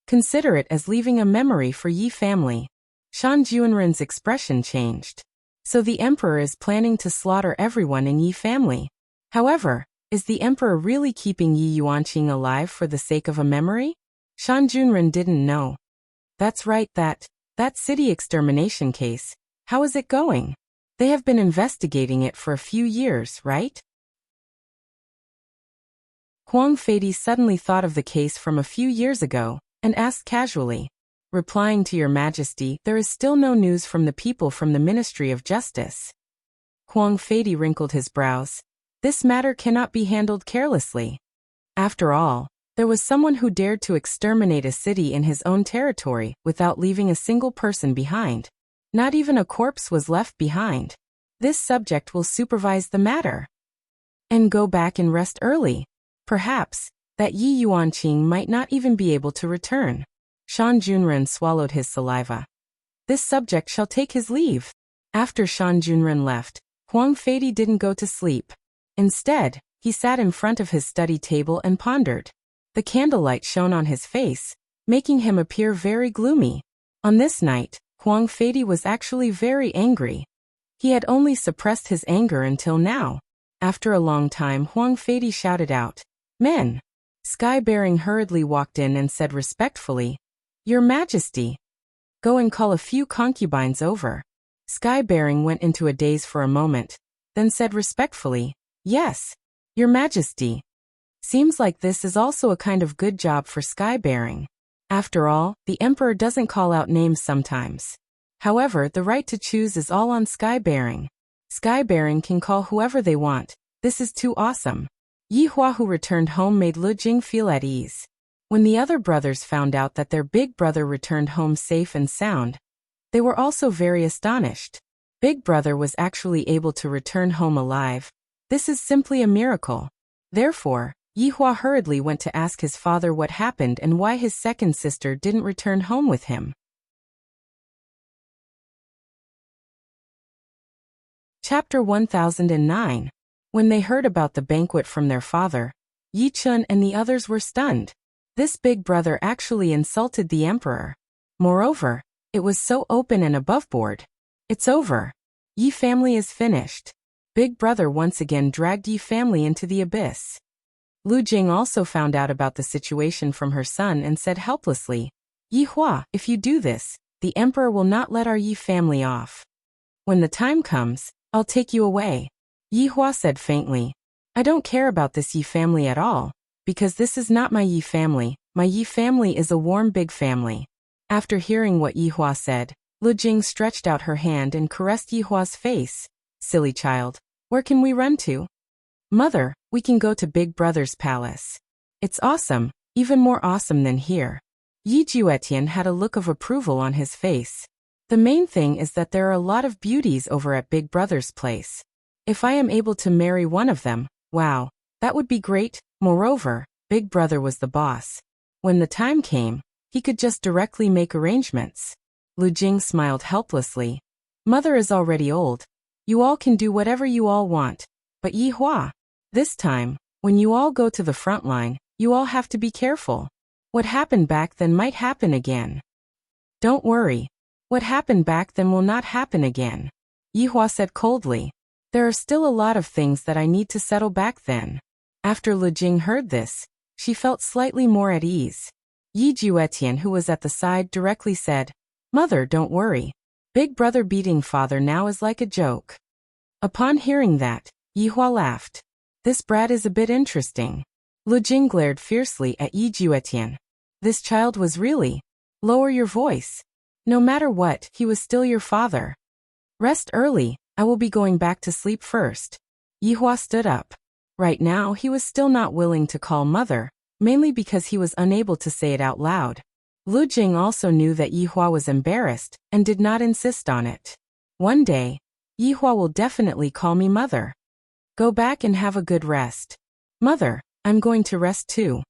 S1: Consider it as leaving a memory for Yi family. Shan Junren's expression changed. So the emperor is planning to slaughter everyone in Yi family. However, is the emperor really keeping Yi Yuanqing alive for the sake of a memory? Shan Junren didn't know. That's right, that city extermination case, how is it going? They have been investigating it for a few years, right? Huang Feidi suddenly thought of the case from a few years ago, and asked casually. Replying to Your Majesty, there is still no news from the people from the Ministry of Justice. Huang Feidi wrinkled his brows. This matter cannot be handled carelessly. After all, there was someone who dared to exterminate a city in his own territory without leaving a single person behind. Not even a corpse was left behind. This subject will supervise the matter. And go back and rest early. Perhaps, that Yi Yuanqing might not even be able to return. Shan Junren swallowed his saliva. This subject shall take his leave. After Shan Junren left, Huang Feidi didn't go to sleep. Instead, he sat in front of his study table and pondered. The candlelight shone on his face, making him appear very gloomy. On this night, Huang Feidi was actually very angry. He had only suppressed his anger until now. After a long time, Huang Feidi shouted out, "Men!" Sky Bearing hurriedly walked in and said respectfully, "Your Majesty, go and call a few concubines over." Sky Bearing went into a daze for a moment, then said respectfully, "Yes, Your Majesty." Seems like this is also a kind of good job for Sky Bearing. After all, the Emperor doesn't call out names sometimes. However, the right to choose is all on Sky Bearing. Sky Bearing can call whoever they want. This is too awesome. Yi Hua, who returned home, made Lu Jing feel at ease. When the other brothers found out that their big brother returned home safe and sound, they were also very astonished. Big brother was actually able to return home alive. This is simply a miracle. Therefore, Yi Hua hurriedly went to ask his father what happened and why his second sister didn't return home with him. Chapter 1009. When they heard about the banquet from their father, Yi Chun and the others were stunned. This big brother actually insulted the emperor. Moreover, It was so open and aboveboard. It's over. Yi family is finished. Big brother once again dragged Yi family into the abyss. Lu Jing also found out about the situation from her son and said helplessly, Yi Hua, if you do this, the emperor will not let our Yi family off. When the time comes, I'll take you away. Yi Hua said faintly, I don't care about this Yi family at all, because this is not my Yi family. My Yi family is a warm big family. After hearing what Yi Hua said, Lu Jing stretched out her hand and caressed Yi Hua's face. Silly child, where can we run to? Mother, we can go to Big Brother's palace. It's awesome, even more awesome than here. Yi Juetian had a look of approval on his face. The main thing is that there are a lot of beauties over at Big Brother's place. If I am able to marry one of them, wow, that would be great. Moreover, Big Brother was the boss. When the time came, he could just directly make arrangements. Lu Jing smiled helplessly. Mother is already old. You all can do whatever you all want. But Yi Hua, this time, when you all go to the front line, you all have to be careful. What happened back then might happen again. Don't worry. What happened back then will not happen again. Yi Hua said coldly. There are still a lot of things that I need to settle back then. After Lu Jing heard this, she felt slightly more at ease. Yi Juetian, who was at the side, directly said, Mother, don't worry. Big Brother beating father now is like a joke. Upon hearing that, Yi Hua laughed. This brat is a bit interesting. Lu Jing glared fiercely at Yi Juetian. This child was really. Lower your voice. No matter what, he was still your father. Rest early, I will be going back to sleep first. Yi Hua stood up. Right now he was still not willing to call mother, mainly because he was unable to say it out loud. Lu Jing also knew that Yi Hua was embarrassed and did not insist on it. One day, Yi Hua will definitely call me mother. Go back and have a good rest. Mother, I'm going to rest too.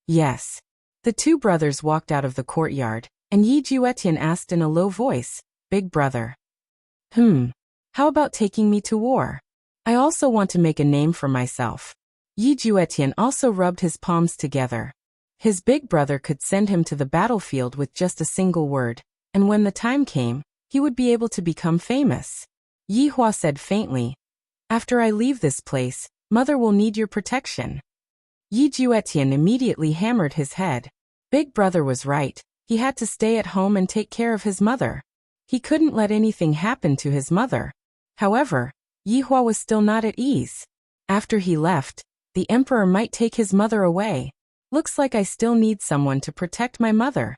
S1: Yes. The two brothers walked out of the courtyard, and Yi Juetian asked in a low voice, Big Brother. How about taking me to war? I also want to make a name for myself. Yi Juetian also rubbed his palms together. His big brother could send him to the battlefield with just a single word, and when the time came, he would be able to become famous. Yi Hua said faintly, After I leave this place, mother will need your protection. Yi Juetian immediately hammered his head. Big brother was right, he had to stay at home and take care of his mother. He couldn't let anything happen to his mother. However, Yi Hua was still not at ease. After he left, the emperor might take his mother away. Looks like I still need someone to protect my mother.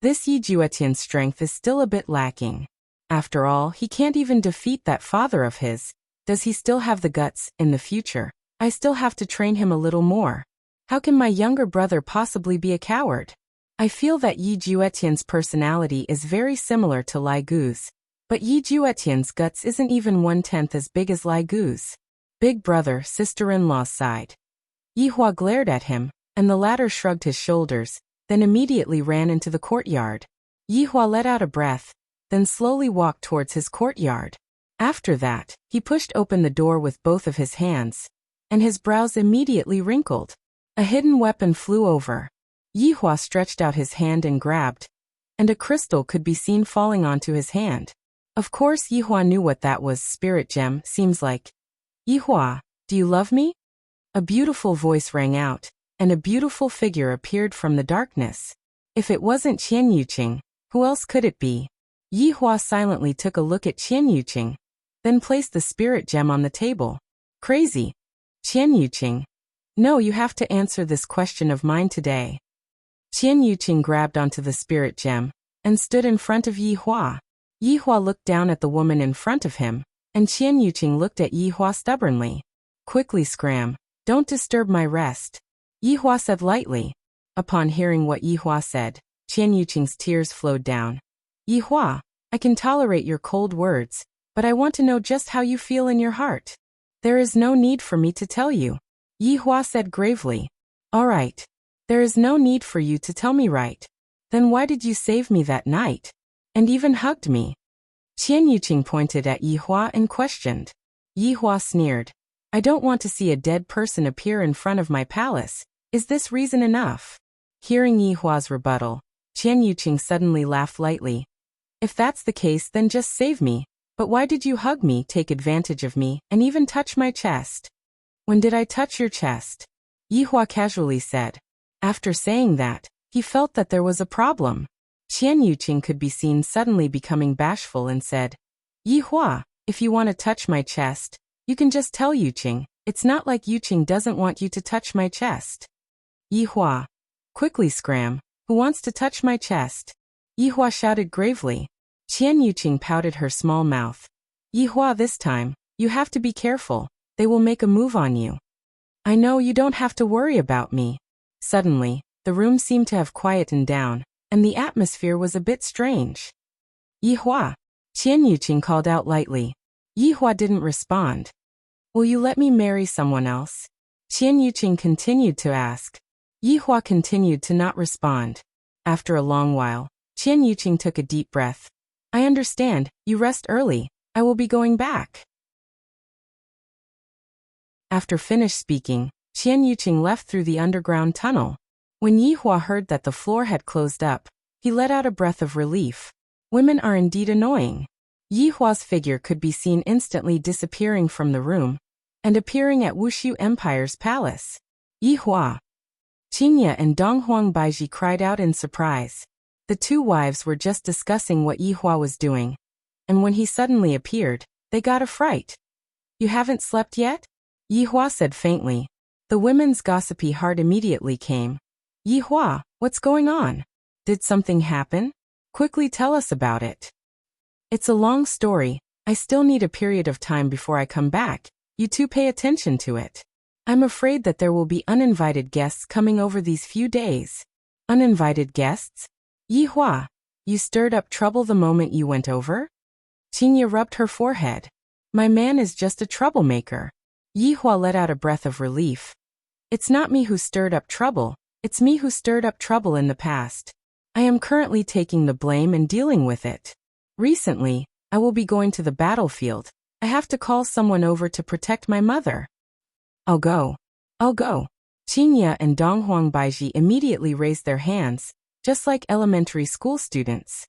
S1: This Yi Juetian's strength is still a bit lacking. After all, he can't even defeat that father of his. Does he still have the guts? In the future, I still have to train him a little more. How can my younger brother possibly be a coward? I feel that Yi Juetian's personality is very similar to Lai Gu's. But Yi Juetian's guts isn't even 1/10 as big as Lai Gu's. Big brother, sister-in-law's side. Yi Hua glared at him, and the latter shrugged his shoulders, then immediately ran into the courtyard. Yi Hua let out a breath, then slowly walked towards his courtyard. After that, he pushed open the door with both of his hands, and his brows immediately wrinkled. A hidden weapon flew over. Yi Hua stretched out his hand and grabbed, and a crystal could be seen falling onto his hand. Of course Yi Hua knew what that was. Spirit gem, seems like. Yi Hua, do you love me? A beautiful voice rang out, and a beautiful figure appeared from the darkness. If it wasn't Qian Yuqing, who else could it be? Yi Hua silently took a look at Qian Yuqing, then placed the spirit gem on the table. Crazy. Qian Yuqing. No, you have to answer this question of mine today. Qian Yuqing grabbed onto the spirit gem, and stood in front of Yi Hua. Yi Hua looked down at the woman in front of him, and Qian Yuqing looked at Yi Hua stubbornly. Quickly scram. Don't disturb my rest. Yi Hua said lightly. Upon hearing what Yi Hua said, Qian Yuqing's tears flowed down. Yi Hua, I can tolerate your cold words, but I want to know just how you feel in your heart. There is no need for me to tell you. Yi Hua said gravely. All right. There is no need for you to tell me, right? Then why did you save me that night? And even hugged me? Qian Yuqing pointed at Yi Hua and questioned. Yi Hua sneered. I don't want to see a dead person appear in front of my palace. Is this reason enough? Hearing Yi Hua's rebuttal, Qian Yuqing suddenly laughed lightly. If that's the case, then just save me. But why did you hug me, take advantage of me, and even touch my chest? When did I touch your chest? Yihua casually said. After saying that, he felt that there was a problem. Qian Yuqing could be seen suddenly becoming bashful and said, Yihua, if you want to touch my chest, you can just tell Yuqing. It's not like Yuqing doesn't want you to touch my chest. Yihua. Quickly scram. Who wants to touch my chest? Yihua shouted gravely. Qian Yuqing pouted her small mouth. Yihua, this time, you have to be careful. They will make a move on you. I know, you don't have to worry about me. Suddenly, the room seemed to have quietened down, and the atmosphere was a bit strange. Yihua. Qian Yuqing called out lightly. Yihua didn't respond. Will you let me marry someone else? Qian Yuqing continued to ask. Yihua continued to not respond. After a long while, Qian Yuqing took a deep breath. I understand, you rest early. I will be going back. After finished speaking, Qian Yuqing left through the underground tunnel. When Yihua heard that the floor had closed up, he let out a breath of relief. Women are indeed annoying. Yihua's figure could be seen instantly disappearing from the room and appearing at Wuxia Empire's palace. Yihua. Qingye and Donghuang Baiji cried out in surprise. The two wives were just discussing what Yihua was doing, and when he suddenly appeared, they got a fright. You haven't slept yet? Yihua said faintly. The women's gossipy heart immediately came. Yihua, what's going on? Did something happen? Quickly tell us about it. It's a long story. I still need a period of time before I come back. You two pay attention to it. I'm afraid that there will be uninvited guests coming over these few days. Uninvited guests? Yihua, you stirred up trouble the moment you went over? Qingye rubbed her forehead. My man is just a troublemaker. Yihua let out a breath of relief. It's not me who stirred up trouble, it's me who stirred up trouble in the past. I am currently taking the blame and dealing with it. Recently, I will be going to the battlefield. I have to call someone over to protect my mother. I'll go. Qingye and Donghuang Baiji immediately raised their hands, just like elementary school students.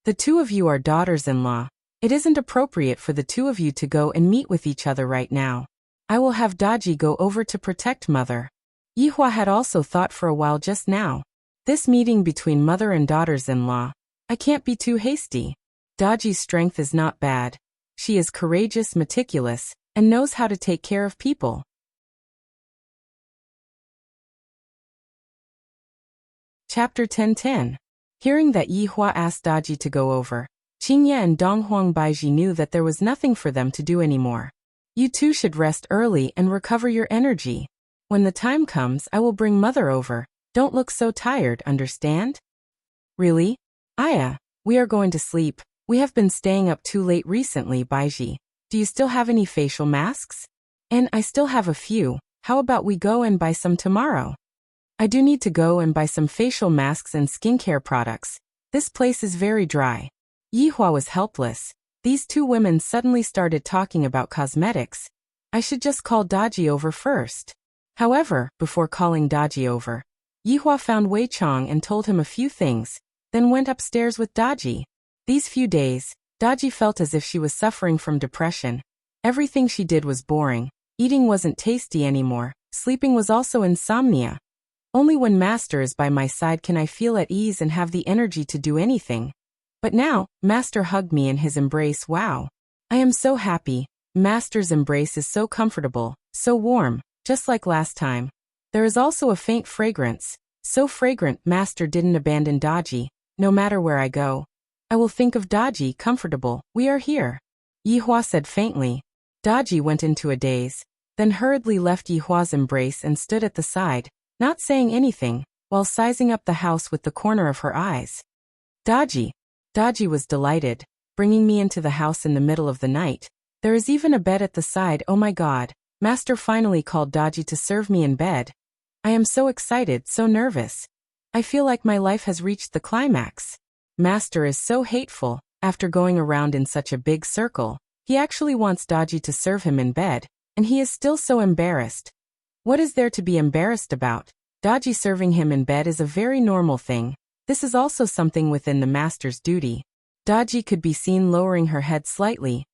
S1: The two of you are daughters-in-law. It isn't appropriate for the two of you to go and meet with each other right now. I will have Daji go over to protect mother. Yihua had also thought for a while just now. This meeting between mother and daughters-in-law. I can't be too hasty. Daji's strength is not bad. She is courageous, meticulous, and knows how to take care of people. Chapter 10:10. Hearing that Yihua asked Daji to go over, Qingye and Donghuang Baiji knew that there was nothing for them to do anymore. You two should rest early and recover your energy. When the time comes, I will bring mother over. Don't look so tired, understand? Really? Aya, we are going to sleep. We have been staying up too late recently, Baiji. Do you still have any facial masks? And I still have a few. How about we go and buy some tomorrow? I do need to go and buy some facial masks and skincare products. This place is very dry. Yihua was helpless. These two women suddenly started talking about cosmetics. I should just call Daji over first. However, before calling Daji over, Yihua found Wei Chong and told him a few things, then went upstairs with Daji. These few days, Daji felt as if she was suffering from depression. Everything she did was boring. Eating wasn't tasty anymore. Sleeping was also insomnia. Only when Master is by my side can I feel at ease and have the energy to do anything. But now, Master hugged me in his embrace. Wow. I am so happy. Master's embrace is so comfortable, so warm, just like last time. There is also a faint fragrance. So fragrant, Master didn't abandon Daji. No matter where I go, I will think of Daji. Comfortable. We are here. Yihua said faintly. Daji went into a daze, then hurriedly left Yihua's embrace and stood at the side, not saying anything, while sizing up the house with the corner of her eyes. Daji. Daji was delighted, bringing me into the house in the middle of the night. There is even a bed at the side. Oh my god. Master finally called Daji to serve me in bed. I am so excited, so nervous. I feel like my life has reached the climax. Master is so hateful. After going around in such a big circle, he actually wants Daji to serve him in bed, and he is still so embarrassed. What is there to be embarrassed about? Daji serving him in bed is a very normal thing. This is also something within the master's duty. Daji could be seen lowering her head slightly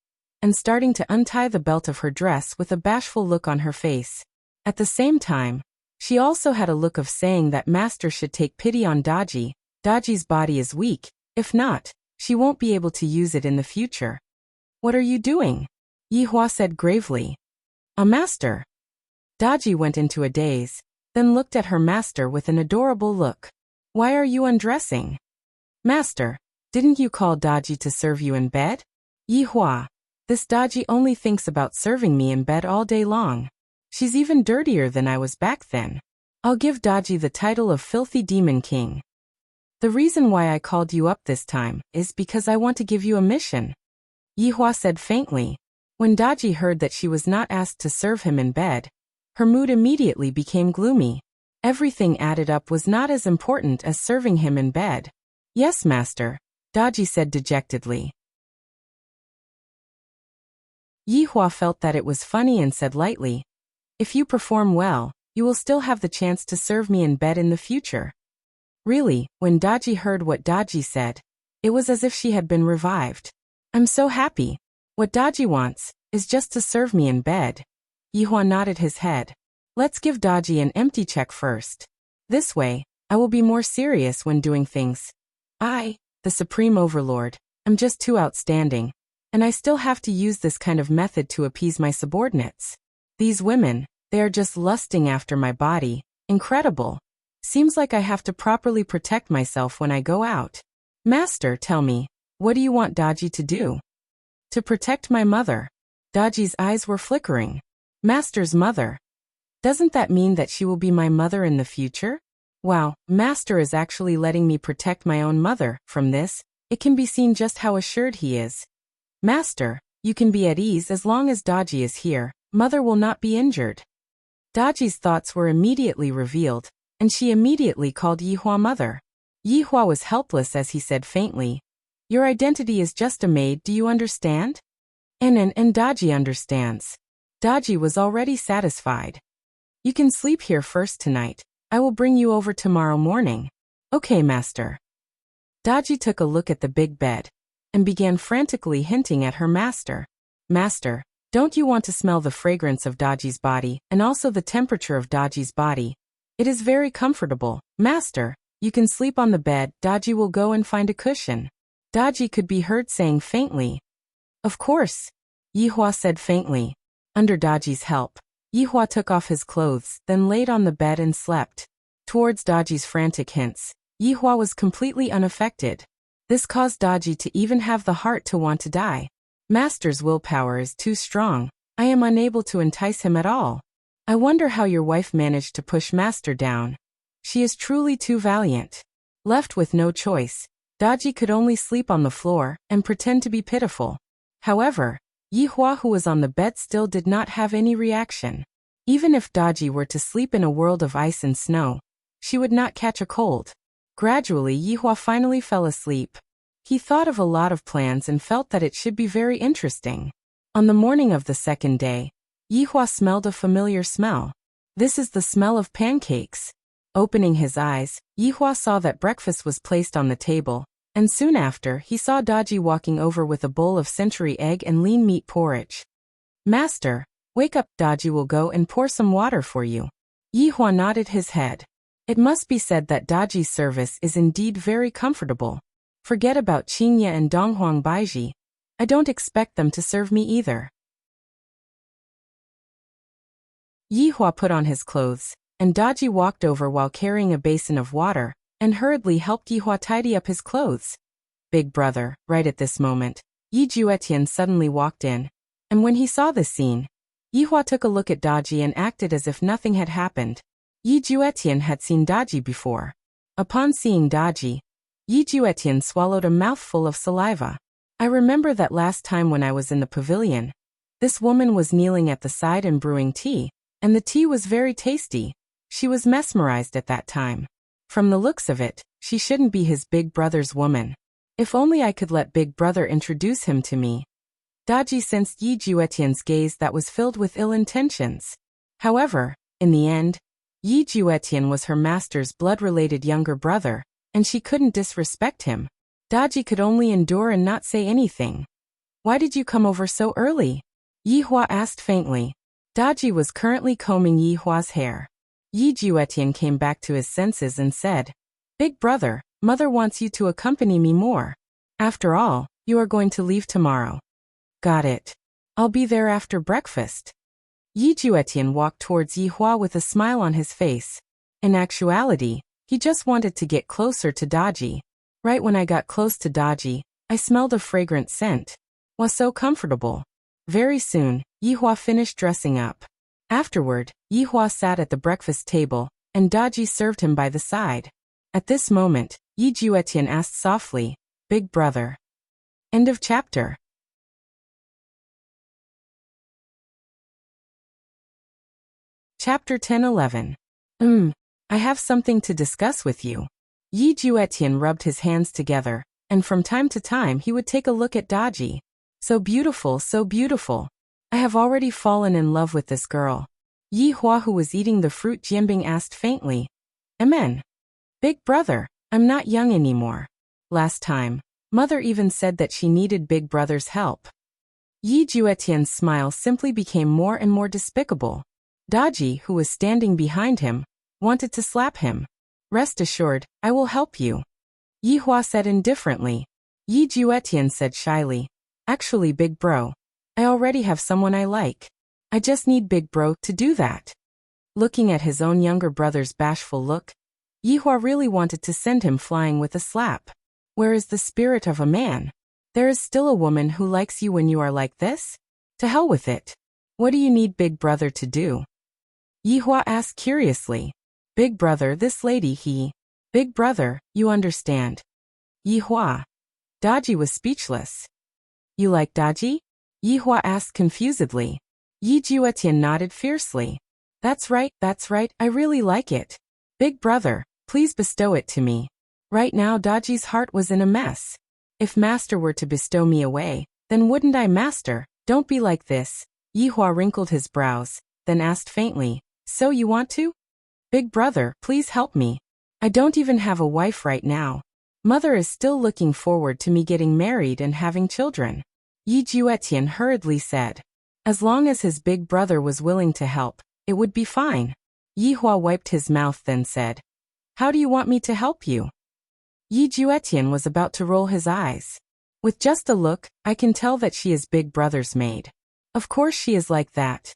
S1: and starting to untie the belt of her dress with a bashful look on her face. At the same time, she also had a look of saying that master should take pity on Daji. Daji's body is weak. If not, she won't be able to use it in the future. What are you doing? Yihua said gravely. A master. Daji went into a daze, then looked at her master with an adorable look. Why are you undressing? Master, didn't you call Daji to serve you in bed? Yihua, this Daji only thinks about serving me in bed all day long. She's even dirtier than I was back then. I'll give Daji the title of Filthy Demon King. The reason why I called you up this time is because I want to give you a mission. Yihua said faintly. When Daji heard that she was not asked to serve him in bed, her mood immediately became gloomy. Everything added up was not as important as serving him in bed. Yes, master, Daji said dejectedly. Yihua felt that it was funny and said lightly, if you perform well, you will still have the chance to serve me in bed in the future. Really, when Daji heard what Daji said, it was as if she had been revived. I'm so happy. What Daji wants is just to serve me in bed. Yihua nodded his head. Let's give Daji an empty check first. This way, I will be more serious when doing things. I, the Supreme Overlord, am just too outstanding, and I still have to use this kind of method to appease my subordinates. These women, they are just lusting after my body. Incredible. Seems like I have to properly protect myself when I go out. Master, tell me, what do you want Daji to do? To protect my mother. Daji's eyes were flickering. Master's mother. Doesn't that mean that she will be my mother in the future? Wow, Master is actually letting me protect my own mother. From this, it can be seen just how assured he is. Master, you can be at ease as long as Daji is here. Mother will not be injured. Daji's thoughts were immediately revealed, and she immediately called Yihua mother. Yihua was helpless as he said faintly, your identity is just a maid, do you understand? And Daji understands. Daji was already satisfied. You can sleep here first tonight. I will bring you over tomorrow morning. Okay, master. Daji took a look at the big bed and began frantically hinting at her master. Master, don't you want to smell the fragrance of Daji's body and also the temperature of Daji's body? It is very comfortable. Master, you can sleep on the bed. Daji will go and find a cushion. Daji could be heard saying faintly. Of course, Yihua said faintly. Under Daji's help, Yihua took off his clothes, then laid on the bed and slept. Towards Daji's frantic hints, Yihua was completely unaffected. This caused Daji to even have the heart to want to die. Master's willpower is too strong. I am unable to entice him at all. I wonder how your wife managed to push Master down. She is truly too valiant. Left with no choice, Daji could only sleep on the floor and pretend to be pitiful. However, Yihua, who was on the bed, still did not have any reaction. Even if Daji were to sleep in a world of ice and snow, she would not catch a cold. Gradually, Yihua finally fell asleep. He thought of a lot of plans and felt that it should be very interesting. On the morning of the second day, Yihua smelled a familiar smell. This is the smell of pancakes. Opening his eyes, Yihua saw that breakfast was placed on the table, and soon after, he saw Daji walking over with a bowl of century egg and lean meat porridge. Master, wake up, Daji will go and pour some water for you. Yihua nodded his head. It must be said that Daji's service is indeed very comfortable. Forget about Qingye and Donghuang Baiji. I don't expect them to serve me either. Yihua put on his clothes, and Daji walked over while carrying a basin of water, and hurriedly helped Yihua tidy up his clothes. Big brother, right at this moment, Yi Juetian suddenly walked in, and when he saw this scene, Yihua took a look at Daji and acted as if nothing had happened. Yi Juetian had seen Daji before. Upon seeing Daji, Yi Juetian swallowed a mouthful of saliva. I remember that last time when I was in the pavilion, this woman was kneeling at the side and brewing tea, and the tea was very tasty. She was mesmerized at that time. From the looks of it, she shouldn't be his big brother's woman. If only I could let big brother introduce him to me. Daji sensed Yi Juetian's gaze that was filled with ill intentions. However, in the end, Yi Juetian was her master's blood-related younger brother, and she couldn't disrespect him. Daji could only endure and not say anything. Why did you come over so early? Yihua asked faintly. Daji was currently combing Yihua's hair. Yi Juetian came back to his senses and said, Big brother, mother wants you to accompany me more. After all, you are going to leave tomorrow. Got it. I'll be there after breakfast. Yi Juetian walked towards Yihua with a smile on his face. In actuality, he just wanted to get closer to Daji. Right when I got close to Daji, I smelled a fragrant scent. Was so comfortable. Very soon, Yihua finished dressing up. Afterward, Yihua sat at the breakfast table, and Daji served him by the side. At this moment, Yi Juetian asked softly, Big brother. End of chapter. Chapter 10-11. I have something to discuss with you. Yi Juetian rubbed his hands together, and from time to time he would take a look at Daji. So beautiful, so beautiful. I have already fallen in love with this girl. Yihua, who was eating the fruit jianbing, asked faintly. Amen. Big brother, I'm not young anymore. Last time, mother even said that she needed big brother's help. Yi Juetian's smile simply became more and more despicable. Daji, who was standing behind him, wanted to slap him. Rest assured, I will help you. Yihua said indifferently. Yi Juetian said shyly. Actually, big bro, I already have someone I like. I just need big bro to do that. Looking at his own younger brother's bashful look, Yihua really wanted to send him flying with a slap. Where is the spirit of a man? There is still a woman who likes you when you are like this? To hell with it. What do you need big brother to do? Yihua asked curiously. Big brother, this lady Big brother, you understand. Yihua. Daji was speechless. You like Daji? Yihua asked confusedly. Yi Juetian nodded fiercely. That's right, I really like it. Big brother, please bestow it to me. Right now Daji's heart was in a mess. If master were to bestow me away, then wouldn't I, master? Don't be like this. Yihua wrinkled his brows, then asked faintly, So you want to? Big brother, please help me. I don't even have a wife right now. Mother is still looking forward to me getting married and having children. Yi Juetian hurriedly said. As long as his big brother was willing to help, it would be fine. Yihua wiped his mouth then said. How do you want me to help you? Yi Juetian was about to roll his eyes. With just a look, I can tell that she is big brother's maid. Of course she is like that.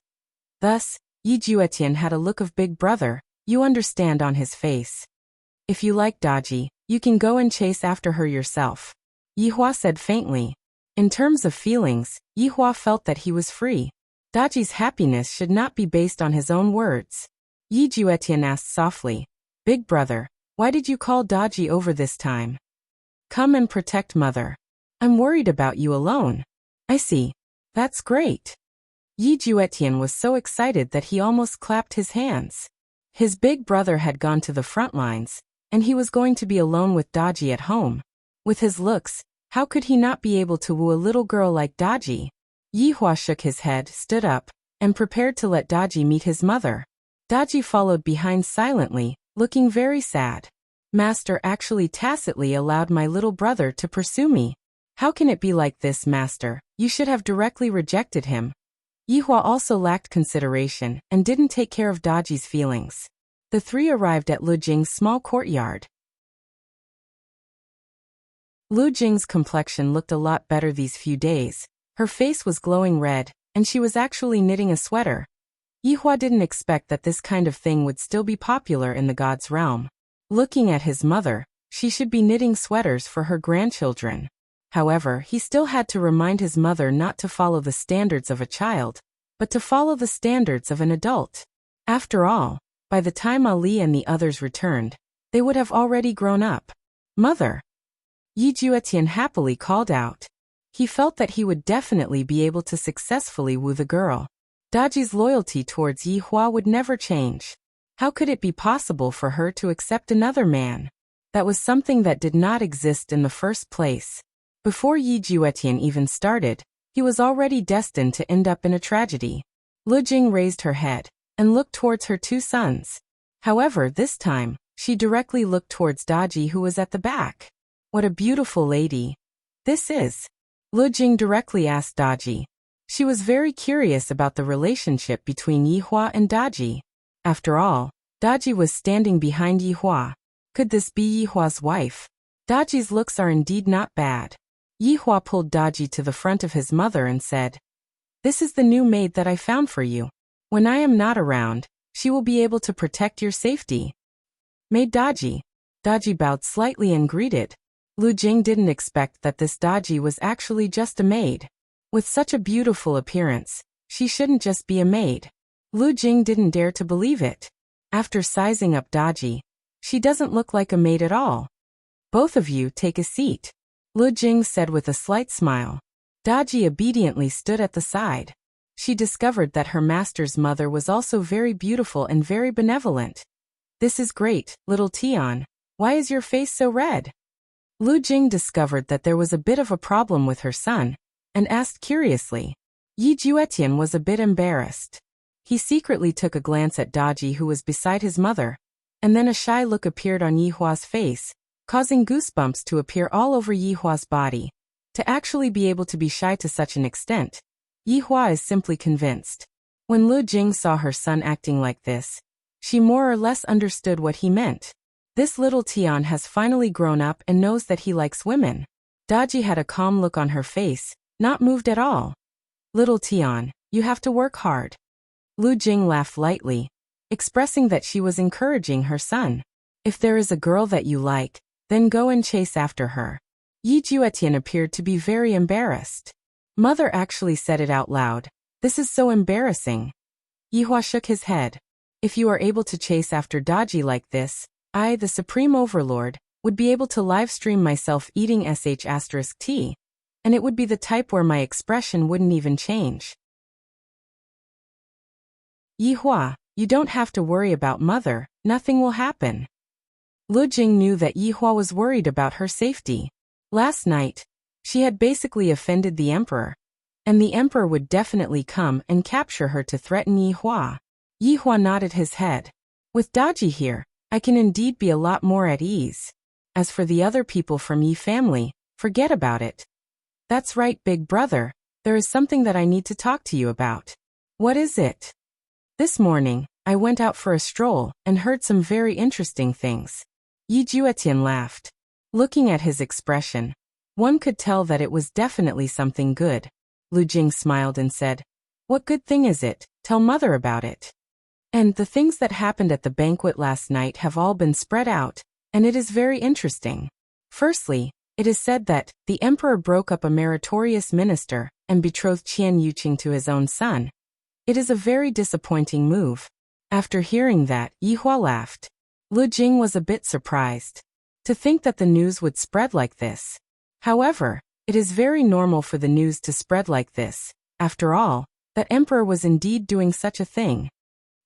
S1: Thus, Yi Juetian had a look of big brother, you understand, on his face. If you like Daji, you can go and chase after her yourself. Yihua said faintly. In terms of feelings, Yihua felt that he was free. Daji's happiness should not be based on his own words. Yi Juetian asked softly. Big brother, why did you call Daji over this time? Come and protect mother. I'm worried about you alone. I see. That's great. Yi Juetian was so excited that he almost clapped his hands. His big brother had gone to the front lines, and he was going to be alone with Daji at home. With his looks, how could he not be able to woo a little girl like Daji? Yihua shook his head, stood up, and prepared to let Daji meet his mother. Daji followed behind silently, looking very sad. Master actually tacitly allowed my little brother to pursue me. How can it be like this, master? You should have directly rejected him. Yihua also lacked consideration and didn't take care of Daji's feelings. The three arrived at Lu Jing's small courtyard. Lu Jing's complexion looked a lot better these few days. Her face was glowing red, and she was actually knitting a sweater. Yihua didn't expect that this kind of thing would still be popular in the god's realm. Looking at his mother, she should be knitting sweaters for her grandchildren. However, he still had to remind his mother not to follow the standards of a child, but to follow the standards of an adult. After all, by the time Ali and the others returned, they would have already grown up. Mother! Yi Juetian happily called out. He felt that he would definitely be able to successfully woo the girl. Daji's loyalty towards Yihua would never change. How could it be possible for her to accept another man? That was something that did not exist in the first place. Before Yi Juetian even started, he was already destined to end up in a tragedy. Lu Jing raised her head and looked towards her two sons. However, this time, She directly looked towards Daji, who was at the back. What a beautiful lady this is. Lu Jing directly asked Daji. She was very curious about the relationship between Yihua and Daji. After all, Daji was standing behind Yihua. Could this be Yihua's wife? Daji's looks are indeed not bad. Yihua pulled Daji to the front of his mother and said, "This is the new maid that I found for you. When I am not around, she will be able to protect your safety." Maid Daji. Daji bowed slightly and greeted. Lu Jing didn't expect that this Daji was actually just a maid. With such a beautiful appearance, she shouldn't just be a maid. Lu Jing didn't dare to believe it. After sizing up Daji, she doesn't look like a maid at all. "Both of you take a seat," Lu Jing said with a slight smile. Daji obediently stood at the side. She discovered that her master's mother was also very beautiful and very benevolent. "This is great, little Tian. Why is your face so red?" Lu Jing discovered that there was a bit of a problem with her son, and asked curiously. Yi Juetian was a bit embarrassed. He secretly took a glance at Daji, who was beside his mother, and then a shy look appeared on Yihua's face, causing goosebumps to appear all over Yihua's body. To actually be able to be shy to such an extent, Yihua is simply convinced. When Lu Jing saw her son acting like this, she more or less understood what he meant. This little Tian has finally grown up and knows that he likes women. Daji had a calm look on her face, not moved at all. "Little Tian, you have to work hard." Lu Jing laughed lightly, expressing that she was encouraging her son. "If there is a girl that you like, then go and chase after her." Yi Juetian appeared to be very embarrassed. Mother actually said it out loud. "This is so embarrassing." Yihua shook his head. "If you are able to chase after Daji like this, I, the Supreme Overlord, would be able to live stream myself eating sh*t, and it would be the type where my expression wouldn't even change." "Yihua, you don't have to worry about mother, nothing will happen." Lu Jing knew that Yihua was worried about her safety. Last night, she had basically offended the emperor, and the emperor would definitely come and capture her to threaten Yihua. Yihua nodded his head. "With Daji here, I can indeed be a lot more at ease. As for the other people from Yi family, forget about it." "That's right, big brother. There is something that I need to talk to you about." "What is it?" "This morning, I went out for a stroll and heard some very interesting things." Yi Juetian laughed. Looking at his expression, one could tell that it was definitely something good. Lu Jing smiled and said, "What good thing is it? Tell mother about it." "And the things that happened at the banquet last night have all been spread out, and it is very interesting. Firstly, it is said that the emperor broke up a meritorious minister and betrothed Qian Yuqing to his own son. It is a very disappointing move." After hearing that, Yihua laughed. Lu Jing was a bit surprised. To think that the news would spread like this. However, it is very normal for the news to spread like this. After all, that emperor was indeed doing such a thing.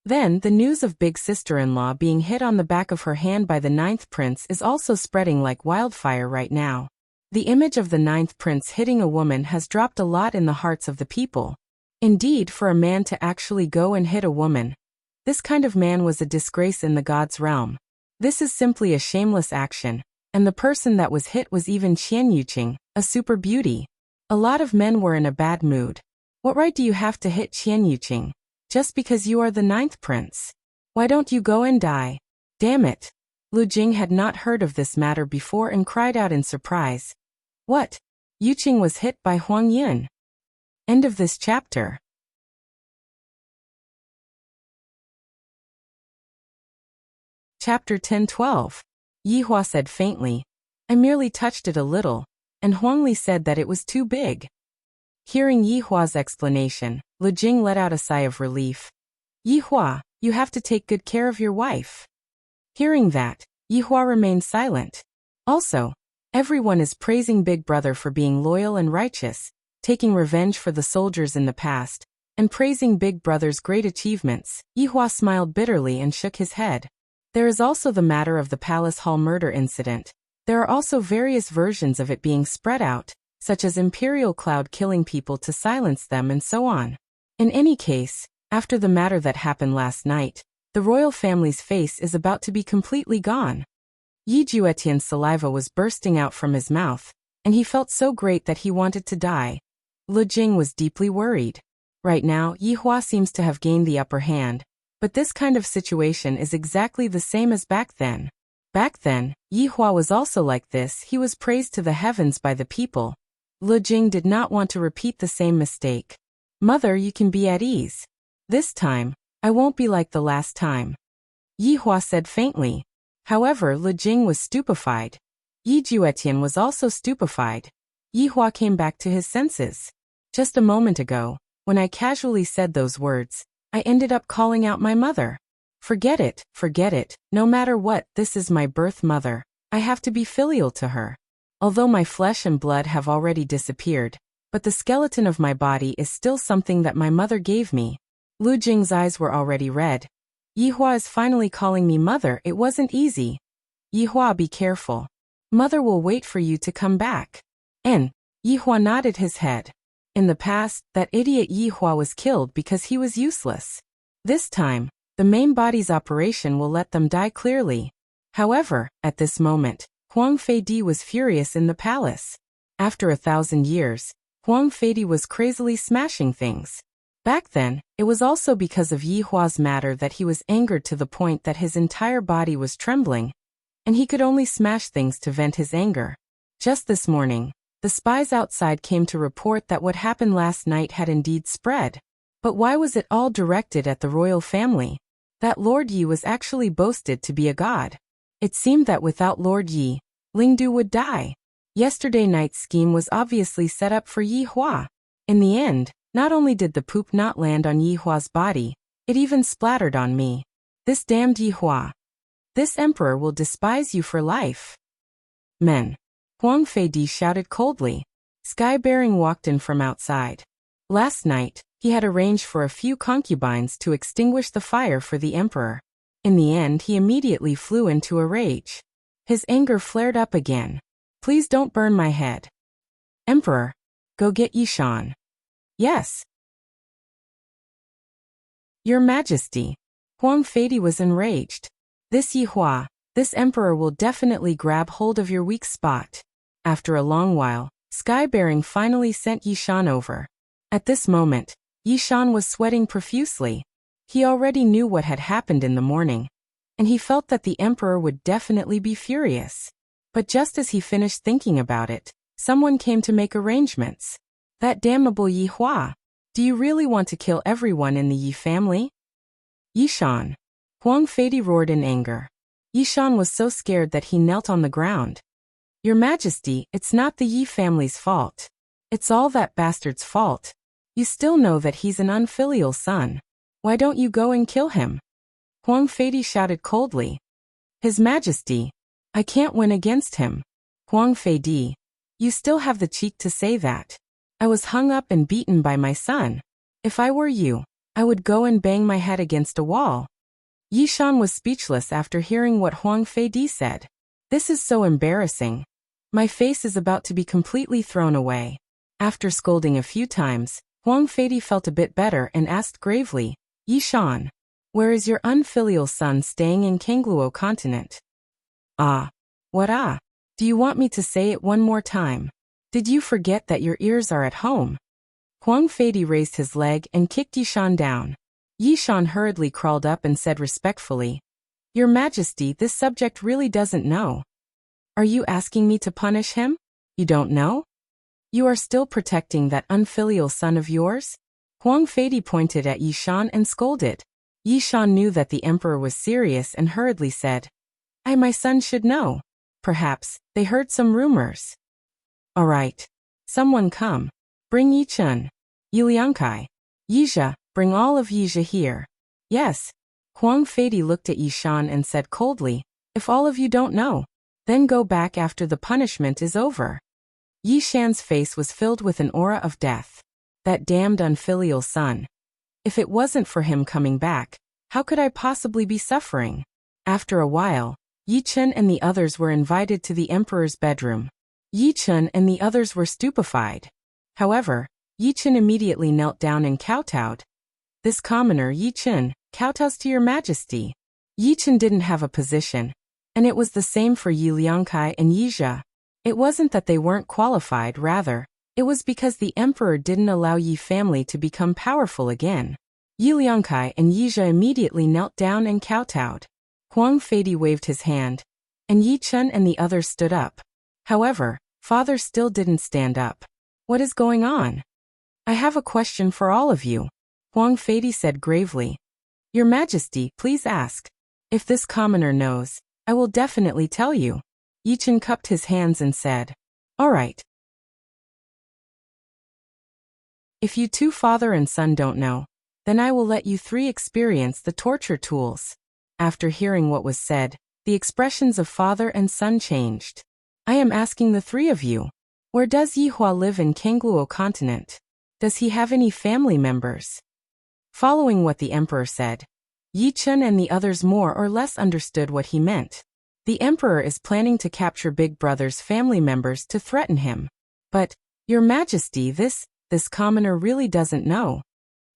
S1: Then, the news of big sister-in-law being hit on the back of her hand by the 9th prince is also spreading like wildfire right now. The image of the 9th prince hitting a woman has dropped a lot in the hearts of the people. Indeed, for a man to actually go and hit a woman, this kind of man was a disgrace in the gods' realm. This is simply a shameless action, and the person that was hit was even Qian Yuqing, a super beauty. A lot of men were in a bad mood. What right do you have to hit Qian Yuqing? Just because you are the 9th prince? Why don't you go and die? Damn it. Lu Jing had not heard of this matter before and cried out in surprise. What? Yuqing was hit by Huang Yin. End of this chapter. Chapter 10-12. Yihua said faintly, "I merely touched it a little," and Huangli said that it was too big. Hearing Yihua's explanation, Lu Jing let out a sigh of relief. "Yihua, you have to take good care of your wife." Hearing that, Yihua remained silent. Also, everyone is praising Big Brother for being loyal and righteous, taking revenge for the soldiers in the past, and praising Big Brother's great achievements. Yihua smiled bitterly and shook his head. There is also the matter of the Palace Hall murder incident. There are also various versions of it being spread out, such as Imperial Cloud killing people to silence them and so on. In any case, after the matter that happened last night, The royal family's face is about to be completely gone. Yi Juetian's saliva was bursting out from his mouth, and he felt so great that he wanted to die. Lu Jing was deeply worried. Right now, Yi Hua seems to have gained the upper hand, but this kind of situation is exactly the same as back then. Back then, Yi Hua was also like this. He was praised to the heavens by the people. Lu Jing did not want to repeat the same mistake. Mother, you can be at ease. This time, I won't be like the last time, Yi Hua said faintly. However, Lu Jing was stupefied. Yi Juetian was also stupefied. Yi Hua came back to his senses. Just a moment ago, when I casually said those words, I ended up calling out my mother. Forget it, no matter what, this is my birth mother. I have to be filial to her. Although my flesh and blood have already disappeared, but the skeleton of my body is still something that my mother gave me. Lu Jing's eyes were already red. Yi Hua is finally calling me mother. It wasn't easy. Yi Hua, be careful. Mother will wait for you to come back. And Yi Hua nodded his head. In the past, that idiot Yi Hua was killed because he was useless. This time, the main body's operation will let them die clearly. However, at this moment, Huang Feidi was furious in the palace. After 1,000 years, Huang Feidi was crazily smashing things. Back then, it was also because of Yi Hua's matter that he was angered to the point that his entire body was trembling, and he could only smash things to vent his anger. Just this morning, the spies outside came to report that what happened last night had indeed spread. But why was it all directed at the royal family? That Lord Yi was actually boasted to be a god. It seemed that without Lord Yi, Lingdu would die. Yesterday night's scheme was obviously set up for Yi Hua. In the end, not only did the poop not land on Yi Hua's body, it even splattered on me. This damned Yi Hua. This emperor will despise you for life. Men. Huang Feidi shouted coldly. Sky Bearing walked in from outside. Last night, he had arranged for a few concubines to extinguish the fire for the emperor. In the end, he immediately flew into a rage. His anger flared up again. Please don't burn my head. Emperor, go get Yishan. Yes. Your Majesty. Huang Feidi was enraged. This Yi Hua, this emperor will definitely grab hold of your weak spot. After a long while, Sky Bearing finally sent Yishan over. At this moment, Yishan was sweating profusely. He already knew what had happened in the morning, and he felt that the emperor would definitely be furious. But just as he finished thinking about it, someone came to make arrangements. That damnable Yi Hua. Do you really want to kill everyone in the Yi family? Yishan. Huang Feidi roared in anger. Yishan was so scared that he knelt on the ground. Your Majesty, it's not the Yi family's fault. It's all that bastard's fault. You still know that he's an unfilial son. Why don't you go and kill him? Huang Feidi shouted coldly. His Majesty, I can't win against him. Huang Feidi, you still have the cheek to say that. I was hung up and beaten by my son. If I were you, I would go and bang my head against a wall. Yishan was speechless after hearing what Huang Feidi said. This is so embarrassing. My face is about to be completely thrown away. After scolding a few times, Huang Feidi felt a bit better and asked gravely, Yishan, where is your unfilial son staying in Kangluo continent? What Do you want me to say it one more time? Did you forget that your ears are at home? Huang Feidi raised his leg and kicked Yishan down. Yishan hurriedly crawled up and said respectfully, Your Majesty, this subject really doesn't know. Are you asking me to punish him? You don't know? You are still protecting that unfilial son of yours? Huang Feidi pointed at Yishan and scolded. Yishan knew that the emperor was serious and hurriedly said, my son should know. Perhaps they heard some rumors. All right. Someone come. Bring Yichun. Yiliangkai. Yizha, bring all of Yizha here. Yes. Huang Feidi looked at Yishan and said coldly, if all of you don't know, then go back after the punishment is over. Yishan's face was filled with an aura of death. That damned unfilial son. If it wasn't for him coming back, how could I possibly be suffering? After a while, Yichun and the others were invited to the emperor's bedroom. Yichun and the others were stupefied. However, Yichun immediately knelt down and kowtowed. This commoner Yi Chen kowtows to your majesty. Yi Chen didn't have a position, and it was the same for Yi Liangkai and Yi Zhe. It wasn't that they weren't qualified, rather, it was because the emperor didn't allow Yi family to become powerful again. Yi Liangkai and Yi Zhe immediately knelt down and kowtowed. Huang Feidi waved his hand, and Yi Chen and the others stood up. However, father still didn't stand up. What is going on? I have a question for all of you, Huang Feidi said gravely. Your Majesty, please ask. If this commoner knows, I will definitely tell you. Yi Chen cupped his hands and said, all right. If you two father and son don't know, then I will let you three experience the torture tools. After hearing what was said, the expressions of father and son changed. I am asking the three of you, where does Yi Hua live in Kangluo continent? Does he have any family members? Following what the emperor said, Yi Chen and the others more or less understood what he meant. The emperor is planning to capture Big Brother's family members to threaten him. But, Your Majesty, this commoner really doesn't know.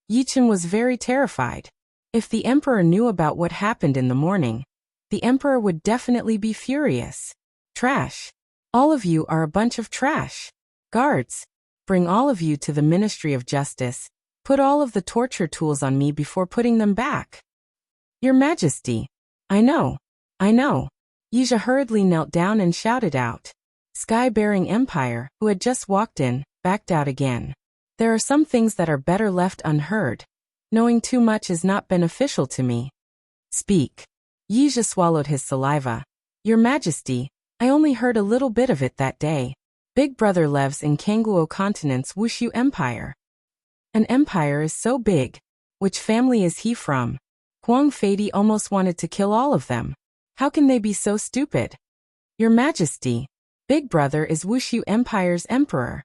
S1: Yi Chen was very terrified. If the emperor knew about what happened in the morning, the emperor would definitely be furious. Trash. All of you are a bunch of trash. Guards, bring all of you to the Ministry of Justice. Put all of the torture tools on me before putting them back. Your Majesty. I know. Yi Zhe hurriedly knelt down and shouted out. Sky-bearing Empire, who had just walked in, backed out again. There are some things that are better left unheard. Knowing too much is not beneficial to me. Speak. Yi Zhe swallowed his saliva. Your Majesty, I only heard a little bit of it that day. Big Brother lives in Kangluo continent's Wuxia Empire. An empire is so big. Which family is he from? Huang Feidi almost wanted to kill all of them. How can they be so stupid? Your Majesty, Big Brother is Wuxia Empire's emperor.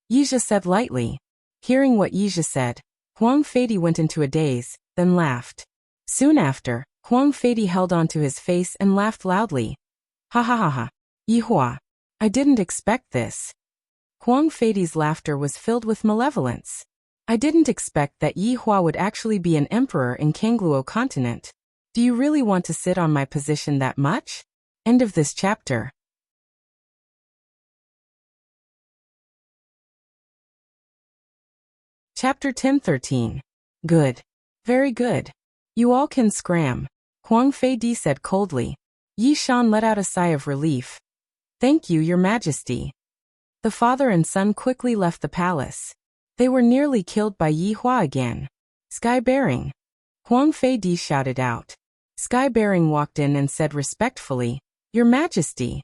S1: Yi Zhe said lightly. Hearing what Yi Zhe said, Huang Feidi went into a daze, then laughed. Soon after, Huang Feidi held onto his face and laughed loudly. Ha ha ha ha. Yi Hua. I didn't expect this. Huang Feidi's laughter was filled with malevolence. I didn't expect that Yi Hua would actually be an emperor in Kangluo continent. Do you really want to sit on my position that much? End of this chapter. Chapter 10-13. Good. Very good. You all can scram. Huang Feidi said coldly. Yi Shan let out a sigh of relief. Thank you, Your Majesty. The father and son quickly left the palace. They were nearly killed by Yi Hua again. Sky-bearing. Huang Feidi shouted out. Sky-bearing walked in and said respectfully, Your Majesty.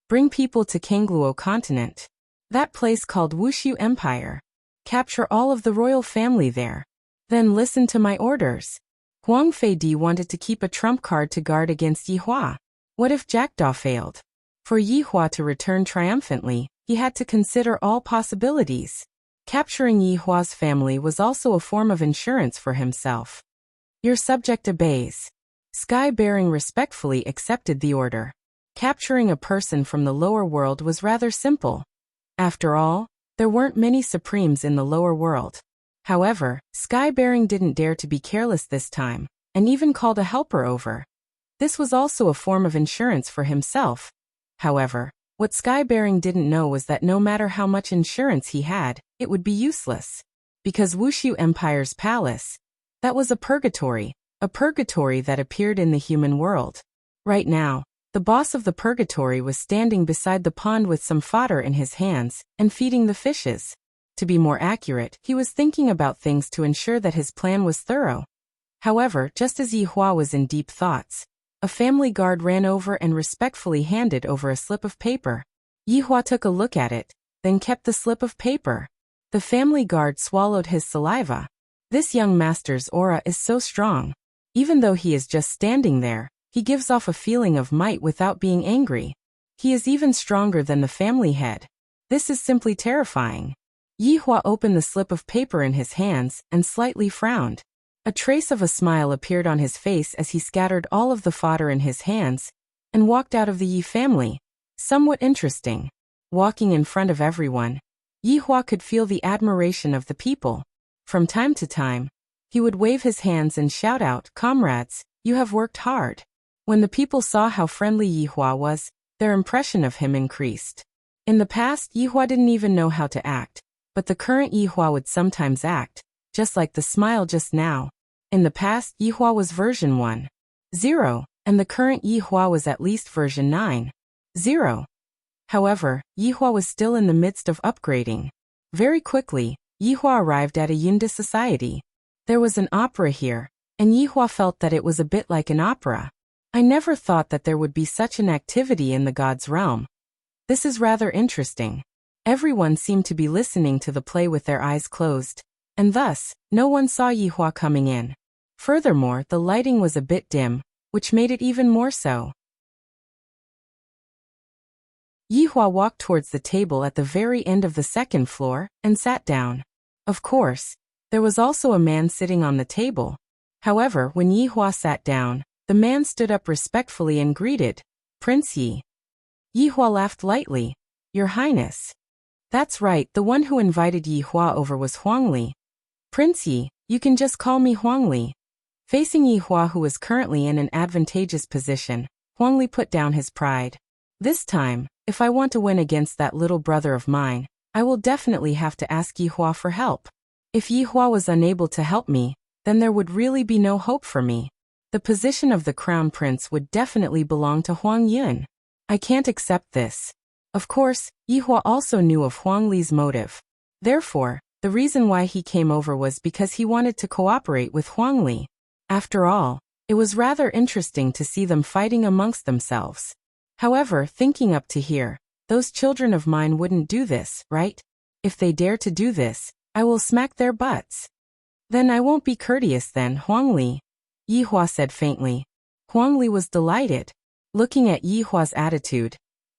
S1: Bring people to Kangluo continent. That place called Wuxia Empire. Capture all of the royal family there. Then listen to my orders. Huang Feidi wanted to keep a trump card to guard against Yi Hua. What if Jackdaw failed? For Yi Hua to return triumphantly, he had to consider all possibilities. Capturing Yi Hua's family was also a form of insurance for himself. Your subject obeys. Sky-bearing respectfully accepted the order. Capturing a person from the lower world was rather simple. After all, there weren't many supremes in the lower world. However, Sky-bearing didn't dare to be careless this time, and even called a helper over. This was also a form of insurance for himself. However, what Sky-bearing didn't know was that no matter how much insurance he had, it would be useless. Because Wuxia Empire's palace, that was a purgatory that appeared in the human world. Right now, the boss of the purgatory was standing beside the pond with some fodder in his hands and feeding the fishes. To be more accurate, he was thinking about things to ensure that his plan was thorough. However, just as Yi Hua was in deep thoughts, a family guard ran over and respectfully handed over a slip of paper. Yi Hua took a look at it, then kept the slip of paper. The family guard swallowed his saliva. This young master's aura is so strong. Even though he is just standing there, he gives off a feeling of might without being angry. He is even stronger than the family head. This is simply terrifying. Yi Hua opened the slip of paper in his hands and slightly frowned. A trace of a smile appeared on his face as he scattered all of the fodder in his hands and walked out of the Yi family. Somewhat interesting. Walking in front of everyone, Yi Hua could feel the admiration of the people. From time to time, He would wave his hands and shout out, "Comrades, you have worked hard." When the people saw how friendly Yihua was, their impression of him increased. In the past, Yihua didn't even know how to act, but the current Yihua would sometimes act, just like the smile just now. In the past, Yihua was version 1.0, and the current Yihua was at least version 9.0. However, Yihua was still in the midst of upgrading. Very quickly, Yihua arrived at a Yunda society. There was an opera here, and Yihua felt that it was a bit like an opera. I never thought that there would be such an activity in the gods' realm. This is rather interesting. Everyone seemed to be listening to the play with their eyes closed, and thus, no one saw Yihua coming in. Furthermore, the lighting was a bit dim, which made it even more so. Yihua walked towards the table at the very end of the second floor, and sat down. Of course, there was also a man sitting on the table. However, when Yihua sat down, the man stood up respectfully and greeted, "Prince Yi." Yihua laughed lightly. "Your Highness." "That's right, the one who invited Yihua over was Huangli." "Prince Yi, you can just call me Huangli." Facing Yihua, who was currently in an advantageous position, Huangli put down his pride. "This time, if I want to win against that little brother of mine, I will definitely have to ask Yihua for help. If Yihua was unable to help me, then there would really be no hope for me. The position of the crown prince would definitely belong to Huang Yun. I can't accept this." Of course, Yihua also knew of Huang Li's motive. Therefore, the reason why he came over was because he wanted to cooperate with Huang Li. After all, it was rather interesting to see them fighting amongst themselves. However, thinking up to here, those children of mine wouldn't do this, right? If they dare to do this, I will smack their butts. Then I won't be courteous then, Huang Li, Yihua said faintly. Huang Li was delighted. Looking at Yihua's attitude,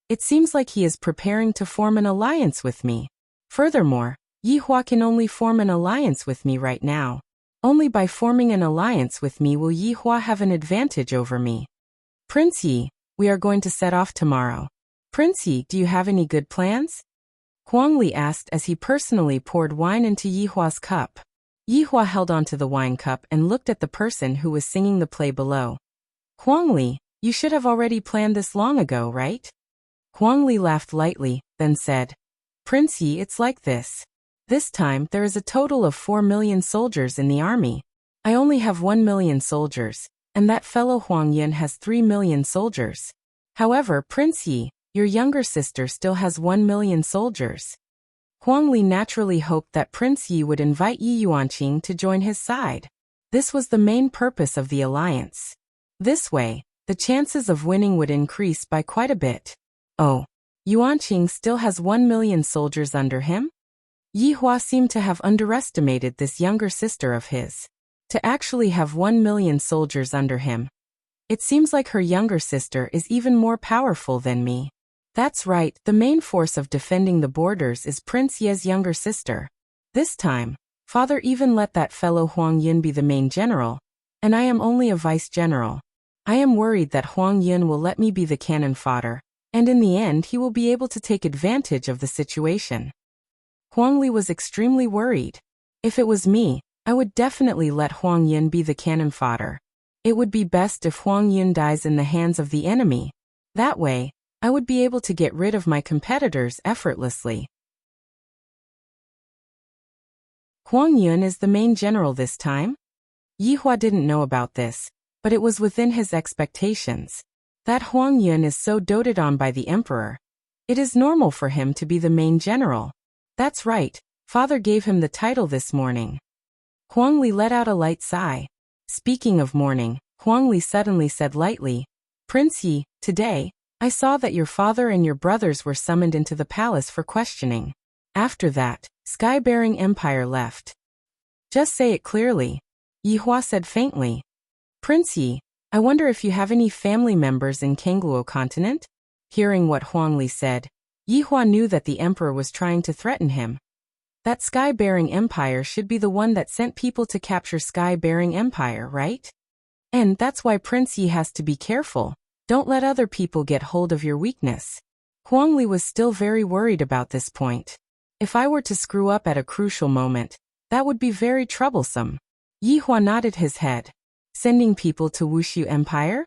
S1: it seems like he is preparing to form an alliance with me. Furthermore, Yihua can only form an alliance with me right now. Only by forming an alliance with me will Yihua have an advantage over me. Prince Yi, we are going to set off tomorrow. Prince Yi, do you have any good plans? Huang Li asked as he personally poured wine into Yihua's cup. Yihua held onto the wine cup and looked at the person who was singing the play below. Huang Li, you should have already planned this long ago, right? Huang Li laughed lightly, then said, Prince Yi, it's like this. This time, there is a total of 4 million soldiers in the army. I only have 1 million soldiers, and that fellow Huang Yun has 3 million soldiers. However, Prince Yi, your younger sister still has 1 million soldiers. Huang Li naturally hoped that Prince Yi would invite Yi Yuanqing to join his side. This was the main purpose of the alliance. This way, the chances of winning would increase by quite a bit. Oh, Yuanqing still has 1 million soldiers under him? Yihua seemed to have underestimated this younger sister of his. To actually have 1 million soldiers under him. It seems like her younger sister is even more powerful than me. That's right, the main force of defending the borders is Prince Ye's younger sister. This time, father even let that fellow Huang Yun be the main general, and I am only a vice general. I am worried that Huang Yun will let me be the cannon fodder, and in the end he will be able to take advantage of the situation. Huang Li was extremely worried. If it was me, I would definitely let Huang Yun be the cannon fodder. It would be best if Huang Yun dies in the hands of the enemy. That way, I would be able to get rid of my competitors effortlessly. Huang Yun is the main general this time? Yihua didn't know about this, but it was within his expectations. That Huang Yun is so doted on by the emperor. It is normal for him to be the main general. That's right, father gave him the title this morning. Huang Li let out a light sigh. Speaking of morning, Huang Li suddenly said lightly, Prince Yi, today, I saw that your father and your brothers were summoned into the palace for questioning. After that, Sky-bearing Empire left. Just say it clearly. Yihua said faintly. Prince Yi, I wonder if you have any family members in Kangluo continent? Hearing what Huang Li said, Yihua knew that the emperor was trying to threaten him. That Sky-bearing Empire should be the one that sent people to capture Sky-bearing Empire, right? And that's why Prince Yi has to be careful. Don't let other people get hold of your weakness. Huang Li was still very worried about this point. If I were to screw up at a crucial moment, that would be very troublesome. Yihua nodded his head. Sending people to Wuxia Empire?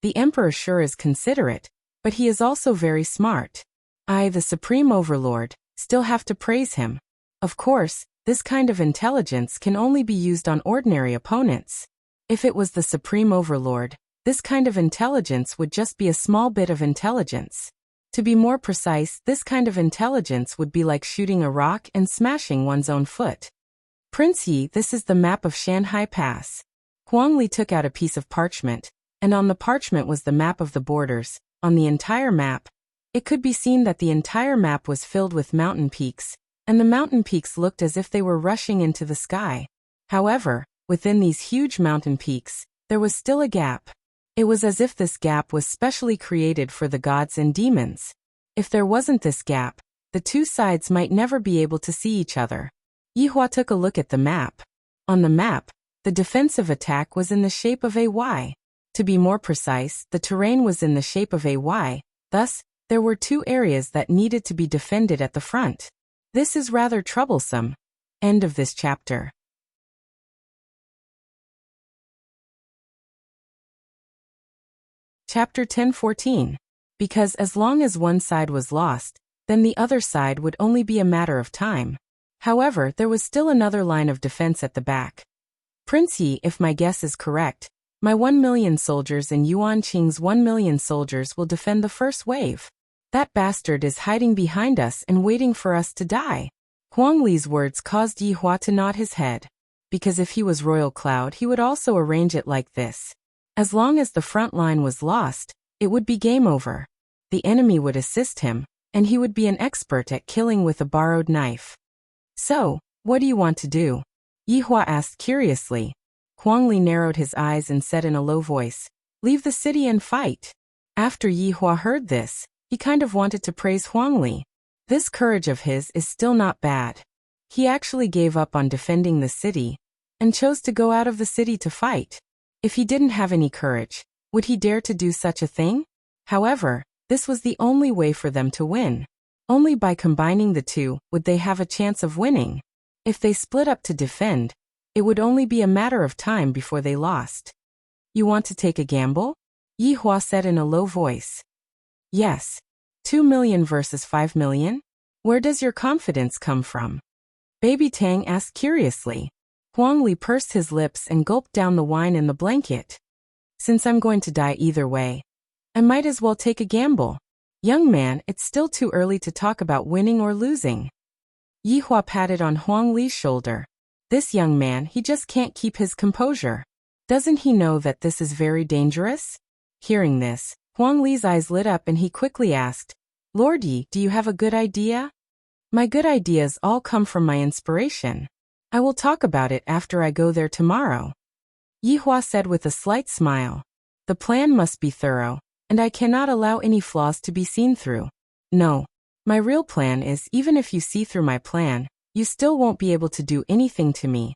S1: The emperor sure is considerate, but he is also very smart. I, the supreme overlord, still have to praise him. Of course, this kind of intelligence can only be used on ordinary opponents. If it was the supreme overlord, this kind of intelligence would just be a small bit of intelligence. To be more precise, this kind of intelligence would be like shooting a rock and smashing one's own foot. Prince Yi, this is the map of Shanghai Pass. Huang Li took out a piece of parchment, and on the parchment was the map of the borders. On the entire map, it could be seen that the entire map was filled with mountain peaks, and the mountain peaks looked as if they were rushing into the sky. However, within these huge mountain peaks, there was still a gap. It was as if this gap was specially created for the gods and demons. If there wasn't this gap, the two sides might never be able to see each other. Yihua took a look at the map. On the map, the defensive attack was in the shape of a Y. To be more precise, the terrain was in the shape of a Y, thus, there were two areas that needed to be defended at the front. This is rather troublesome. End of this chapter. Chapter 10:14. Because as long as one side was lost, then the other side would only be a matter of time. However, there was still another line of defense at the back. Prince Yi, if my guess is correct, my 1 million soldiers and Yuan Qing's 1 million soldiers will defend the first wave. That bastard is hiding behind us and waiting for us to die. Huang Li's words caused Yihua to nod his head. Because if he was Royal Cloud, he would also arrange it like this. As long as the front line was lost, it would be game over. The enemy would assist him, and he would be an expert at killing with a borrowed knife. So, what do you want to do? Yihua asked curiously. Huang Li narrowed his eyes and said in a low voice, leave the city and fight. After Yihua heard this, he kind of wanted to praise Huang Li. This courage of his is still not bad. He actually gave up on defending the city, and chose to go out of the city to fight. If he didn't have any courage, would he dare to do such a thing? However, this was the only way for them to win. Only by combining the two would they have a chance of winning. If they split up to defend, it would only be a matter of time before they lost. You want to take a gamble? Yihua said in a low voice. Yes. 2 million versus 5 million? Where does your confidence come from? Baby Tang asked curiously. Huang Li pursed his lips and gulped down the wine in the blanket. Since I'm going to die either way, I might as well take a gamble. Young man, it's still too early to talk about winning or losing. Yihua patted on Huang Li's shoulder. This young man, he just can't keep his composure. Doesn't he know that this is very dangerous? Hearing this, Huang Li's eyes lit up and he quickly asked, Lord Yi, do you have a good idea? My good ideas all come from my inspiration. I will talk about it after I go there tomorrow. Yihua said with a slight smile. The plan must be thorough, and I cannot allow any flaws to be seen through. No. My real plan is, even if you see through my plan, you still won't be able to do anything to me,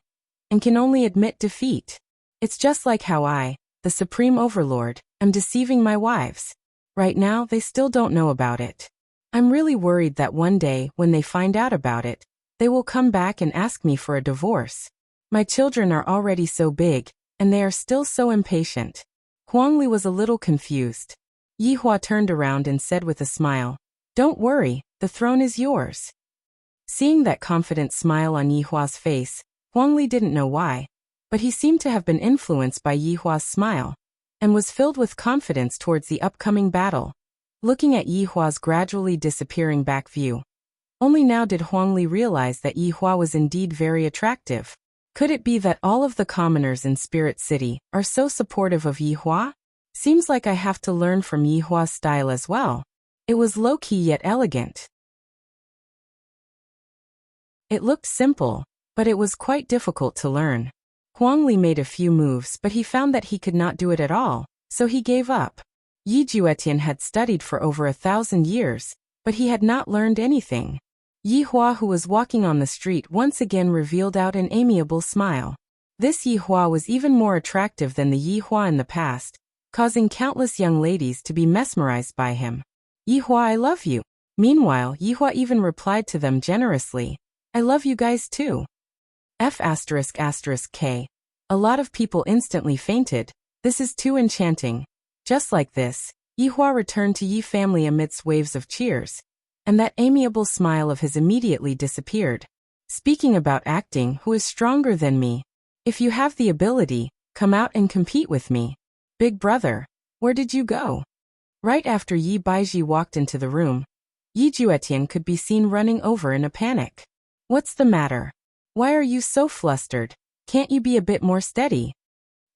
S1: and can only admit defeat. It's just like how I, the Supreme Overlord, am deceiving my wives. Right now, they still don't know about it. I'm really worried that one day, when they find out about it, they will come back and ask me for a divorce. My children are already so big, and they are still so impatient. Huang Li was a little confused. Yihua turned around and said with a smile, Don't worry, the throne is yours. Seeing that confident smile on Yihua's face, Huang Li didn't know why, but he seemed to have been influenced by Yihua's smile, and was filled with confidence towards the upcoming battle. Looking at Yihua's gradually disappearing back view, only now did Huang Li realize that Yihua was indeed very attractive. Could it be that all of the commoners in Spirit City are so supportive of Yihua? Seems like I have to learn from Yihua's style as well. It was low-key yet elegant. It looked simple, but it was quite difficult to learn. Huang Li made a few moves, but he found that he could not do it at all, so he gave up. Yi Juetian had studied for over 1,000 years, but he had not learned anything. Yihua, who was walking on the street, once again revealed out an amiable smile. This Yihua was even more attractive than the Yihua in the past, causing countless young ladies to be mesmerized by him. Yihua, I love you. Meanwhile, Yihua even replied to them generously, I love you guys too. F***K. A lot of people instantly fainted. This is too enchanting. Just like this, Yihua returned to Yi family amidst waves of cheers, and that amiable smile of his immediately disappeared. Speaking about acting, who is stronger than me? If you have the ability, come out and compete with me. Big brother, where did you go? Right after Yi Baiji walked into the room, Yi Juetian could be seen running over in a panic. What's the matter? Why are you so flustered? Can't you be a bit more steady?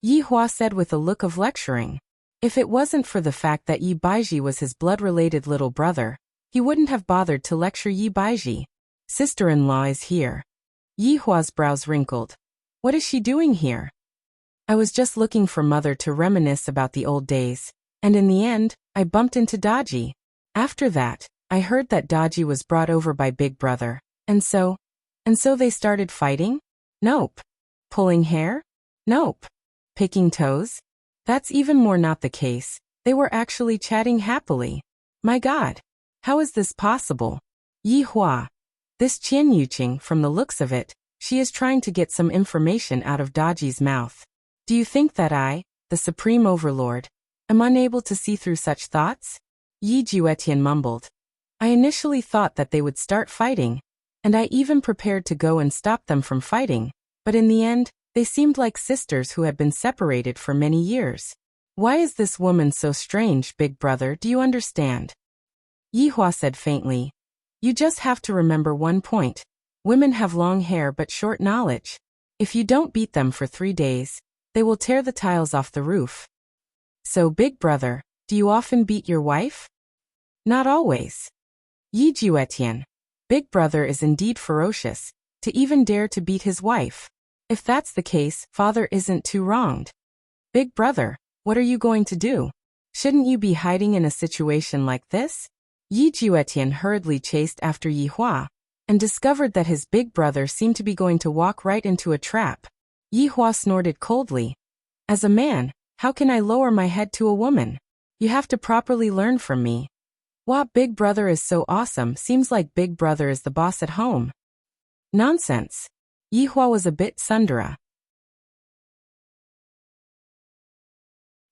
S1: Yi Hua said with a look of lecturing. If it wasn't for the fact that Yi Baiji was his blood-related little brother, he wouldn't have bothered to lecture Yi Baiji. Sister-in-law is here. Yi Hua's brows wrinkled. What is she doing here? I was just looking for mother to reminisce about the old days, and in the end, I bumped into Daji. After that, I heard that Daji was brought over by Big Brother, and so they started fighting? Nope. Pulling hair? Nope. Picking toes? That's even more not the case. They were actually chatting happily. My God. How is this possible? Yi Hua. This Qian Yuqing, from the looks of it, she is trying to get some information out of Daji's mouth. Do you think that I, the Supreme Overlord, am unable to see through such thoughts? Yi Juetian mumbled. I initially thought that they would start fighting, and I even prepared to go and stop them from fighting, but in the end, they seemed like sisters who had been separated for many years. Why is this woman so strange, Big Brother, do you understand? Yi Hua said faintly. You just have to remember one point. Women have long hair but short knowledge. If you don't beat them for 3 days, they will tear the tiles off the roof. So, Big Brother, do you often beat your wife? Not always. Yi Juetian. Big Brother is indeed ferocious, to even dare to beat his wife. If that's the case, father isn't too wronged. Big Brother, what are you going to do? Shouldn't you be hiding in a situation like this? Yi Juetian hurriedly chased after Yi Hua, and discovered that his big brother seemed to be going to walk right into a trap. Yi Hua snorted coldly. As a man, how can I lower my head to a woman? You have to properly learn from me. Wow, Big Brother is so awesome, seems like Big Brother is the boss at home. Nonsense. Yi Hua was a bit sundera.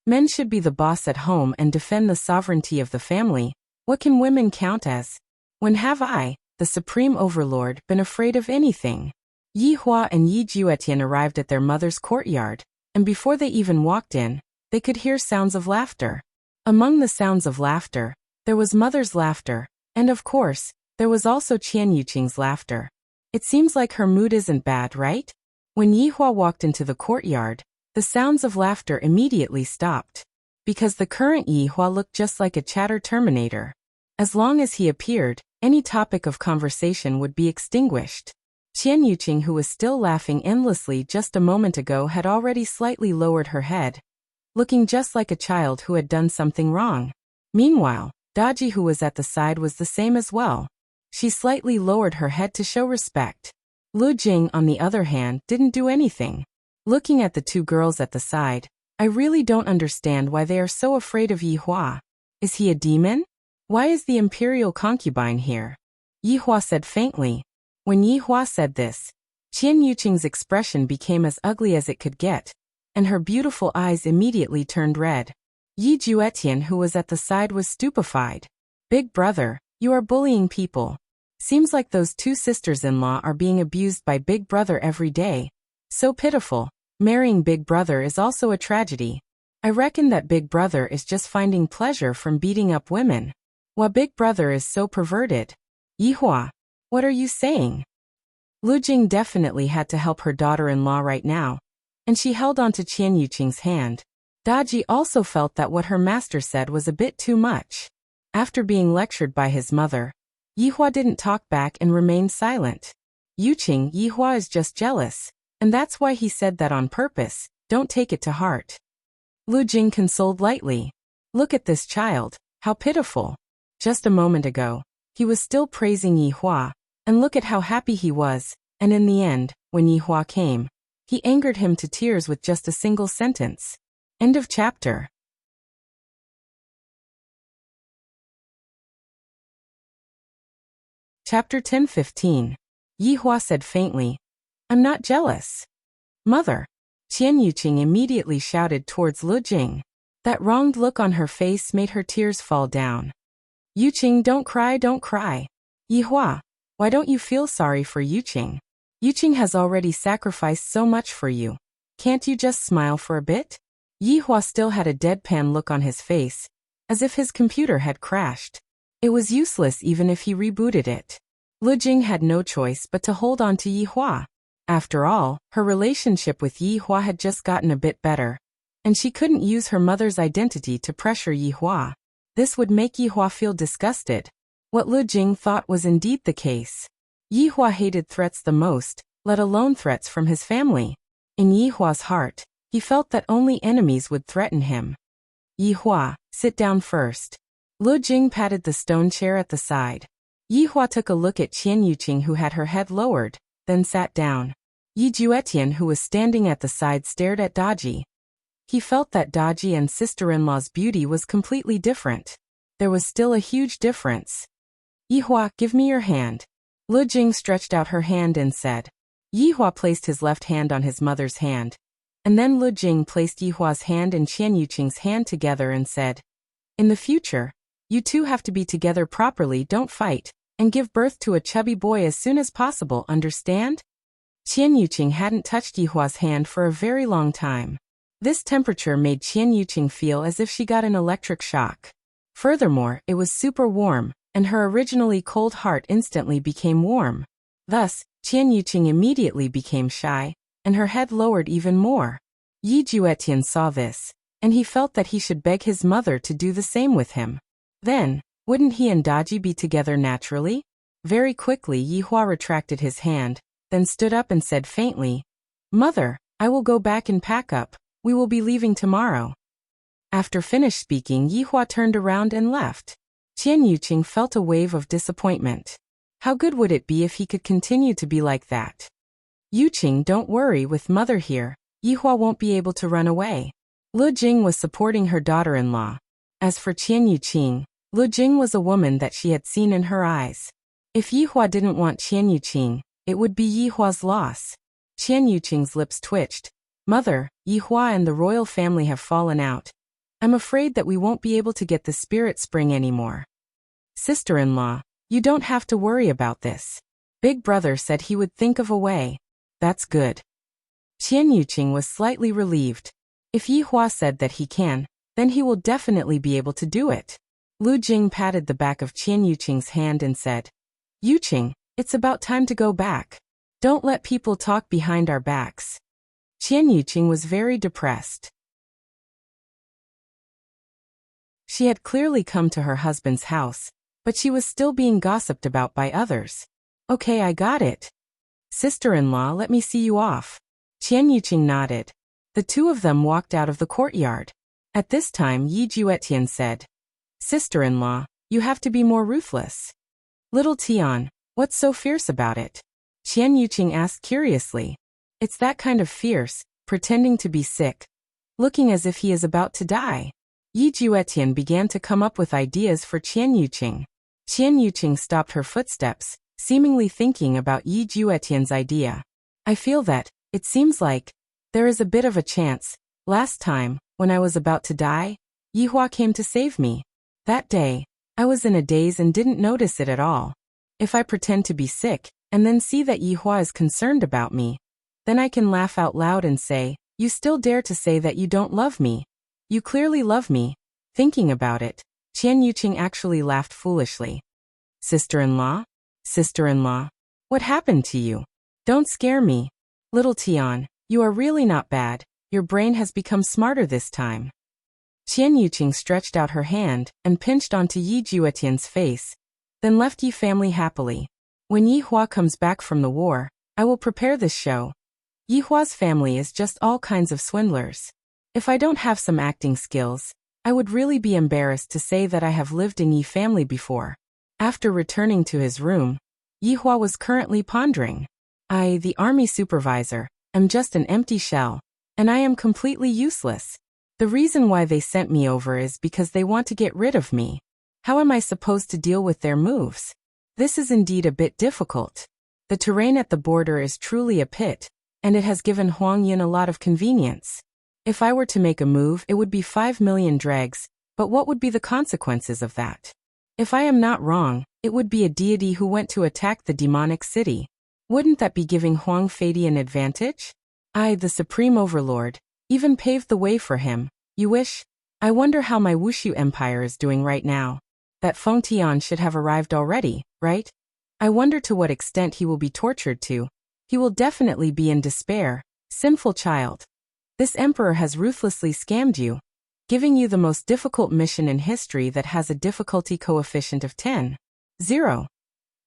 S1: Men should be the boss at home and defend the sovereignty of the family. What can women count as? When have I, the Supreme Overlord, been afraid of anything? Yi Hua and Yi Juetian arrived at their mother's courtyard, and before they even walked in, they could hear sounds of laughter. Among the sounds of laughter, there was mother's laughter, and of course, there was also Qian Yuqing's laughter. It seems like her mood isn't bad, right? When Yi Hua walked into the courtyard, the sounds of laughter immediately stopped. Because the current Yi Hua looked just like a chatter terminator. As long as he appeared, any topic of conversation would be extinguished. Qian Yuqing, who was still laughing endlessly just a moment ago, had already slightly lowered her head, looking just like a child who had done something wrong. Meanwhile, Daji, who was at the side, was the same as well. She slightly lowered her head to show respect. Lu Jing, on the other hand, didn't do anything. Looking at the two girls at the side, I really don't understand why they are so afraid of Yi Hua. Is he a demon? Why is the imperial concubine here? Yi Hua said faintly. When Yi Hua said this, Qian Yuqing's expression became as ugly as it could get, and her beautiful eyes immediately turned red. Yi Juetian, who was at the side, was stupefied. Big Brother, you are bullying people. Seems like those two sisters-in-law are being abused by Big Brother every day. So pitiful. Marrying Big Brother is also a tragedy. I reckon that Big Brother is just finding pleasure from beating up women. While Big Brother is so perverted. Yi Hua, what are you saying? Lu Jing definitely had to help her daughter-in-law right now, and she held on to Qian Yuqing's hand. Daji also felt that what her master said was a bit too much. After being lectured by his mother, Yi Hua didn't talk back and remained silent. Yuqing, Yi Hua is just jealous. And that's why he said that on purpose, don't take it to heart. Lu Jing consoled lightly. Look at this child, how pitiful. Just a moment ago, he was still praising Yi Hua, and look at how happy he was, and in the end, when Yi Hua came, he angered him to tears with just a single sentence. End of chapter. Chapter 10:15. Yi Hua said faintly, I'm not jealous. Mother. Qian Yuqing immediately shouted towards Lu Jing. That wronged look on her face made her tears fall down. Yuqing, don't cry, don't cry. Yihua, why don't you feel sorry for Yuqing? Yuqing has already sacrificed so much for you. Can't you just smile for a bit? Yihua still had a deadpan look on his face, as if his computer had crashed. It was useless even if he rebooted it. Lu Jing had no choice but to hold on to Yihua. After all, her relationship with Yihua had just gotten a bit better, and she couldn't use her mother's identity to pressure Yihua. This would make Yihua feel disgusted. What Lu Jing thought was indeed the case. Yihua hated threats the most, let alone threats from his family. In Yihua's heart, he felt that only enemies would threaten him. Yihua, sit down first. Lu Jing patted the stone chair at the side. Yihua took a look at Qian Yuqing, who had her head lowered, then sat down. Yi Juetian, who was standing at the side, stared at Daji. He felt that Daji and sister-in-law's beauty was completely different. There was still a huge difference. Yihua, give me your hand. Lu Jing stretched out her hand and said. Yihua placed his left hand on his mother's hand, and then Lu Jing placed Yihua's hand and Qian Yuqing's hand together and said, in the future, you two have to be together properly, don't fight, and give birth to a chubby boy as soon as possible, understand? Qian Yuqing hadn't touched Yihua's hand for a very long time. This temperature made Qian Yuqing feel as if she got an electric shock. Furthermore, it was super warm, and her originally cold heart instantly became warm. Thus, Qian Yuqing immediately became shy, and her head lowered even more. Yi Juetian saw this, and he felt that he should beg his mother to do the same with him. Then, wouldn't he and Daji be together naturally? Very quickly Yihua retracted his hand, then stood up and said faintly, Mother, I will go back and pack up, we will be leaving tomorrow. After finished speaking, Yihua turned around and left. Qian Yuqing felt a wave of disappointment. How good would it be if he could continue to be like that? Yuqing, don't worry, with mother here, Yihua won't be able to run away. Lu Jing was supporting her daughter-in-law. As for Qian Yuqing, Lu Jing was a woman that she had seen in her eyes. If Yihua didn't want Qian Yuqing, it would be Yihua's loss. Qian Yuqing's lips twitched. Mother, Yihua and the royal family have fallen out. I'm afraid that we won't be able to get the spirit spring anymore. Sister-in-law, you don't have to worry about this. Big brother said he would think of a way. That's good. Qian Yuqing was slightly relieved. If Yihua said that he can, then he will definitely be able to do it. Lu Jing patted the back of Qian Yuqing's hand and said, Yuqing, it's about time to go back. Don't let people talk behind our backs. Qian Yuqing was very depressed. She had clearly come to her husband's house, but she was still being gossiped about by others. Okay, I got it. Sister-in-law, let me see you off. Qian Yuqing nodded. The two of them walked out of the courtyard. At this time Yi Juetian said, Sister-in-law, you have to be more ruthless. Little Tian, what's so fierce about it? Qian Yuqing asked curiously. It's that kind of fierce, pretending to be sick, looking as if he is about to die. Yi Juetian began to come up with ideas for Qian Yuqing. Qian Yuqing stopped her footsteps, seemingly thinking about Yi Juetian's idea. I feel that, it seems like, there is a bit of a chance. Last time, when I was about to die, Yihua came to save me. That day, I was in a daze and didn't notice it at all. If I pretend to be sick, and then see that Yihua is concerned about me, then I can laugh out loud and say, you still dare to say that you don't love me. You clearly love me. Thinking about it, Qian Yuqing actually laughed foolishly. Sister-in-law? Sister-in-law? What happened to you? Don't scare me. Little Tian, you are really not bad. Your brain has become smarter this time. Qian Yuqing stretched out her hand and pinched onto Yi Juetian's face, then left Yi family happily. When Yihua comes back from the war, I will prepare this show. Yihua's family is just all kinds of swindlers. If I don't have some acting skills, I would really be embarrassed to say that I have lived in Yi family before. After returning to his room, Yihua was currently pondering. I, the army supervisor, am just an empty shell, and I am completely useless. The reason why they sent me over is because they want to get rid of me. How am I supposed to deal with their moves? This is indeed a bit difficult. The terrain at the border is truly a pit, and it has given Huang Yin a lot of convenience. If I were to make a move, it would be 5 million dregs, but what would be the consequences of that? If I am not wrong, it would be a deity who went to attack the demonic city. Wouldn't that be giving Huang Fei an advantage? I, the Supreme Overlord, even paved the way for him. You wish? I wonder how my Wuxia Empire is doing right now. That Feng Tian should have arrived already, right? I wonder to what extent he will be tortured too. He will definitely be in despair. Sinful child. This emperor has ruthlessly scammed you, giving you the most difficult mission in history that has a difficulty coefficient of 10. 0.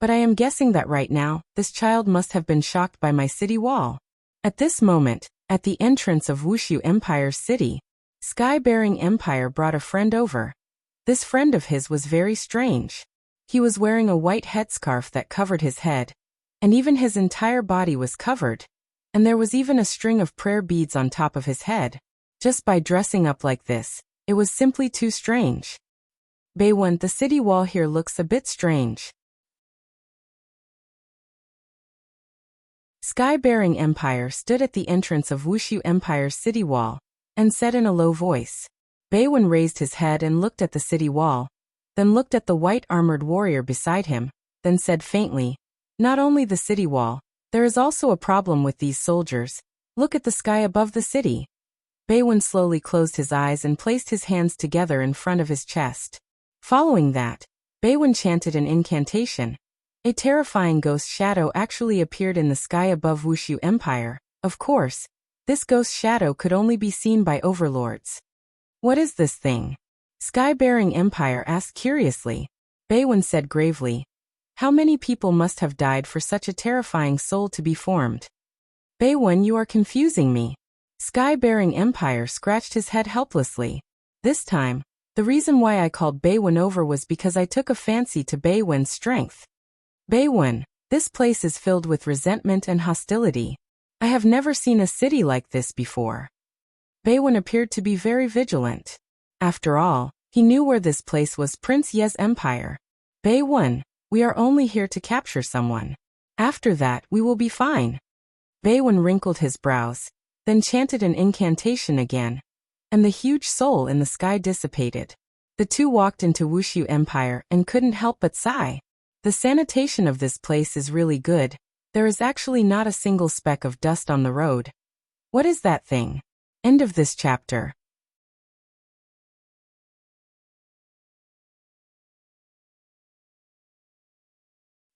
S1: But I am guessing that right now, this child must have been shocked by my city wall. At this moment, at the entrance of Wuxia Empire's city, Sky-bearing Empire brought a friend over. This friend of his was very strange. He was wearing a white headscarf that covered his head, and even his entire body was covered, and there was even a string of prayer beads on top of his head. Just by dressing up like this, it was simply too strange. Beiwen, the city wall here looks a bit strange. Sky-bearing Empire stood at the entrance of Wuxia Empire's city wall, and said in a low voice. Beiwen raised his head and looked at the city wall, then looked at the white armored warrior beside him, then said faintly, "Not only the city wall, there is also a problem with these soldiers. Look at the sky above the city." Beiwen slowly closed his eyes and placed his hands together in front of his chest. Following that, Beiwen chanted an incantation. A terrifying ghost shadow actually appeared in the sky above Wuxia Empire. Of course, this ghost shadow could only be seen by overlords. "What is this thing?" Sky-bearing Empire asked curiously. Beiwen said gravely, "How many people must have died for such a terrifying soul to be formed?" "Beiwen, you are confusing me." Sky-bearing Empire scratched his head helplessly. This time, the reason why I called Beiwen over was because I took a fancy to Beiwen's strength. "Beiwen, this place is filled with resentment and hostility. I have never seen a city like this before." Beiwen appeared to be very vigilant. After all, he knew where this place was, Prince Ye's empire. "Beiwen, we are only here to capture someone. After that, we will be fine." Beiwen wrinkled his brows, then chanted an incantation again, and the huge soul in the sky dissipated. The two walked into Wuxia Empire and couldn't help but sigh. The sanitation of this place is really good. There is actually not a single speck of dust on the road. What is that thing? End of this chapter.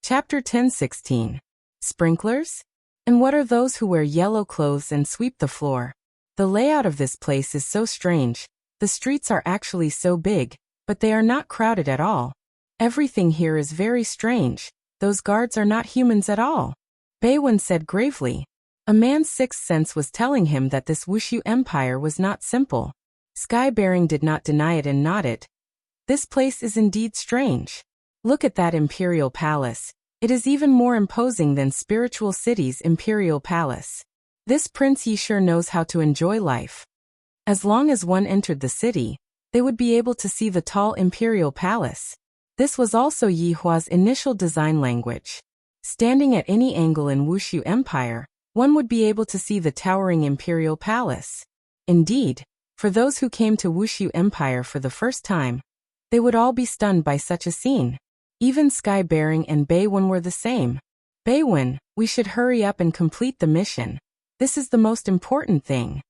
S1: Chapter 10:16. Sprinklers? And what are those who wear yellow clothes and sweep the floor? The layout of this place is so strange. The streets are actually so big, but they are not crowded at all. Everything here is very strange. Those guards are not humans at all. Beiwen said gravely. A man's sixth sense was telling him that this Wuxia Empire was not simple. Sky-bearing did not deny it and nodded. This place is indeed strange. Look at that imperial palace. It is even more imposing than Spiritual City's imperial palace. This Prince Yi sure knows how to enjoy life. As long as one entered the city, they would be able to see the tall imperial palace. This was also Yi Hua's initial design language. Standing at any angle in Wuxia Empire, one would be able to see the towering imperial palace. Indeed, for those who came to Wuxia Empire for the first time, they would all be stunned by such a scene. Even Sky-bearing and Beiwen were the same. "Beiwen, we should hurry up and complete the mission. This is the most important thing."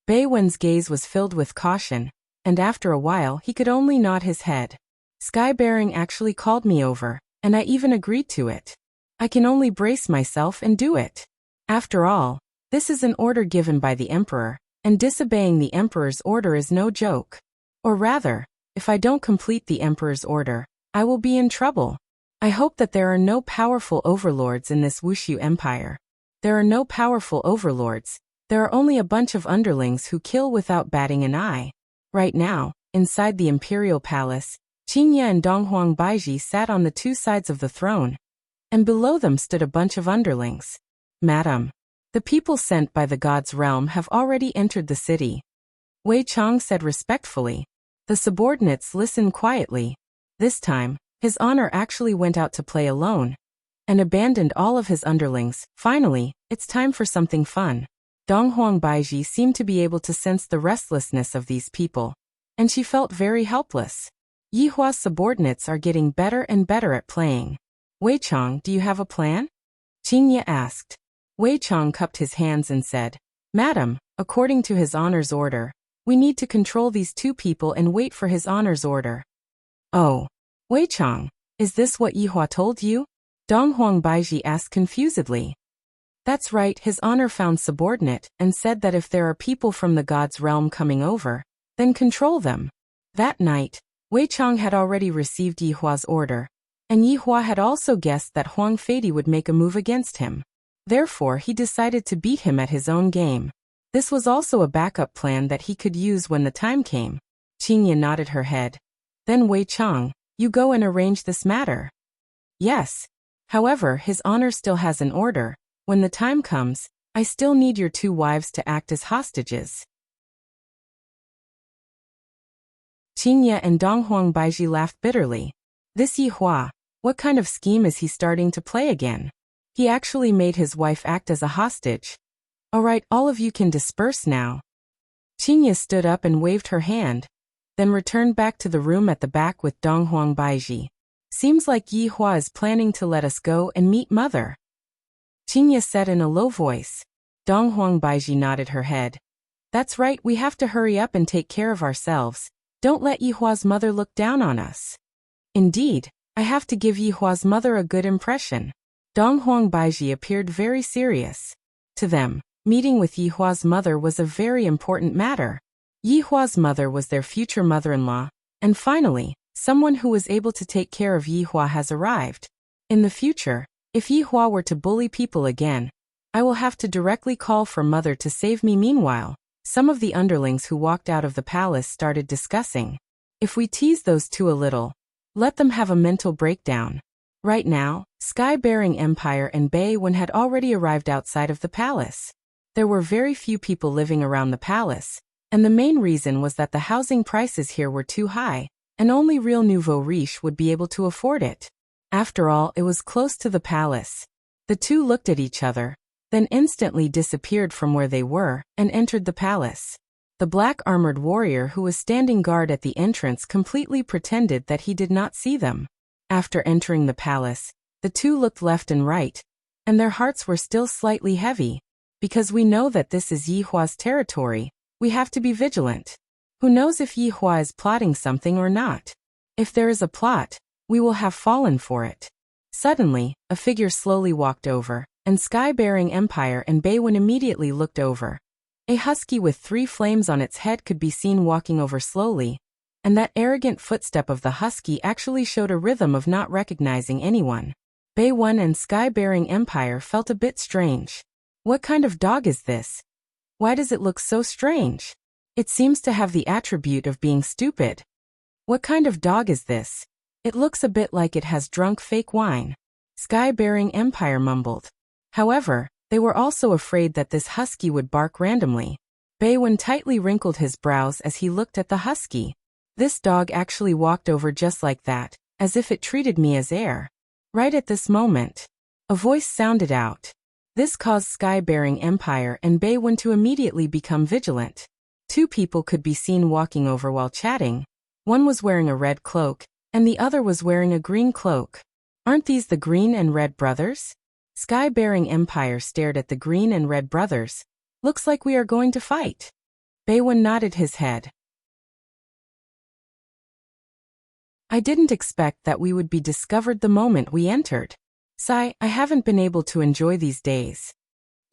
S1: Beiwen's gaze was filled with caution, and after a while he could only nod his head. Sky-bearing actually called me over, and I even agreed to it. I can only brace myself and do it. After all, this is an order given by the Emperor, and disobeying the Emperor's order is no joke. Or rather, if I don't complete the Emperor's order, I will be in trouble. I hope that there are no powerful overlords in this Wuxia Empire. There are no powerful overlords. There are only a bunch of underlings who kill without batting an eye. Right now, inside the Imperial Palace, Qingye and Donghuang Baiji sat on the two sides of the throne, and below them stood a bunch of underlings. "Madam, the people sent by the god's realm have already entered the city," Wei Chang said respectfully. The subordinates listened quietly. This time, His Honor actually went out to play alone. and abandoned all of his underlings. Finally, it's time for something fun. Donghuang Baiji seemed to be able to sense the restlessness of these people, and she felt very helpless. Yihua's subordinates are getting better and better at playing. Wei Chong, do you have a plan? Qingye asked. Wei Chong cupped his hands and said, Madam, according to His Honor's order, we need to control these two people and wait for His Honor's order. Oh. Wei Chong, is this what Yihua told you? Donghuang Baiji asked confusedly. That's right, His Honor found subordinate and said that if there are people from the God's realm coming over, then control them. That night, Wei Chong had already received Yihua's order, and Yihua had also guessed that Huang Feidi would make a move against him. Therefore, he decided to beat him at his own game. This was also a backup plan that he could use when the time came. Qingye nodded her head. Then Wei Chong, you go and arrange this matter. Yes. However, His Honor still has an order. When the time comes, I still need your two wives to act as hostages. Qingye and Donghuang Baiji laughed bitterly. This Yihua, what kind of scheme is he starting to play again? He actually made his wife act as a hostage. All right, all of you can disperse now. Qingye stood up and waved her hand, then returned back to the room at the back with Donghuang Baiji. Seems like Yihua is planning to let us go and meet Mother. Qingye said in a low voice. Donghuang Baiji nodded her head. That's right, we have to hurry up and take care of ourselves. Don't let Yihua's mother look down on us. Indeed, I have to give Yihua's mother a good impression. Donghuang Baiji appeared very serious. To them, meeting with Yihua's mother was a very important matter. Yihua's mother was their future mother-in-law, and finally, someone who was able to take care of Yihua has arrived. In the future, if Yihua were to bully people again, I will have to directly call for Mother to save me. Meanwhile, some of the underlings who walked out of the palace started discussing. If we tease those two a little, let them have a mental breakdown. Right now, Sky-bearing Empire and Beiwen had already arrived outside of the palace. There were very few people living around the palace, and the main reason was that the housing prices here were too high, and only real nouveau riche would be able to afford it. After all, it was close to the palace. The two looked at each other, then instantly disappeared from where they were, and entered the palace. The black-armored warrior who was standing guard at the entrance completely pretended that he did not see them. After entering the palace, the two looked left and right, and their hearts were still slightly heavy. Because we know that this is Yihua's territory, we have to be vigilant. Who knows if Yihua is plotting something or not? If there is a plot, we will have fallen for it. Suddenly, a figure slowly walked over, and Sky-bearing Empire and Beiwen immediately looked over. A husky with 3 flames on its head could be seen walking over slowly, and that arrogant footstep of the husky actually showed a rhythm of not recognizing anyone. Beiwen and Sky-bearing Empire felt a bit strange. What kind of dog is this? Why does it look so strange? It seems to have the attribute of being stupid. What kind of dog is this? It looks a bit like it has drunk fake wine. Sky-bearing Empire mumbled. However, they were also afraid that this husky would bark randomly. Beiwen tightly wrinkled his brows as he looked at the husky. This dog actually walked over just like that, as if it treated me as air. Right at this moment, a voice sounded out. This caused Sky-bearing Empire and Beiwen to immediately become vigilant. 2 people could be seen walking over while chatting. One was wearing a red cloak, and the other was wearing a green cloak. Aren't these the green and red brothers? Sky-bearing Empire stared at the green and red brothers. Looks like we are going to fight. Beiwen nodded his head. I didn't expect that we would be discovered the moment we entered. Sigh, I haven't been able to enjoy these days.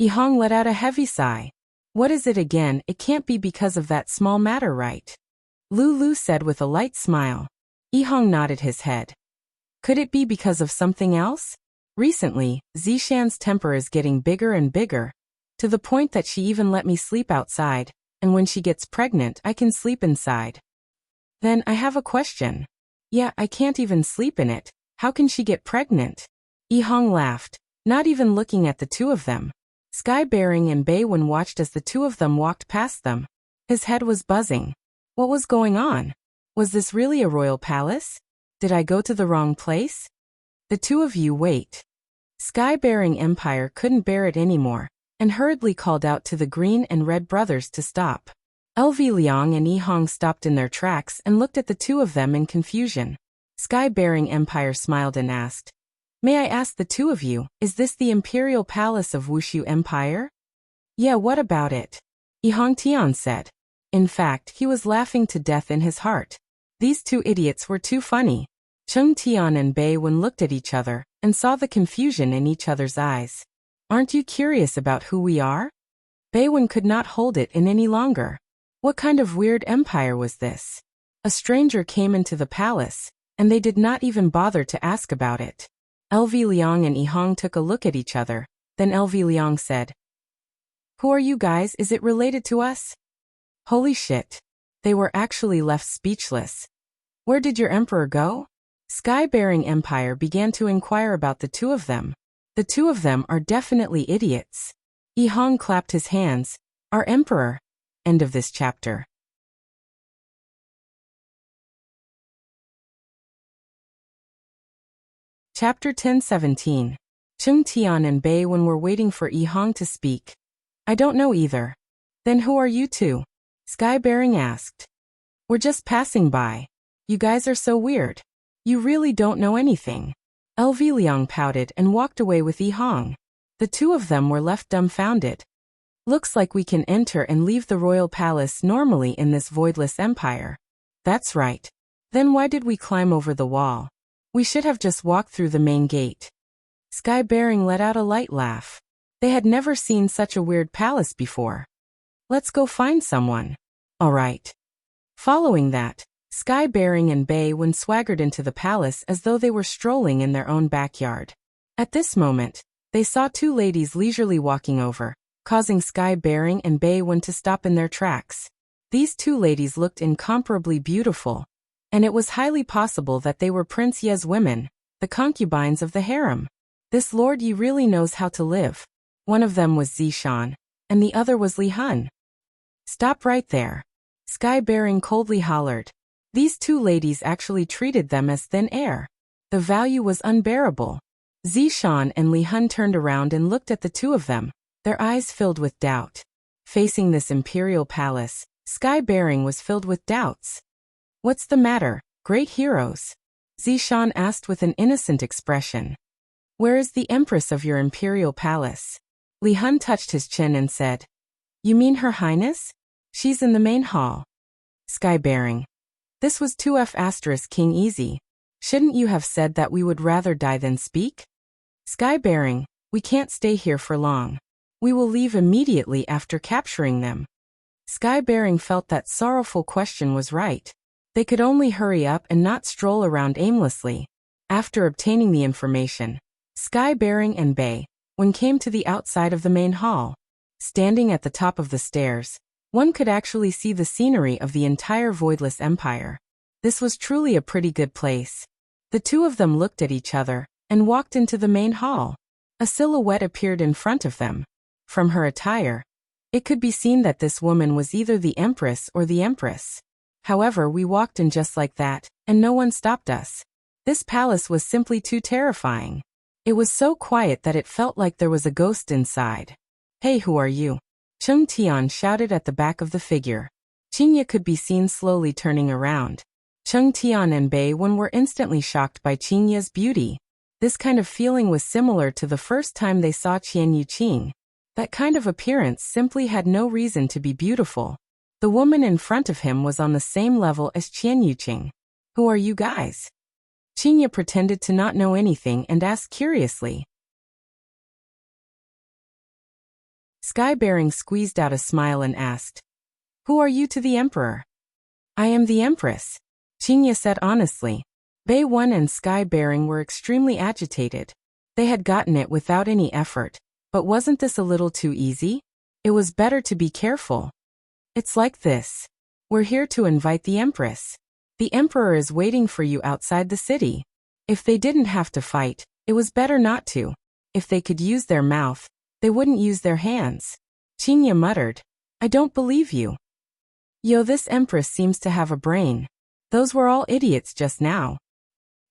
S1: Yihong let out a heavy sigh. What is it again? It can't be because of that small matter, right? Lulu said with a light smile. Yihong nodded his head. Could it be because of something else? Recently, Zishan's temper is getting bigger and bigger, to the point that she even let me sleep outside, and when she gets pregnant, I can sleep inside. Then I have a question. Yeah, I can't even sleep in it. How can she get pregnant? Yihong laughed, not even looking at the two of them. Sky-bearing and Beiwen watched as the two of them walked past them. His head was buzzing. What was going on? Was this really a royal palace? Did I go to the wrong place? The two of you wait. Sky-bearing Empire couldn't bear it anymore, and hurriedly called out to the Green and Red brothers to stop. LV Liang and Yi Hong stopped in their tracks and looked at the two of them in confusion. Sky-bearing Empire smiled and asked, "May I ask the two of you, is this the Imperial Palace of Wuxia Empire?" "Yeah, what about it?" Yi Hong Tian said. In fact, he was laughing to death in his heart. These two idiots were too funny. Cheng Tian and Bei Wen looked at each other and saw the confusion in each other's eyes. "Aren't you curious about who we are?" Bei Wen could not hold it in any longer. What kind of weird empire was this? A stranger came into the palace, and they did not even bother to ask about it. LV Liang and Yi Hong took a look at each other, then LV Liang said, "Who are you guys? Is it related to us?" Holy shit. They were actually left speechless. "Where did your emperor go?" Sky-bearing Empire began to inquire about the two of them. The two of them are definitely idiots. Yi Hong clapped his hands. "Our emperor." End of this chapter. Chapter 10:17. Cheng Tian and Bei Wen were waiting for Yi Hong to speak. "I don't know either." "Then who are you two?" Sky-bearing asked. "We're just passing by. You guys are so weird. You really don't know anything." LV Liang pouted and walked away with Yi Hong. The two of them were left dumbfounded. "Looks like we can enter and leave the royal palace normally in this voidless empire." "That's right. Then why did we climb over the wall? We should have just walked through the main gate." Sky-bearing let out a light laugh. They had never seen such a weird palace before. "Let's go find someone." "All right." Following that, Sky-bearing and Bei Wen swaggered into the palace as though they were strolling in their own backyard. At this moment, they saw two ladies leisurely walking over, causing Sky-bearing and Bei Wen to stop in their tracks. These two ladies looked incomparably beautiful, and it was highly possible that they were Prince Ye's women, the concubines of the harem. This Lord Yi really knows how to live. One of them was Zishan, and the other was Li Hun. "Stop right there." Sky-bearing coldly hollered. These two ladies actually treated them as thin air. The value was unbearable. Zishan and Li Hun turned around and looked at the two of them, their eyes filled with doubt. Facing this imperial palace, Sky-bearing was filled with doubts. "What's the matter, great heroes?" Zishan asked with an innocent expression. "Where is the empress of your imperial palace?" Li Hun touched his chin and said, "You mean Her Highness? She's in the main hall." Sky-bearing. This was 2F** King easy. Shouldn't you have said that we would rather die than speak? Sky-bearing, we can't stay here for long. We will leave immediately after capturing them. Sky-bearing felt that sorrowful question was right. They could only hurry up and not stroll around aimlessly. After obtaining the information, Sky-bearing and Bei Wen came to the outside of the main hall. Standing at the top of the stairs, one could actually see the scenery of the entire voidless empire. This was truly a pretty good place. The two of them looked at each other and walked into the main hall. A silhouette appeared in front of them. From her attire, it could be seen that this woman was either the empress or the empress. However, we walked in just like that, and no one stopped us. This palace was simply too terrifying. It was so quiet that it felt like there was a ghost inside. "Hey, who are you?" Cheng Tian shouted at the back of the figure. Qingye could be seen slowly turning around. Cheng Tian and Bei Wen were instantly shocked by Qingye's beauty. This kind of feeling was similar to the first time they saw Qian Yuqing. That kind of appearance simply had no reason to be beautiful. The woman in front of him was on the same level as Qian Yuqing. "Who are you guys?" Qingye pretended to not know anything and asked curiously. Sky-bearing squeezed out a smile and asked, "Who are you to the emperor?" "I am the empress," Qingye said honestly. Bei Wen and Sky-bearing were extremely agitated. They had gotten it without any effort, but wasn't this a little too easy? It was better to be careful. "It's like this. We're here to invite the empress. The emperor is waiting for you outside the city. If they didn't have to fight, it was better not to. If they could use their mouth, they wouldn't use their hands." Qingye muttered, "I don't believe you. Yo, this empress seems to have a brain. Those were all idiots just now."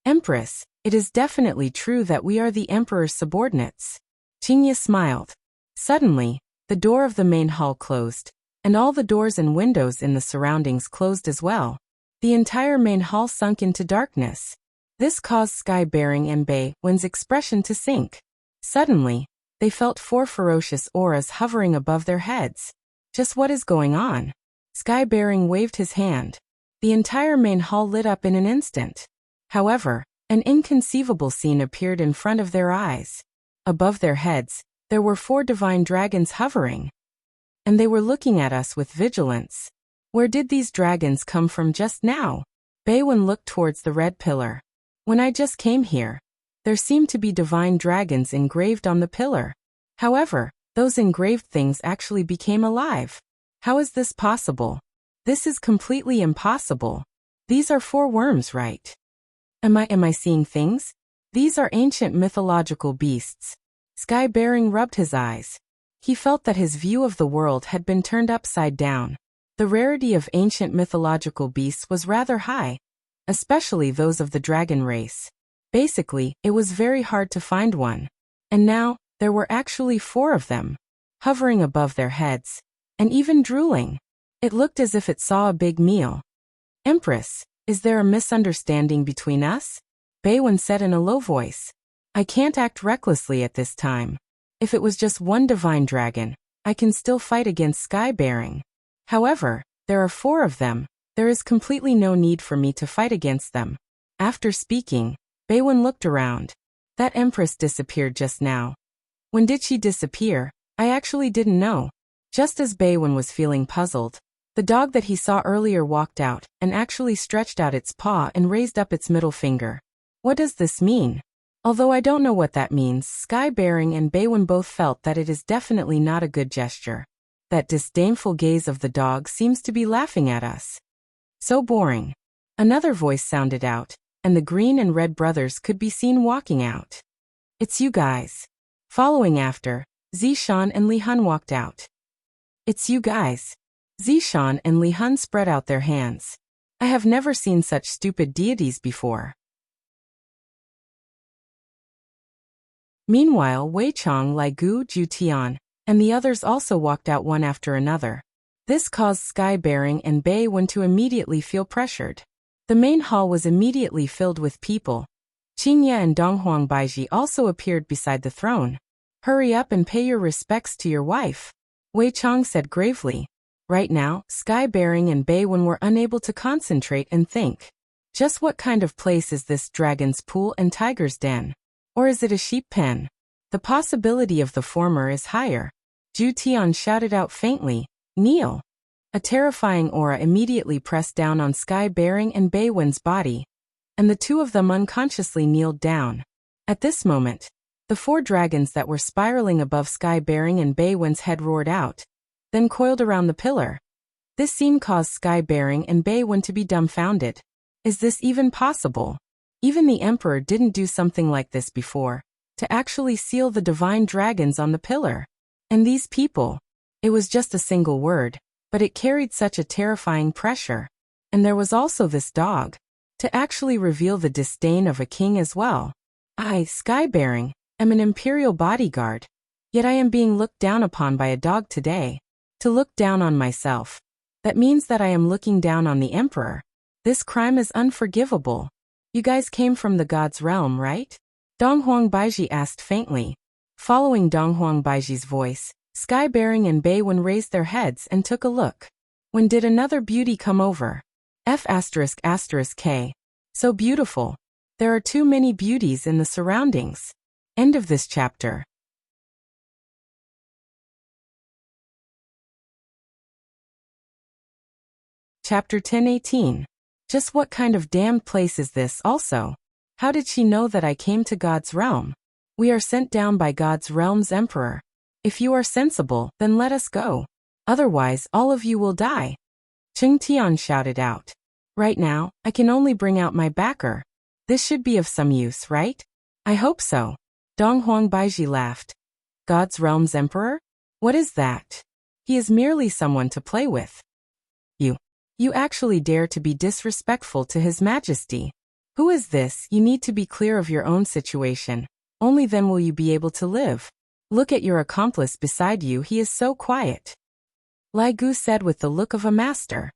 S1: "Empress, It is definitely true that we are the emperor's subordinates. Qingye smiled. Suddenly, the door of the main hall closed, and all the doors and windows in the surroundings closed as well. The entire main hall sunk into darkness. This caused Sky-bearing and Bei Wen's expression to sink. Suddenly, they felt 4 ferocious auras hovering above their heads. Just what is going on? Sky-bearing waved his hand. The entire main hall lit up in an instant. However, an inconceivable scene appeared in front of their eyes. Above their heads, there were 4 divine dragons hovering. And they were looking at us with vigilance. Where did these dragons come from just now? Bei Wen looked towards the red pillar. When I just came here, there seemed to be divine dragons engraved on the pillar. However, those engraved things actually became alive. How is this possible? This is completely impossible. These are 4 worms, right? Am I seeing things? These are ancient mythological beasts. Sky-bearing rubbed his eyes. He felt that his view of the world had been turned upside down. The rarity of ancient mythological beasts was rather high, especially those of the dragon race. Basically, it was very hard to find one. And now, there were actually 4 of them, hovering above their heads, and even drooling. It looked as if it saw a big meal. Empress, is there a misunderstanding between us? Bei Wen said in a low voice. I can't act recklessly at this time. If it was just one divine dragon, I can still fight against Sky-bearing. However, there are 4 of them. There is completely no need for me to fight against them. After speaking, Bei Wen looked around. That empress disappeared just now. When did she disappear? I actually didn't know. Just as Bei Wen was feeling puzzled, the dog that he saw earlier walked out and actually stretched out its paw and raised up its middle finger. What does this mean? Although I don't know what that means, Sky-bearing and Bei Wen both felt that it is definitely not a good gesture. That disdainful gaze of the dog seems to be laughing at us. So boring. Another voice sounded out, and the green and red brothers could be seen walking out. It's you guys. Following after, Zishan and Li Hun walked out. It's you guys. Zishan and Li Hun spread out their hands. I have never seen such stupid deities before. Meanwhile, Wei Chong, Lai Gu, Ju Tian, and the others also walked out one after another. This caused Sky-bearing and Bei Wen to immediately feel pressured. The main hall was immediately filled with people. Qingye and Donghuang Baiji also appeared beside the throne. Hurry up and pay your respects to your wife, Wei Chong said gravely. Right now, Sky-bearing and Bei Wen were unable to concentrate and think. Just what kind of place is this dragon's pool and tiger's den? Or is it a sheep pen? The possibility of the former is higher. Ju Tian shouted out faintly, kneel. A terrifying aura immediately pressed down on Sky-bearing and Bei Wen's body, and the 2 of them unconsciously kneeled down. At this moment, the 4 dragons that were spiraling above Sky-bearing and Bei Wen's head roared out, then coiled around the pillar. This scene caused Sky-bearing and Bei Wen to be dumbfounded. Is this even possible? Even the emperor didn't do something like this before, to actually seal the divine dragons on the pillar. And these people, it was just a single word, but it carried such a terrifying pressure. And there was also this dog, to actually reveal the disdain of a king as well. I, Sky-bearing, am an imperial bodyguard, yet I am being looked down upon by a dog today. To look down on myself, that means that I am looking down on the emperor. This crime is unforgivable. You guys came from the god's realm, right? Donghuang Baiji asked faintly. Following Donghuang Baiji's voice, Sky-bearing and Bei Wen raised their heads and took a look. When did another beauty come over? F***K. So beautiful. There are too many beauties in the surroundings. End of this chapter. Chapter 10:18. Just what kind of damned place is this also? How did she know that I came to God's realm? We are sent down by God's realm's emperor. If you are sensible, then let us go. Otherwise, all of you will die. Cheng Tian shouted out. Right now, I can only bring out my backer. This should be of some use, right? I hope so. Donghuang Baiji laughed. God's realm's emperor? What is that? He is merely someone to play with. You actually dare to be disrespectful to His Majesty. Who is this? You need to be clear of your own situation. Only then will you be able to live. Look at your accomplice beside you, he is so quiet. Lai Gu said with the look of a master.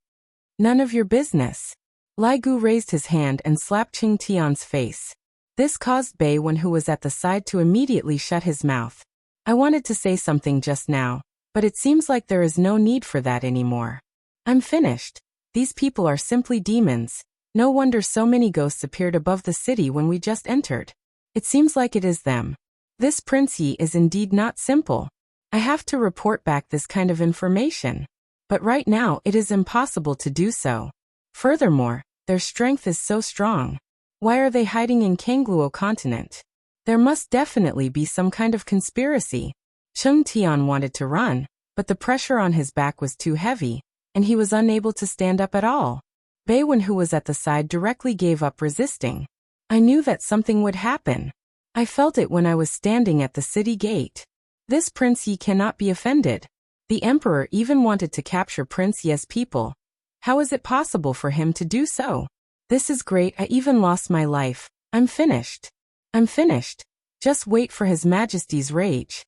S1: None of your business. Lai Gu raised his hand and slapped Qing Tian's face. This caused Bei Wen, who was at the side, to immediately shut his mouth. I wanted to say something just now, but it seems like there is no need for that anymore. I'm finished. These people are simply demons. No wonder so many ghosts appeared above the city when we just entered. It seems like it is them. This Prince Yi is indeed not simple. I have to report back this kind of information. But right now it is impossible to do so. Furthermore, their strength is so strong. Why are they hiding in Kangluo continent? There must definitely be some kind of conspiracy. Qing Tian wanted to run, but the pressure on his back was too heavy, and he was unable to stand up at all. Bei Wen, who was at the side, directly gave up resisting. I knew that something would happen. I felt it when I was standing at the city gate. This Prince Yi cannot be offended. The Emperor even wanted to capture Prince Yi's people. How is it possible for him to do so? This is great. I even lost my life. I'm finished. I'm finished. Just wait for His Majesty's rage.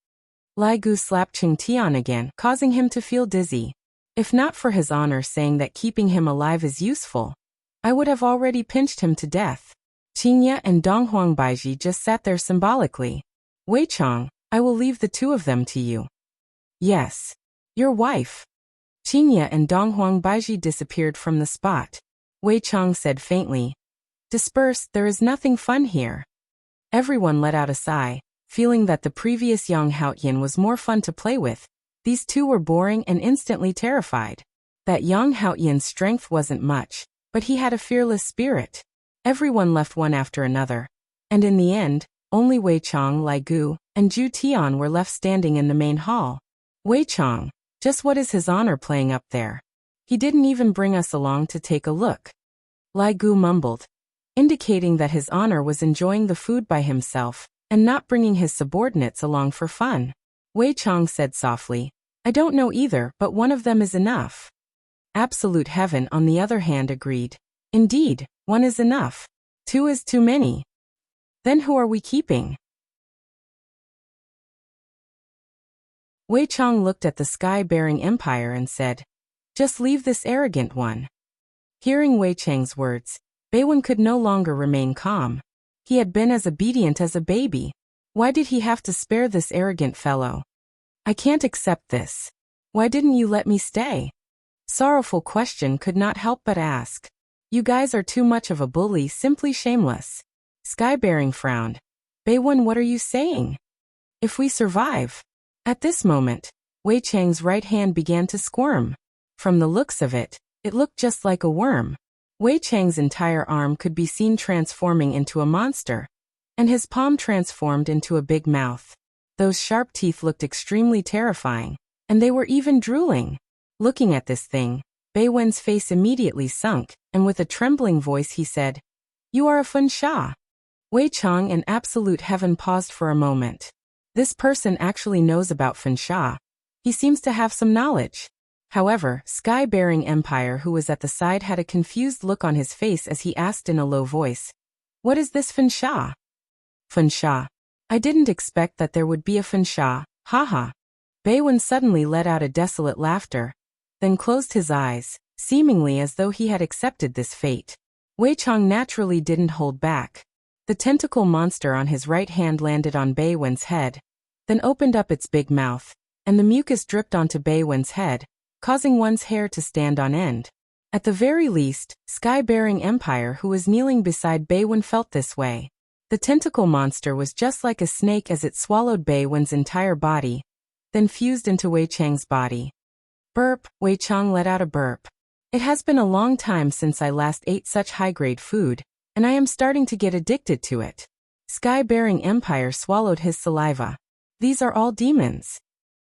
S1: Lai Gu slapped Qing Tian again, causing him to feel dizzy. If not for his honor saying that keeping him alive is useful, I would have already pinched him to death. Qingye and Donghuang Baiji just sat there symbolically. Wei Chong, I will leave the two of them to you. Yes. Your wife. Qingye and Donghuang Baiji disappeared from the spot. Wei Chong said faintly. Disperse, there is nothing fun here. Everyone let out a sigh, feeling that the previous Yang Haotian was more fun to play with. These two were boring and instantly terrified. That Yang Haotian's strength wasn't much, but he had a fearless spirit. Everyone left one after another. And in the end, only Wei Chong, Lai Gu, and Zhu Tian were left standing in the main hall. Wei Chong, just what is his honor playing up there? He didn't even bring us along to take a look. Lai Gu mumbled, indicating that his honor was enjoying the food by himself and not bringing his subordinates along for fun. Wei Chong said softly, I don't know either, but one of them is enough. Absolute Heaven, on the other hand, agreed. Indeed, one is enough. Two is too many. Then who are we keeping? Wei Chong looked at the sky-bearing empire and said, just leave this arrogant one. Hearing Wei Chang's words, Bei Wen could no longer remain calm. He had been as obedient as a baby. Why did he have to spare this arrogant fellow? I can't accept this. Why didn't you let me stay? Sorrowful question could not help but ask. You guys are too much of a bully, simply shameless. Skybearing frowned. Bei Wen, what are you saying? If we survive. At this moment, Wei Chang's right hand began to squirm. From the looks of it, it looked just like a worm. Wei Chang's entire arm could be seen transforming into a monster, and his palm transformed into a big mouth. Those sharp teeth looked extremely terrifying, and they were even drooling. Looking at this thing, Bei Wen's face immediately sunk, and with a trembling voice he said, You are a Fun Sha. Wei Chong and Absolute Heaven paused for a moment. This person actually knows about Fun Sha. He seems to have some knowledge. However, Sky-bearing Empire, who was at the side, had a confused look on his face as he asked in a low voice, What is this Fun Sha? Fun Sha. I didn't expect that there would be a Fun Sha, haha. Bei Wen suddenly let out a desolate laughter, then closed his eyes, seemingly as though he had accepted this fate. Wei Chong naturally didn't hold back. The tentacle monster on his right hand landed on Bei Wen's head, then opened up its big mouth, and the mucus dripped onto Bei Wen's head, causing one's hair to stand on end. At the very least, Sky-bearing Empire, who was kneeling beside Bei Wen, felt this way. The tentacle monster was just like a snake as it swallowed Bei Wen's entire body, then fused into Wei Chang's body. Burp, Wei Chong let out a burp. It has been a long time since I last ate such high-grade food, and I am starting to get addicted to it. Sky-bearing Empire swallowed his saliva. These are all demons.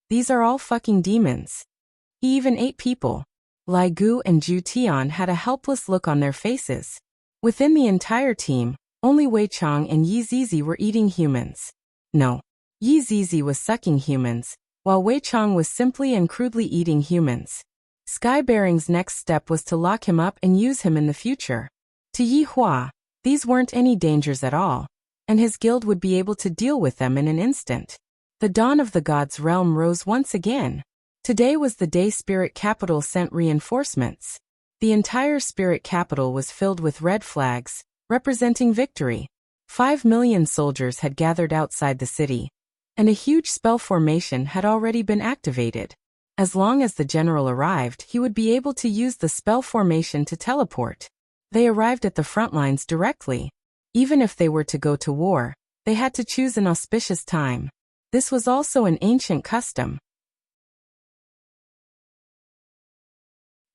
S1: These are all fucking demons. He even ate people. Lai Gu and Zhu Tian had a helpless look on their faces. Within the entire team, only Wei Chong and Yi Zizi were eating humans. No. Yi Zizi was sucking humans, while Wei Chong was simply and crudely eating humans. Sky-bearing's next step was to lock him up and use him in the future. To Yi Hua, These weren't any dangers at all, and his guild would be able to deal with them in an instant. The dawn of the gods' realm rose once again. Today was the day Spirit Capital sent reinforcements. The entire Spirit Capital was filled with red flags, representing victory. 5 million soldiers had gathered outside the city, and a huge spell formation had already been activated. As long as the general arrived, he would be able to use the spell formation to teleport. They arrived at the front lines directly. Even if they were to go to war, they had to choose an auspicious time. This was also an ancient custom.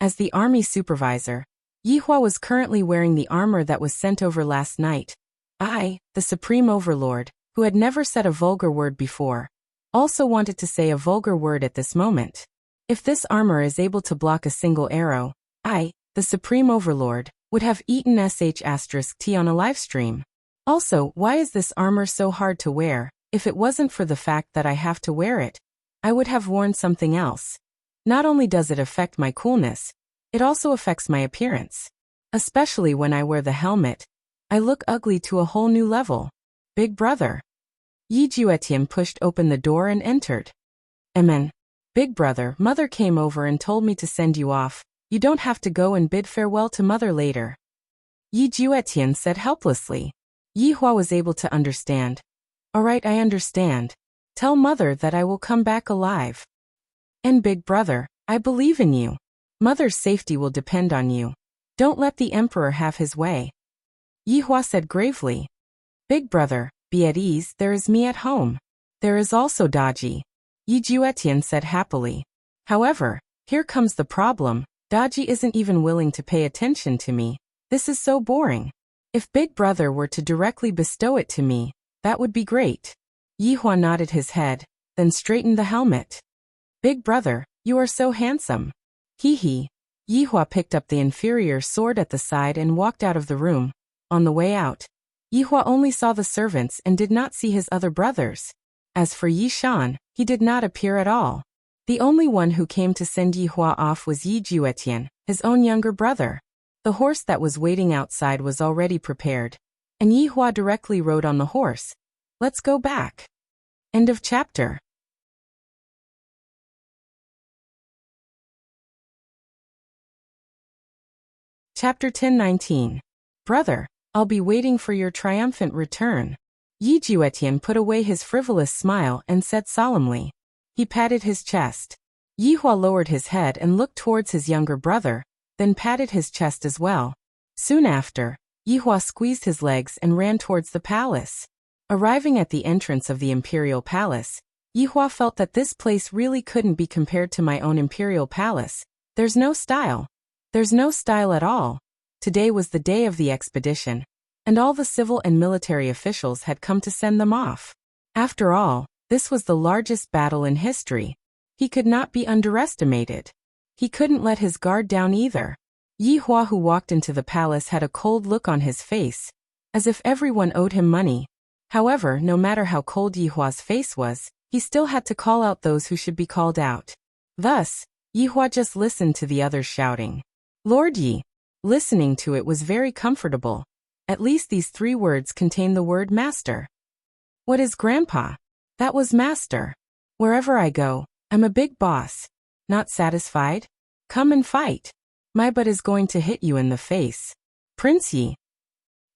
S1: As the army supervisor, Yihua was currently wearing the armor that was sent over last night. I, the Supreme Overlord, who had never said a vulgar word before, also wanted to say a vulgar word at this moment. If this armor is able to block a single arrow, I, the Supreme Overlord, would have eaten sh*t on a livestream. Also, why is this armor so hard to wear? If it wasn't for the fact that I have to wear it, I would have worn something else. Not only does it affect my coolness, it also affects my appearance. Especially when I wear the helmet, I look ugly to a whole new level. Big brother. Yi Juetian pushed open the door and entered. Amen. Big brother, mother came over and told me to send you off. You don't have to go and bid farewell to mother later. Yi Juetian said helplessly. Yihua was able to understand. Alright, I understand. Tell mother that I will come back alive. And big brother, I believe in you. Mother's safety will depend on you. Don't let the emperor have his way. Yihua said gravely. Big brother, be at ease, there is me at home. There is also Daji. Yi Juetian said happily. However, here comes the problem. Daji isn't even willing to pay attention to me. This is so boring. If big brother were to directly bestow it to me, that would be great. Yihua nodded his head, then straightened the helmet. Big brother, you are so handsome. Hee hee. Yihua picked up the inferior sword at the side and walked out of the room. On the way out, Yihua only saw the servants and did not see his other brothers. As for Yi Shan, he did not appear at all. The only one who came to send Yihua off was Yi Juetian, his own younger brother. The horse that was waiting outside was already prepared, and Yihua directly rode on the horse. Let's go back. End of chapter. Chapter 10:19. Brother, I'll be waiting for your triumphant return. Yi Juetian put away his frivolous smile and said solemnly. He patted his chest. Yihua lowered his head and looked towards his younger brother, then patted his chest as well. Soon after, Yihua squeezed his legs and ran towards the palace. Arriving at the entrance of the imperial palace, Yihua felt that this place really couldn't be compared to my own imperial palace. There's no style. There's no style at all. Today was the day of the expedition, and all the civil and military officials had come to send them off. After all, this was the largest battle in history. He could not be underestimated. He couldn't let his guard down either. Yihua, who walked into the palace, had a cold look on his face, as if everyone owed him money. However, no matter how cold Yihua's face was, he still had to call out those who should be called out. Thus, Yihua just listened to the others shouting, Lord Yi. Listening to it was very comfortable. At least these 3 words contain the word master. What is grandpa? That was master. Wherever I go, I'm a big boss. Not satisfied? Come and fight. My butt is going to hit you in the face. Prince Yi.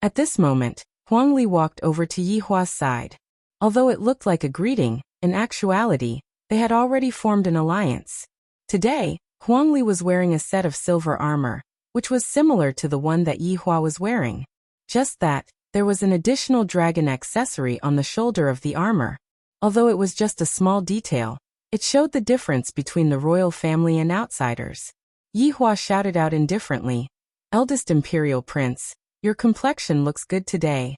S1: At this moment, Huangli walked over to Yihua's side. Although it looked like a greeting, in actuality, they had already formed an alliance. Today, Huangli was wearing a set of silver armor, which was similar to the one that Yihua was wearing. Just that, there was an additional dragon accessory on the shoulder of the armor. Although it was just a small detail, it showed the difference between the royal family and outsiders. Yihua shouted out indifferently, Eldest Imperial Prince, your complexion looks good today.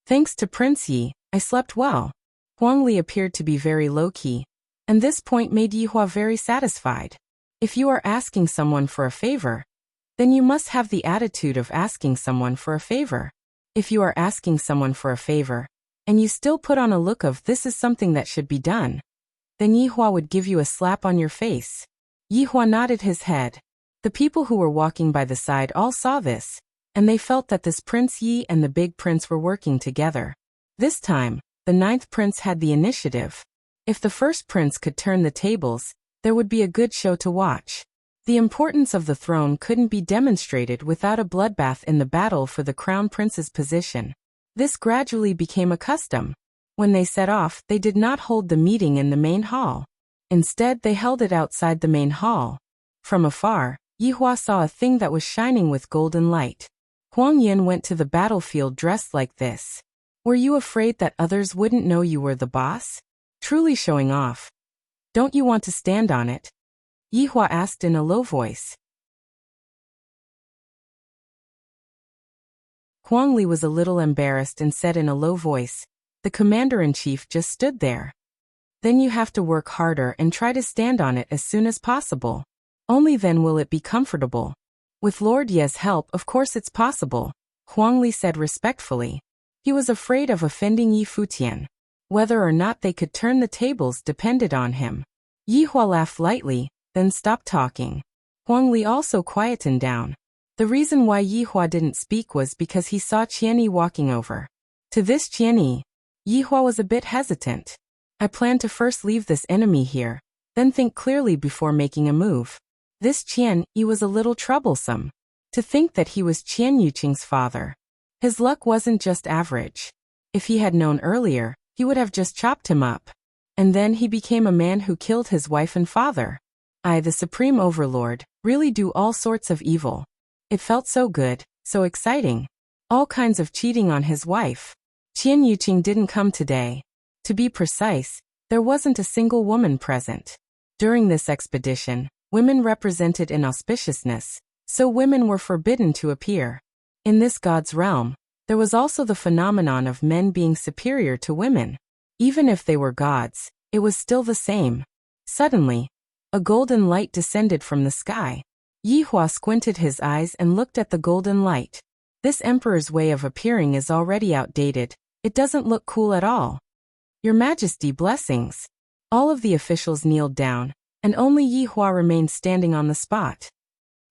S1: Thanks to Prince Yi, I slept well. Huangli appeared to be very low-key, and this point made Yihua very satisfied. If you are asking someone for a favor, then you must have the attitude of asking someone for a favor. If you are asking someone for a favor, and you still put on a look of this is something that should be done, then Yihua would give you a slap on your face. Yihua nodded his head. The people who were walking by the side all saw this. and they felt that this Prince Yi and the big prince were working together. This time, the ninth prince had the initiative. If the first prince could turn the tables, there would be a good show to watch. The importance of the throne couldn't be demonstrated without a bloodbath in the battle for the crown prince's position. This gradually became a custom. When they set off, they did not hold the meeting in the main hall. Instead, they held it outside the main hall. From afar, Yihua saw a thing that was shining with golden light. Huang Yin went to the battlefield dressed like this. Were you afraid that others wouldn't know you were the boss? Truly showing off. Don't you want to stand on it? Yihua asked in a low voice. Huang Li was a little embarrassed and said in a low voice, "The commander-in-chief just stood there." Then you have to work harder and try to stand on it as soon as possible. Only then will it be comfortable. With Lord Ye's help, of course it's possible, Huang Li said respectfully. He was afraid of offending Yi Futian. Whether or not they could turn the tables depended on him. Yihua laughed lightly, then stopped talking. Huang Li also quietened down. The reason why Yihua didn't speak was because he saw Qianyi walking over. To this Qianyi, Yihua was a bit hesitant. I plan to first leave this enemy here, then think clearly before making a move. This Qianyi was a little troublesome. To think that he was Qian Yuqing's father. His luck wasn't just average. If he had known earlier, he would have just chopped him up. And then he became a man who killed his wife and father. I, the Supreme Overlord, really do all sorts of evil. It felt so good, so exciting. All kinds of cheating on his wife. Qian Yuqing didn't come today. To be precise, there wasn't a single woman present. During this expedition, women represented inauspiciousness, so women were forbidden to appear. In this god's realm, there was also the phenomenon of men being superior to women. Even if they were gods, it was still the same. Suddenly, a golden light descended from the sky. Yihua squinted his eyes and looked at the golden light. This emperor's way of appearing is already outdated. It doesn't look cool at all. Your Majesty, blessings. All of the officials kneeled down, and only Yihua remained standing on the spot.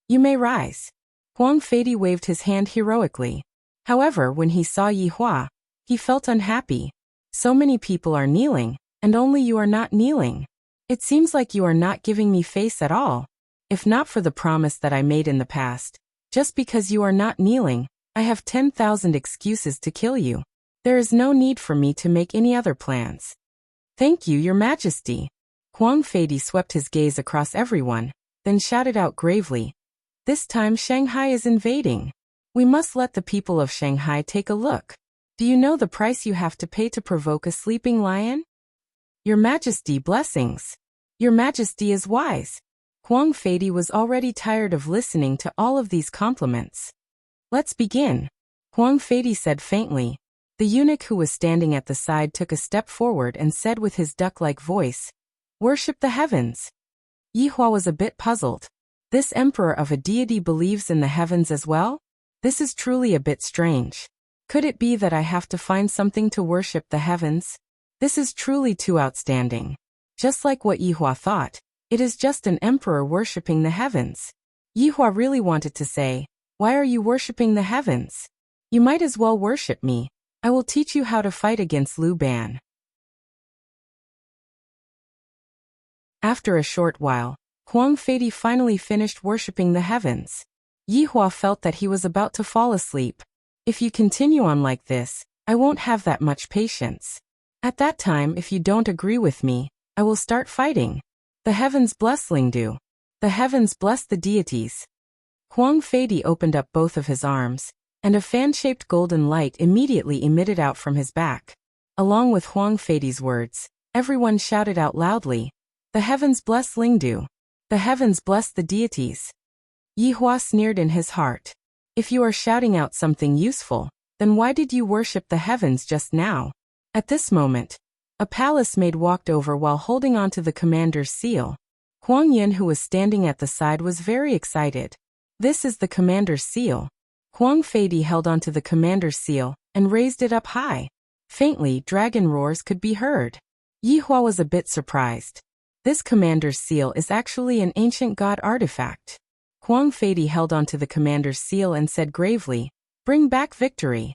S1: You may rise. Huang Fei waved his hand heroically. However, when he saw Yihua, he felt unhappy. So many people are kneeling, and only you are not kneeling. It seems like you are not giving me face at all. If not for the promise that I made in the past, just because you are not kneeling, I have 10,000 excuses to kill you. There is no need for me to make any other plans. Thank you, Your Majesty. Huang Fei swept his gaze across everyone, then shouted out gravely. This time Shanghai is invading. We must let the people of Shanghai take a look. Do you know the price you have to pay to provoke a sleeping lion? Your Majesty, blessings. Your Majesty is wise. Huang Fei was already tired of listening to all of these compliments. Let's begin. Huang Fei said faintly. The eunuch who was standing at the side took a step forward and said with his duck-like voice, "Worship the heavens." Yihua was a bit puzzled. This emperor of a deity believes in the heavens as well? This is truly a bit strange. Could it be that I have to find something to worship the heavens? This is truly too outstanding. Just like what Yihua thought, it is just an emperor worshipping the heavens. Yihua really wanted to say, why are you worshipping the heavens? You might as well worship me. I will teach you how to fight against Liu Ban. After a short while, Huang Fei finally finished worshipping the heavens. Yihua felt that he was about to fall asleep. If you continue on like this, I won't have that much patience. At that time, if you don't agree with me, I will start fighting. The heavens bless Lingdu. The heavens bless the deities. Huang Fei opened up both of his arms, and a fan-shaped golden light immediately emitted out from his back. Along with Huang Fei's words, everyone shouted out loudly, "The heavens bless Lingdu. The heavens bless the deities." Yihua sneered in his heart. If you are shouting out something useful, then why did you worship the heavens just now? At this moment, a palace maid walked over while holding on to the commander's seal. Huang Yin, who was standing at the side, was very excited. This is the commander's seal. Huang Fei held onto the commander's seal and raised it up high. Faintly, dragon roars could be heard. Yihua was a bit surprised. This commander's seal is actually an ancient god artifact. Huang Fei held onto the commander's seal and said gravely, "Bring back victory."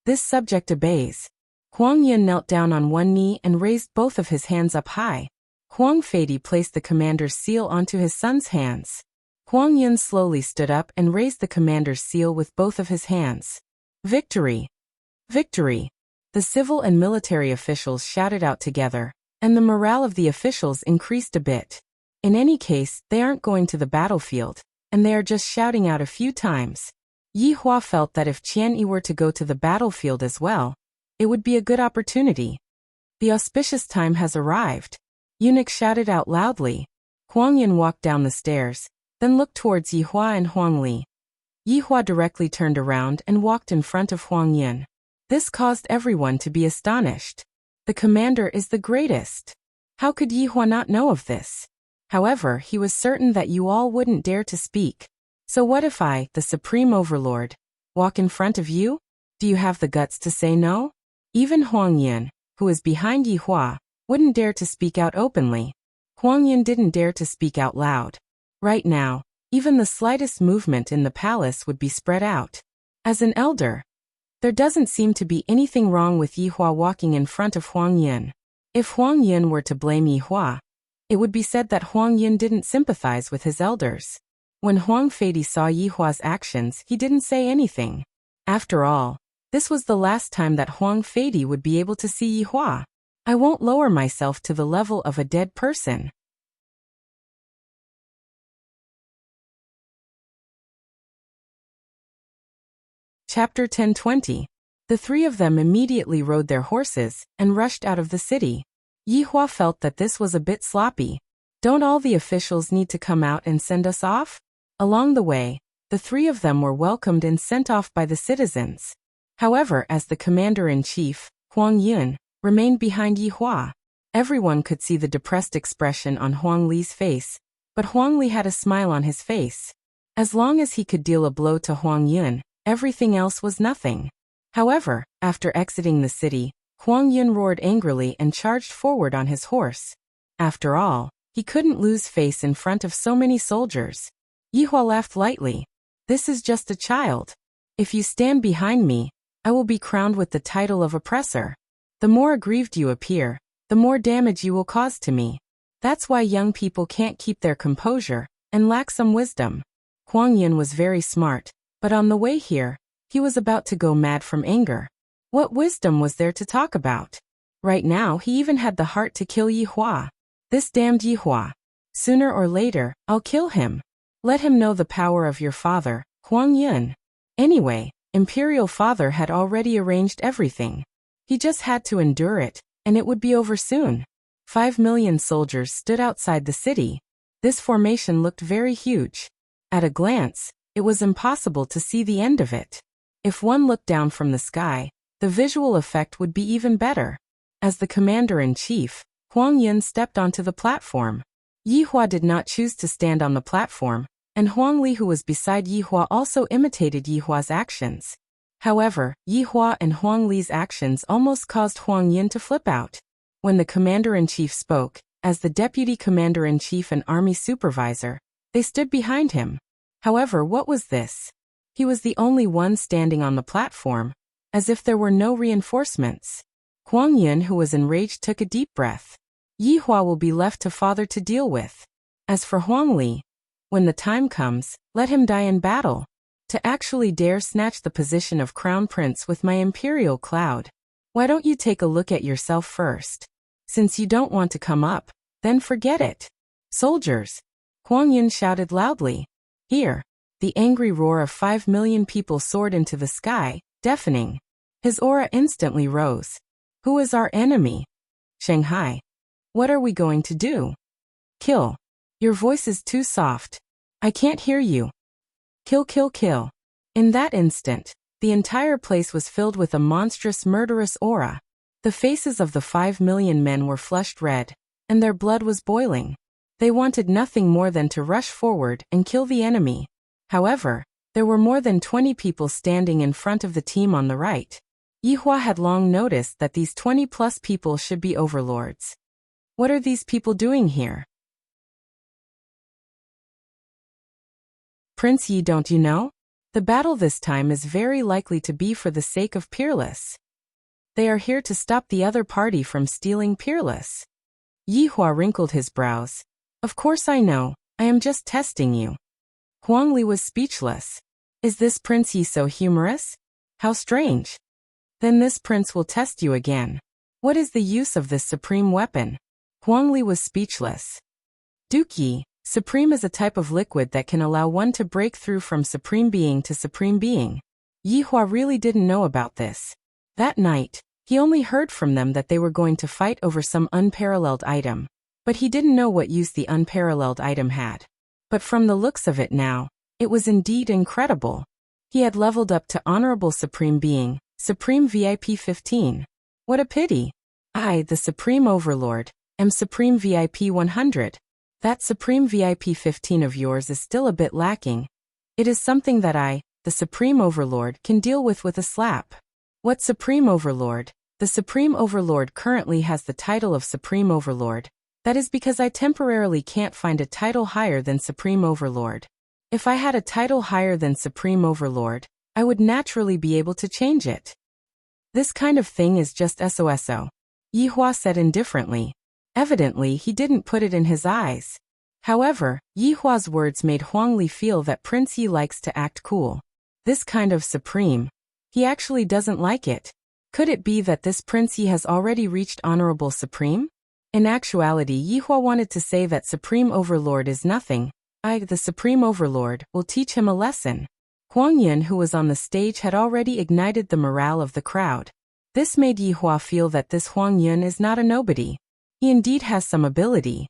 S1: This subject obeys. Huang Yun knelt down on one knee and raised both of his hands up high. Huang Fei placed the commander's seal onto his son's hands. Huang Yun slowly stood up and raised the commander's seal with both of his hands. "Victory! Victory!" The civil and military officials shouted out together, and the morale of the officials increased a bit. In any case, they aren't going to the battlefield, and they are just shouting out a few times. Yi Hua felt that if Qian Yi were to go to the battlefield as well, it would be a good opportunity. The auspicious time has arrived. Eunuch shouted out loudly. Huang Yun walked down the stairs, then looked towards Yi Hua and Huang Li. Yi Hua directly turned around and walked in front of Huang Yun. This caused everyone to be astonished. The commander is the greatest. How could Yi Hua not know of this? However, he was certain that you all wouldn't dare to speak. So what if I, the Supreme Overlord, walk in front of you? Do you have the guts to say no? Even Huang Yun, who is behind Yi Hua, wouldn't dare to speak out openly. Huang Yun didn't dare to speak out loud. Right now, even the slightest movement in the palace would be spread out. As an elder, there doesn't seem to be anything wrong with Yi Hua walking in front of Huang Yun. If Huang Yun were to blame Yi Hua, it would be said that Huang Yun didn't sympathize with his elders. When Huang Fei saw Yi Hua's actions, he didn't say anything. After all, this was the last time that Huang Fei would be able to see Yi Hua. I won't lower myself to the level of a dead person. Chapter 10:20. The three of them immediately rode their horses and rushed out of the city. Yi Hua felt that this was a bit sloppy. Don't all the officials need to come out and send us off? Along the way, the three of them were welcomed and sent off by the citizens. However, as the commander-in-chief, Huang Yun, remained behind Yi Hua. Everyone could see the depressed expression on Huang Li's face, but Huang Li had a smile on his face. As long as he could deal a blow to Huang Yun, everything else was nothing. However, after exiting the city, Huang Yun roared angrily and charged forward on his horse. After all, he couldn't lose face in front of so many soldiers. Yi Hua laughed lightly. "This is just a child. If you stand behind me, I will be crowned with the title of oppressor. The more aggrieved you appear, the more damage you will cause to me. That's why young people can't keep their composure and lack some wisdom." Huang Yun was very smart, but on the way here, he was about to go mad from anger. What wisdom was there to talk about? Right now, he even had the heart to kill Yi Hua. This damned Yi Hua. Sooner or later, I'll kill him. Let him know the power of your father, Huang Yun. Anyway, Imperial Father had already arranged everything. He just had to endure it, and it would be over soon. 5 million soldiers stood outside the city. This formation looked very huge. At a glance, it was impossible to see the end of it. If one looked down from the sky, the visual effect would be even better. As the commander-in-chief, Huang Yun stepped onto the platform. Yi Hua did not choose to stand on the platform, and Huang Li, who was beside Yi Hua, also imitated Yi Hua's actions. However, Yi Hua and Huang Li's actions almost caused Huang Yun to flip out. When the commander-in-chief spoke, as the deputy commander-in-chief and army supervisor, they stood behind him. However, what was this? He was the only one standing on the platform, as if there were no reinforcements. Huang Yun, who was enraged, took a deep breath. Yi Hua will be left to father to deal with. As for Huang Li, when the time comes, let him die in battle. To actually dare snatch the position of crown prince with my imperial cloud. Why don't you take a look at yourself first? Since you don't want to come up, then forget it. Soldiers! Huang Yun shouted loudly. Here, the angry roar of 5 million people soared into the sky, deafening. His aura instantly rose. Who is our enemy? Shanghai. What are we going to do? Kill. Your voice is too soft. I can't hear you. Kill, kill, kill. In that instant, the entire place was filled with a monstrous, murderous aura. The faces of the 5 million men were flushed red, and their blood was boiling. They wanted nothing more than to rush forward and kill the enemy. However, there were more than 20 people standing in front of the team on the right. Yi Hua had long noticed that these 20+ people should be overlords. What are these people doing here? Prince Yi, don't you know? The battle this time is very likely to be for the sake of Peerless. They are here to stop the other party from stealing Peerless. Yi Hua wrinkled his brows. Of course I know, I am just testing you. Huang Li was speechless. Is this Prince Yi so humorous? How strange. Then this prince will test you again. What is the use of this supreme weapon? Huang Li was speechless. Duke Yi, supreme is a type of liquid that can allow one to break through from supreme being to supreme being. Yi Hua really didn't know about this. That night, he only heard from them that they were going to fight over some unparalleled item. But he didn't know what use the unparalleled item had. But from the looks of it now, it was indeed incredible. He had leveled up to Honorable Supreme Being, Supreme VIP 15. What a pity. I, the Supreme Overlord, am Supreme VIP 100. That Supreme VIP 15 of yours is still a bit lacking. It is something that I, the Supreme Overlord, can deal with a slap. What Supreme Overlord? The Supreme Overlord currently has the title of Supreme Overlord. That is because I temporarily can't find a title higher than Supreme Overlord. If I had a title higher than Supreme Overlord, I would naturally be able to change it. This kind of thing is just SOSO. Yi Hua said indifferently. Evidently, he didn't put it in his eyes. However, Yi Hua's words made Huang Li feel that Prince Yi likes to act cool. This kind of supreme. He actually doesn't like it. Could it be that this Prince Yi has already reached Honorable Supreme? In actuality, Yi Hua wanted to say that Supreme Overlord is nothing. I, the Supreme Overlord, will teach him a lesson. Huang Yun, who was on the stage, had already ignited the morale of the crowd. This made Yi Hua feel that this Huang Yun is not a nobody. He indeed has some ability.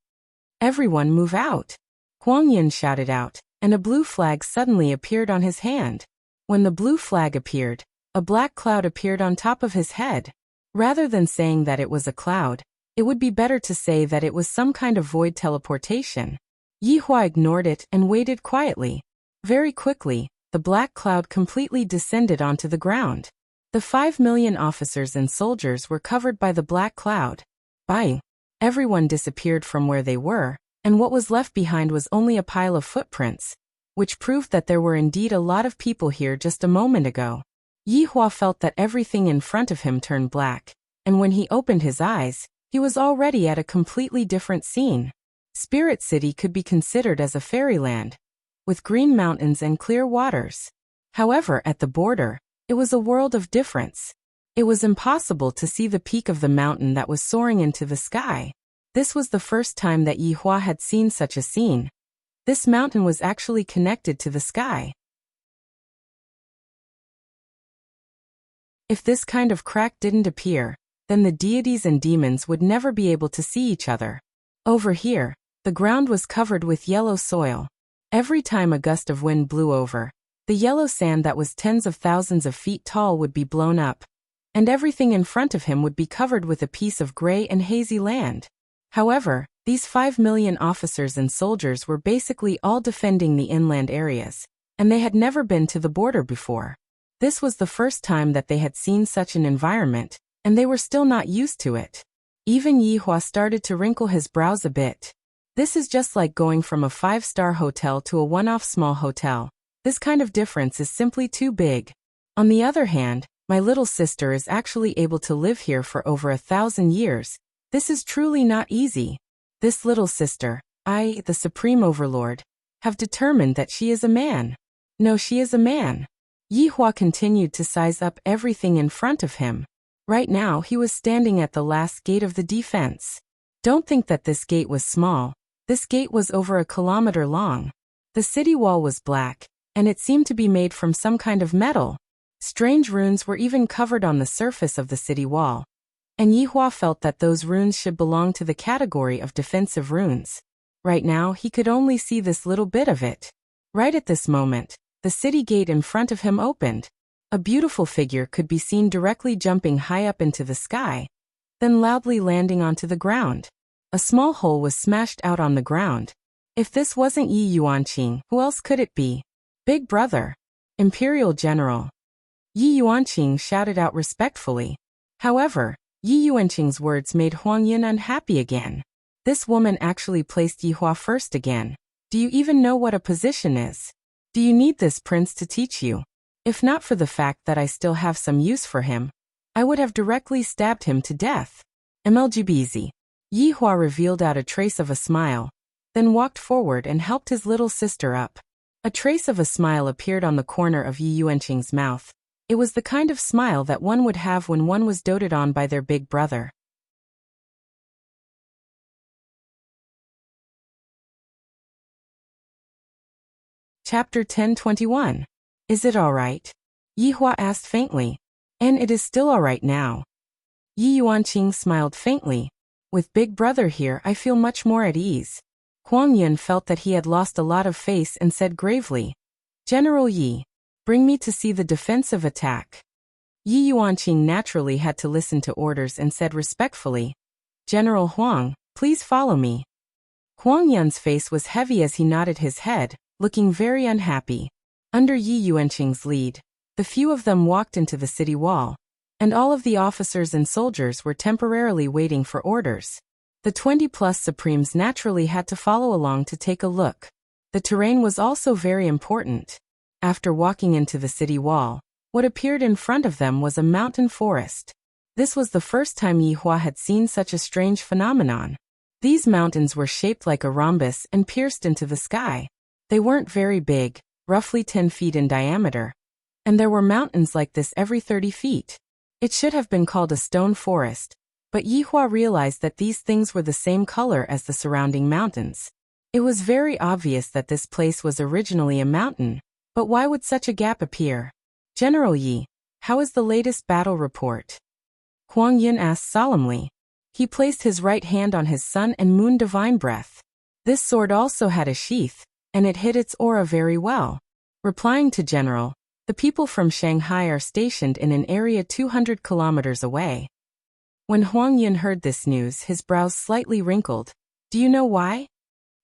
S1: Everyone move out! Huang Yun shouted out, and a blue flag suddenly appeared on his hand. When the blue flag appeared, a black cloud appeared on top of his head. Rather than saying that it was a cloud, it would be better to say that it was some kind of void teleportation. Yi Hua ignored it and waited quietly. Very quickly, the black cloud completely descended onto the ground. The 5 million officers and soldiers were covered by the black cloud. Bye. Everyone disappeared from where they were, and what was left behind was only a pile of footprints, which proved that there were indeed a lot of people here just a moment ago. Yi Hua felt that everything in front of him turned black, and when he opened his eyes, he was already at a completely different scene. Spirit City could be considered as a fairyland, with green mountains and clear waters. However, at the border, it was a world of difference. It was impossible to see the peak of the mountain that was soaring into the sky. This was the first time that Yi Hua had seen such a scene. This mountain was actually connected to the sky. If this kind of crack didn't appear, then the deities and demons would never be able to see each other. Over here, the ground was covered with yellow soil. Every time a gust of wind blew over, the yellow sand that was tens of thousands of feet tall would be blown up, and everything in front of him would be covered with a piece of gray and hazy land. However, these 5 million officers and soldiers were basically all defending the inland areas, and they had never been to the border before. This was the first time that they had seen such an environment, and they were still not used to it. Even Yi Hua started to wrinkle his brows a bit. This is just like going from a 5-star hotel to a one-off small hotel. This kind of difference is simply too big. On the other hand, my little sister is actually able to live here for over 1,000 years. This is truly not easy. This little sister, I, the Supreme Overlord, have determined that she is a man. No, she is a man. Yi Hua continued to size up everything in front of him. Right now he was standing at the last gate of the defense. Don't think that this gate was small. This gate was over 1 kilometer long. The city wall was black, and it seemed to be made from some kind of metal. Strange runes were even covered on the surface of the city wall. And Yi Hua felt that those runes should belong to the category of defensive runes. Right now he could only see this little bit of it. Right at this moment, the city gate in front of him opened. A beautiful figure could be seen directly jumping high up into the sky, then loudly landing onto the ground. A small hole was smashed out on the ground. If this wasn't Yi Yuanqing, who else could it be? Big brother. Imperial General. Yi Yuanqing shouted out respectfully. However, Yi Yuanqing's words made Huang Yun unhappy again. This woman actually placed Yi Hua first again. Do you even know what a position is? Do you need this prince to teach you? If not for the fact that I still have some use for him, I would have directly stabbed him to death. MLGBZ. Yi Hua revealed out a trace of a smile, then walked forward and helped his little sister up. A trace of a smile appeared on the corner of Yi Yuanqing's mouth. It was the kind of smile that one would have when one was doted on by their big brother. Chapter 10:21. Is it all right? Yi Hua asked faintly. And it is still all right now. Yi Yuanqing smiled faintly. With Big Brother here, I feel much more at ease. Huang Yun felt that he had lost a lot of face and said gravely, General Yi, bring me to see the defensive attack. Yi Yuanqing naturally had to listen to orders and said respectfully, General Huang, please follow me. Huang Yun's face was heavy as he nodded his head, looking very unhappy. Under Yi Yuanqing's lead, the few of them walked into the city wall, and all of the officers and soldiers were temporarily waiting for orders. The 20-plus Supremes naturally had to follow along to take a look. The terrain was also very important. After walking into the city wall, what appeared in front of them was a mountain forest. This was the first time Yi Hua had seen such a strange phenomenon. These mountains were shaped like a rhombus and pierced into the sky. They weren't very big, roughly 10 feet in diameter. And there were mountains like this every 30 feet. It should have been called a stone forest. But Yi Hua realized that these things were the same color as the surrounding mountains. It was very obvious that this place was originally a mountain, but why would such a gap appear? General Yi, how is the latest battle report? Huang Yun asked solemnly. He placed his right hand on his sun and moon divine breath. This sword also had a sheath, and it hid its aura very well. Replying to General, the people from Shanghai are stationed in an area 200 kilometers away. When Huang Yun heard this news, his brows slightly wrinkled. Do you know why?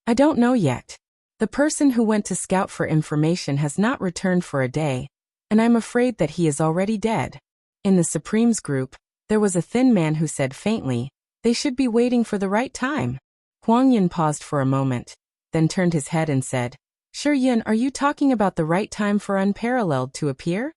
S1: I don't know yet. The person who went to scout for information has not returned for a day, and I'm afraid that he is already dead. In the Supremes group, there was a thin man who said faintly, they should be waiting for the right time. Huang Yun paused for a moment, then turned his head and said, Shi Yun, are you talking about the right time for Unparalleled to appear?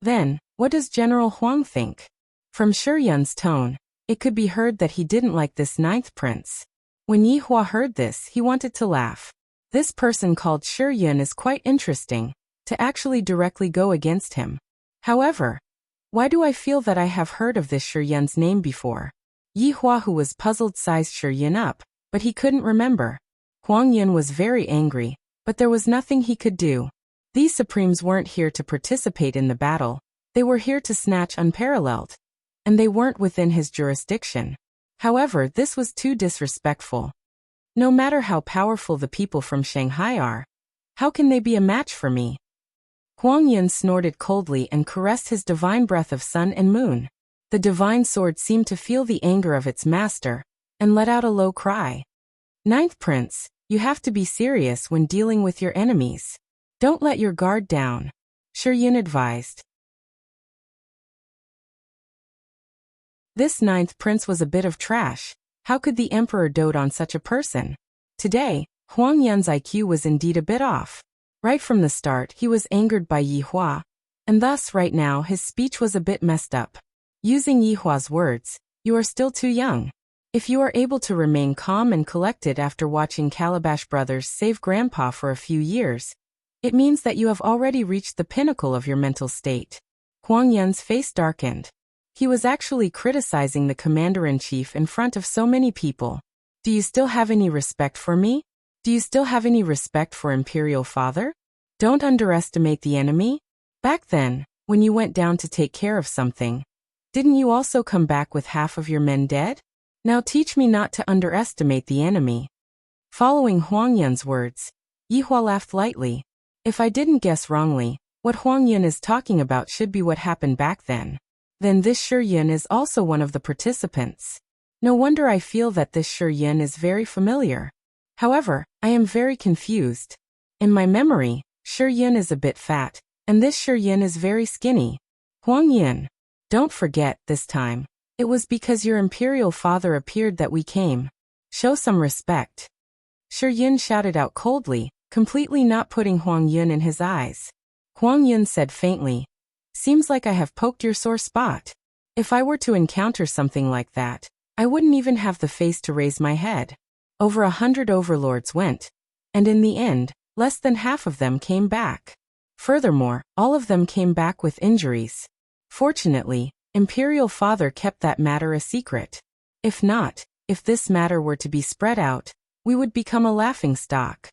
S1: Then, what does General Huang think? From Shi Yun's tone, it could be heard that he didn't like this ninth prince. When Yi Hua heard this, he wanted to laugh. This person called Shi Yun is quite interesting, to actually directly go against him. However, why do I feel that I have heard of this Shi Yun's name before? Yi Hua, who was puzzled, sized Shi Yun up, but he couldn't remember. Huang Yun was very angry, but there was nothing he could do. These Supremes weren't here to participate in the battle, they were here to snatch Unparalleled. And they weren't within his jurisdiction. However, this was too disrespectful. No matter how powerful the people from Shanghai are, how can they be a match for me? Huang Yun snorted coldly and caressed his divine breath of sun and moon. The divine sword seemed to feel the anger of its master, and let out a low cry. Ninth Prince, you have to be serious when dealing with your enemies. Don't let your guard down, Shi Yun advised. This ninth prince was a bit of trash. How could the emperor dote on such a person? Today, Huang Yun's IQ was indeed a bit off. Right from the start, he was angered by Yi Hua, and thus right now his speech was a bit messed up. Using Yi Hua's words, you are still too young. If you are able to remain calm and collected after watching Calabash Brothers save Grandpa for a few years, it means that you have already reached the pinnacle of your mental state. Huang Yun's face darkened. He was actually criticizing the commander-in-chief in front of so many people. Do you still have any respect for me? Do you still have any respect for Imperial Father? Don't underestimate the enemy. Back then, when you went down to take care of something, didn't you also come back with half of your men dead? Now teach me not to underestimate the enemy. Following Huang Yun's words, Yi Hua laughed lightly. If I didn't guess wrongly, what Huang Yun is talking about should be what happened back then. Then this Shi Yun is also one of the participants. No wonder I feel that this Shi Yun is very familiar. However, I am very confused. In my memory, Shi Yun is a bit fat, and this Shi Yun is very skinny. Huang Yun, don't forget, this time, it was because your imperial father appeared that we came. Show some respect. Shi Yun shouted out coldly, completely not putting Huang Yun in his eyes. Huang Yun said faintly, "Seems like I have poked your sore spot. If I were to encounter something like that, I wouldn't even have the face to raise my head." Over 100 overlords went, and in the end, less than half of them came back. Furthermore, all of them came back with injuries. Fortunately, Imperial Father kept that matter a secret. If not, if this matter were to be spread out, we would become a laughingstock.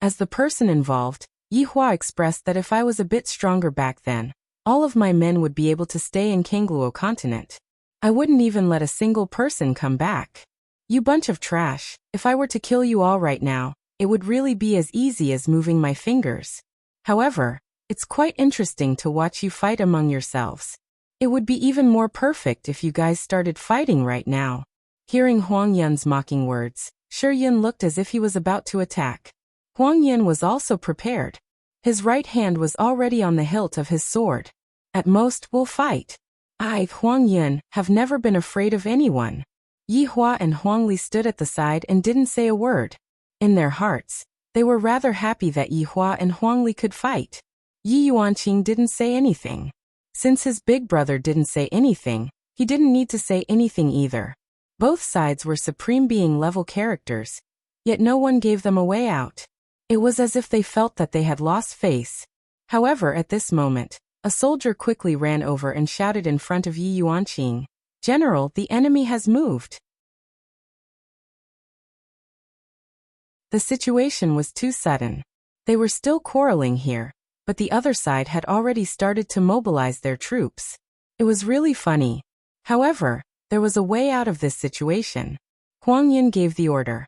S1: As the person involved, Yi Hua expressed that if I was a bit stronger back then, all of my men would be able to stay in Kangluo continent. I wouldn't even let a single person come back. You bunch of trash, if I were to kill you all right now, it would really be as easy as moving my fingers. However, it's quite interesting to watch you fight among yourselves. It would be even more perfect if you guys started fighting right now. Hearing Huang Yun's mocking words, Shi Yun looked as if he was about to attack. Huang Yun was also prepared. His right hand was already on the hilt of his sword. At most, we'll fight. I, Huang Yun, have never been afraid of anyone. Yi Hua and Huang Li stood at the side and didn't say a word. In their hearts, they were rather happy that Yi Hua and Huang Li could fight. Yi Yuanqing didn't say anything. Since his big brother didn't say anything, he didn't need to say anything either. Both sides were supreme being level characters, yet no one gave them a way out. It was as if they felt that they had lost face. However, at this moment, a soldier quickly ran over and shouted in front of Yi Yuanqing, "General, the enemy has moved." The situation was too sudden. They were still quarreling here, but the other side had already started to mobilize their troops. It was really funny. However, there was a way out of this situation. Huang Yun gave the order.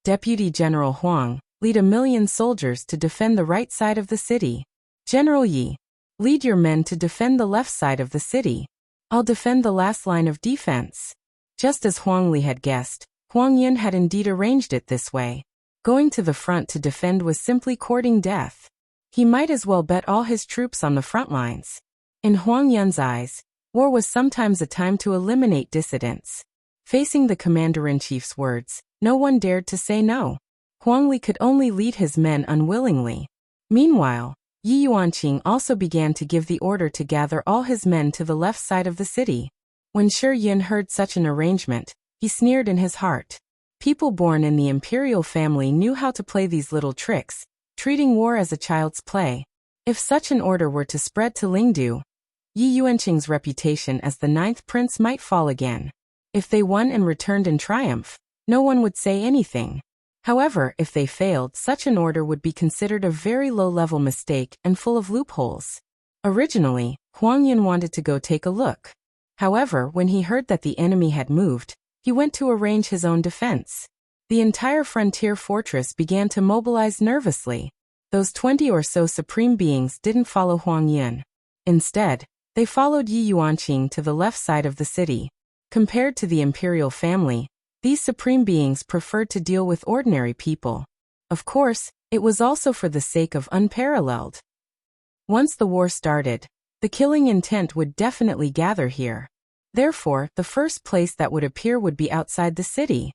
S1: Deputy General Huang, lead 1,000,000 soldiers to defend the right side of the city. General Yi, lead your men to defend the left side of the city. I'll defend the last line of defense. Just as Huang Li had guessed, Huang Yun had indeed arranged it this way. Going to the front to defend was simply courting death. He might as well bet all his troops on the front lines. In Huang Yun's eyes, war was sometimes a time to eliminate dissidents. Facing the commander-in-chief's words, no one dared to say no. Huang Li could only lead his men unwillingly. Meanwhile, Yi Yuanqing also began to give the order to gather all his men to the left side of the city. When Shi Yun heard such an arrangement, he sneered in his heart. People born in the imperial family knew how to play these little tricks, treating war as a child's play. If such an order were to spread to Lingdu, Yi Yuanqing's reputation as the 9th prince might fall again. If they won and returned in triumph, no one would say anything. However, if they failed, such an order would be considered a very low-level mistake and full of loopholes. Originally, Huang Yun wanted to go take a look. However, when he heard that the enemy had moved, he went to arrange his own defense. The entire frontier fortress began to mobilize nervously. Those 20 or so supreme beings didn't follow Huang Yun. Instead, they followed Yi Yuanqing to the left side of the city. Compared to the imperial family, these supreme beings preferred to deal with ordinary people. Of course, it was also for the sake of unparalleled. Once the war started, the killing intent would definitely gather here. Therefore, the first place that would appear would be outside the city.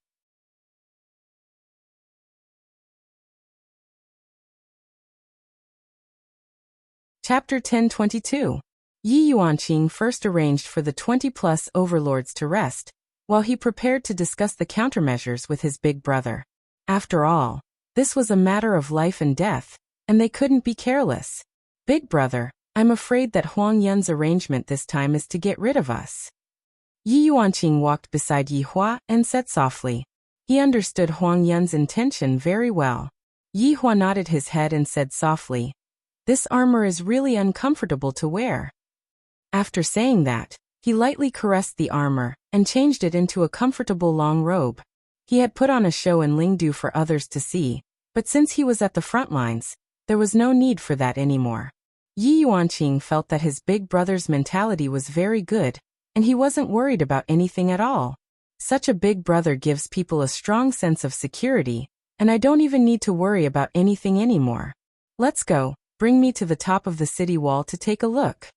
S1: Chapter 1022. Yi Yuanqing first arranged for the 20-plus overlords to rest, while he prepared to discuss the countermeasures with his big brother. After all, this was a matter of life and death, and they couldn't be careless. Big brother, I'm afraid that Huang Yun's arrangement this time is to get rid of us. Yi Yuanqing walked beside Yi Hua and said softly. He understood Huang Yun's intention very well. Yi Hua nodded his head and said softly, "This armor is really uncomfortable to wear." After saying that, he lightly caressed the armor and changed it into a comfortable long robe. He had put on a show in Lingdu for others to see, but since he was at the front lines, there was no need for that anymore. Yi Yuanqing felt that his big brother's mentality was very good, and he wasn't worried about anything at all. Such a big brother gives people a strong sense of security, and I don't even need to worry about anything anymore. Let's go, bring me to the top of the city wall to take a look.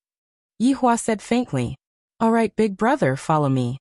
S1: Yi Hua said faintly. All right, big brother, follow me.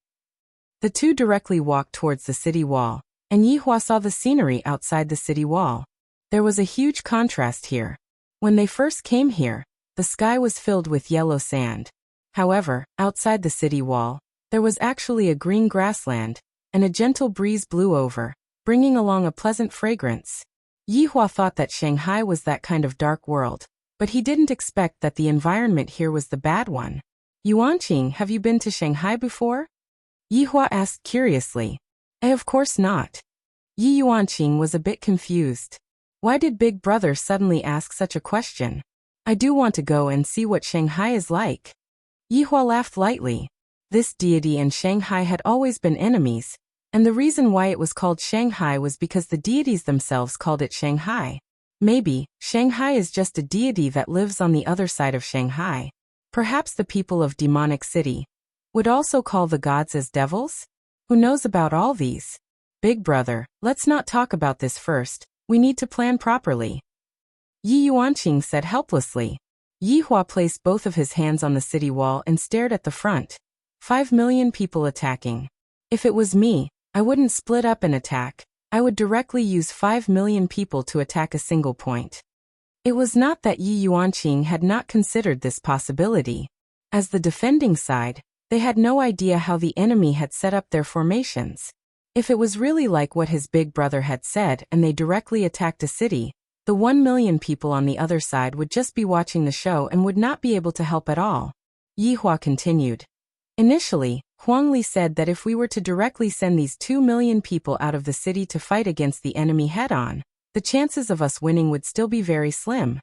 S1: The two directly walked towards the city wall, and Yi Hua saw the scenery outside the city wall. There was a huge contrast here. When they first came here, the sky was filled with yellow sand. However, outside the city wall, there was actually a green grassland, and a gentle breeze blew over, bringing along a pleasant fragrance. Yihua thought that Shanghai was that kind of dark world, but he didn't expect that the environment here was the bad one. Yuanqing, have you been to Shanghai before? Yihua asked curiously. Of course not. Yi Yuanqing was a bit confused. Why did Big Brother suddenly ask such a question? I do want to go and see what Shanghai is like. Yihua laughed lightly. This deity and Shanghai had always been enemies, and the reason why it was called Shanghai was because the deities themselves called it Shanghai. Maybe, Shanghai is just a deity that lives on the other side of Shanghai. Perhaps the people of Demonic City would also call the gods as devils? Who knows about all these? Big Brother, let's not talk about this first, we need to plan properly. Yi Yuanqing said helplessly. Yihua placed both of his hands on the city wall and stared at the front. 5 million people attacking. If it was me, I wouldn't split up and attack. I would directly use 5 million people to attack a single point. It was not that Yi Yuanqing had not considered this possibility. As the defending side, they had no idea how the enemy had set up their formations. If it was really like what his big brother had said and they directly attacked a city, the 1 million people on the other side would just be watching the show and would not be able to help at all. Yihua continued. Initially, Huangli said that if we were to directly send these 2 million people out of the city to fight against the enemy head-on, the chances of us winning would still be very slim.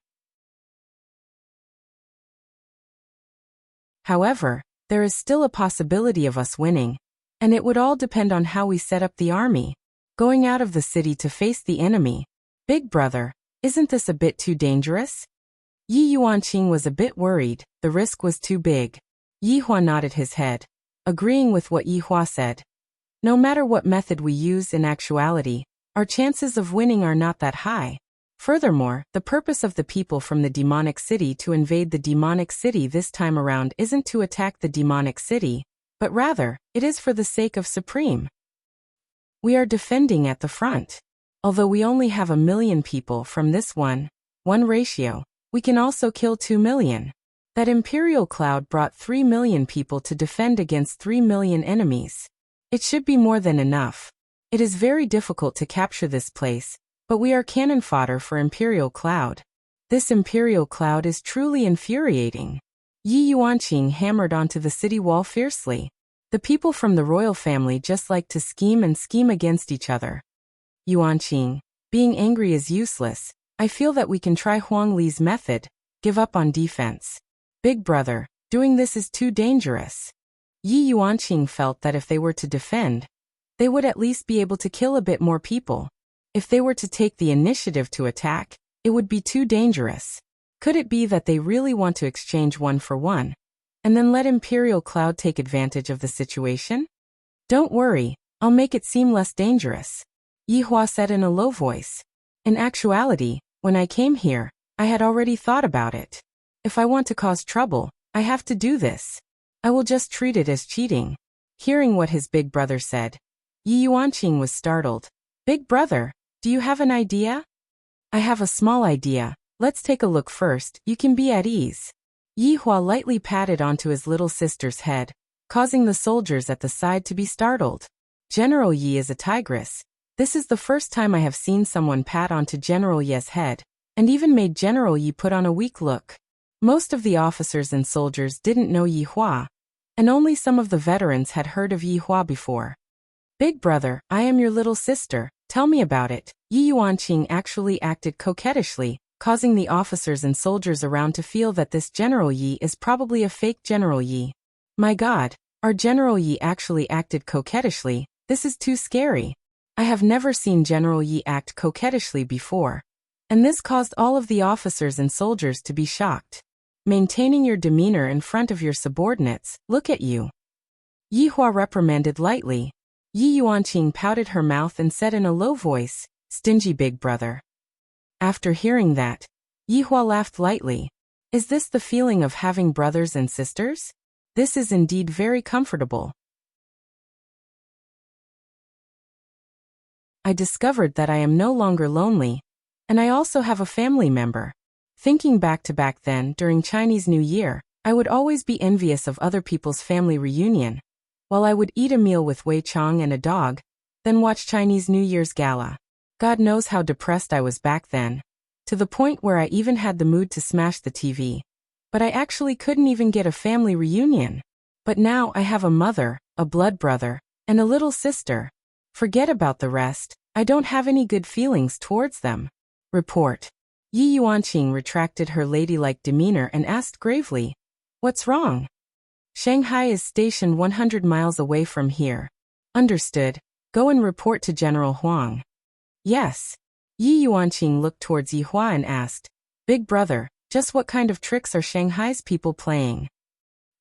S1: However, there is still a possibility of us winning, and it would all depend on how we set up the army. Going out of the city to face the enemy. Big Brother, isn't this a bit too dangerous? Yi Yuanqing was a bit worried, the risk was too big. Yihua nodded his head, agreeing with what Yihua said. No matter what method we use in actuality, our chances of winning are not that high. Furthermore, the purpose of the people from the demonic city to invade the demonic city this time around isn't to attack the demonic city, but rather, it is for the sake of Supreme. We are defending at the front. Although we only have 1 million people from this 1 ratio, we can also kill 2 million. That Imperial Cloud brought 3 million people to defend against 3 million enemies. It should be more than enough. It is very difficult to capture this place, but we are cannon fodder for Imperial Cloud. This Imperial Cloud is truly infuriating. Yi Yuanqing hammered onto the city wall fiercely. The people from the royal family just like to scheme and scheme against each other. Yuanqing, being angry is useless. I feel that we can try Huangli's method, give up on defense. Big Brother, doing this is too dangerous. Yi Yuanqing felt that if they were to defend, they would at least be able to kill a bit more people. If they were to take the initiative to attack, it would be too dangerous. Could it be that they really want to exchange 1 for 1, and then let Imperial Cloud take advantage of the situation? Don't worry, I'll make it seem less dangerous. Yihua said in a low voice. In actuality, when I came here, I had already thought about it. If I want to cause trouble, I have to do this. I will just treat it as cheating. Hearing what his big brother said, Yi Yuanqing was startled. Big brother, do you have an idea? I have a small idea. Let's take a look first, you can be at ease. Yihua lightly patted onto his little sister's head, causing the soldiers at the side to be startled. General Yi is a tigress. This is the first time I have seen someone pat onto General Yi's head, and even made General Yi put on a weak look. Most of the officers and soldiers didn't know Yihua, and only some of the veterans had heard of Yihua before. Big brother, I am your little sister, tell me about it. Yi Yuanqing actually acted coquettishly, causing the officers and soldiers around to feel that this General Yi is probably a fake General Yi. My God, our General Yi actually acted coquettishly, this is too scary. I have never seen General Yi act coquettishly before. And this caused all of the officers and soldiers to be shocked. Maintaining your demeanor in front of your subordinates, look at you. Yihua reprimanded lightly. Yi Yuanqing pouted her mouth and said in a low voice, stingy big brother. After hearing that, Yihua laughed lightly. Is this the feeling of having brothers and sisters? This is indeed very comfortable. I discovered that I am no longer lonely. And I also have a family member. Thinking back to back then, during Chinese New Year, I would always be envious of other people's family reunion, while I would eat a meal with Wei Chong and a dog, then watch Chinese New Year's gala. God knows how depressed I was back then, to the point where I even had the mood to smash the TV. But I actually couldn't even get a family reunion. But now I have a mother, a blood brother, and a little sister. Forget about the rest, I don't have any good feelings towards them. Report. Yi Yuanqing retracted her ladylike demeanor and asked gravely, "What's wrong?" "Shanghai is stationed 100 miles away from here." "Understood. Go and report to General Huang." "Yes." Yi Yuanqing looked towards Yi Hua and asked, "Big brother, just what kind of tricks are Shanghai's people playing?"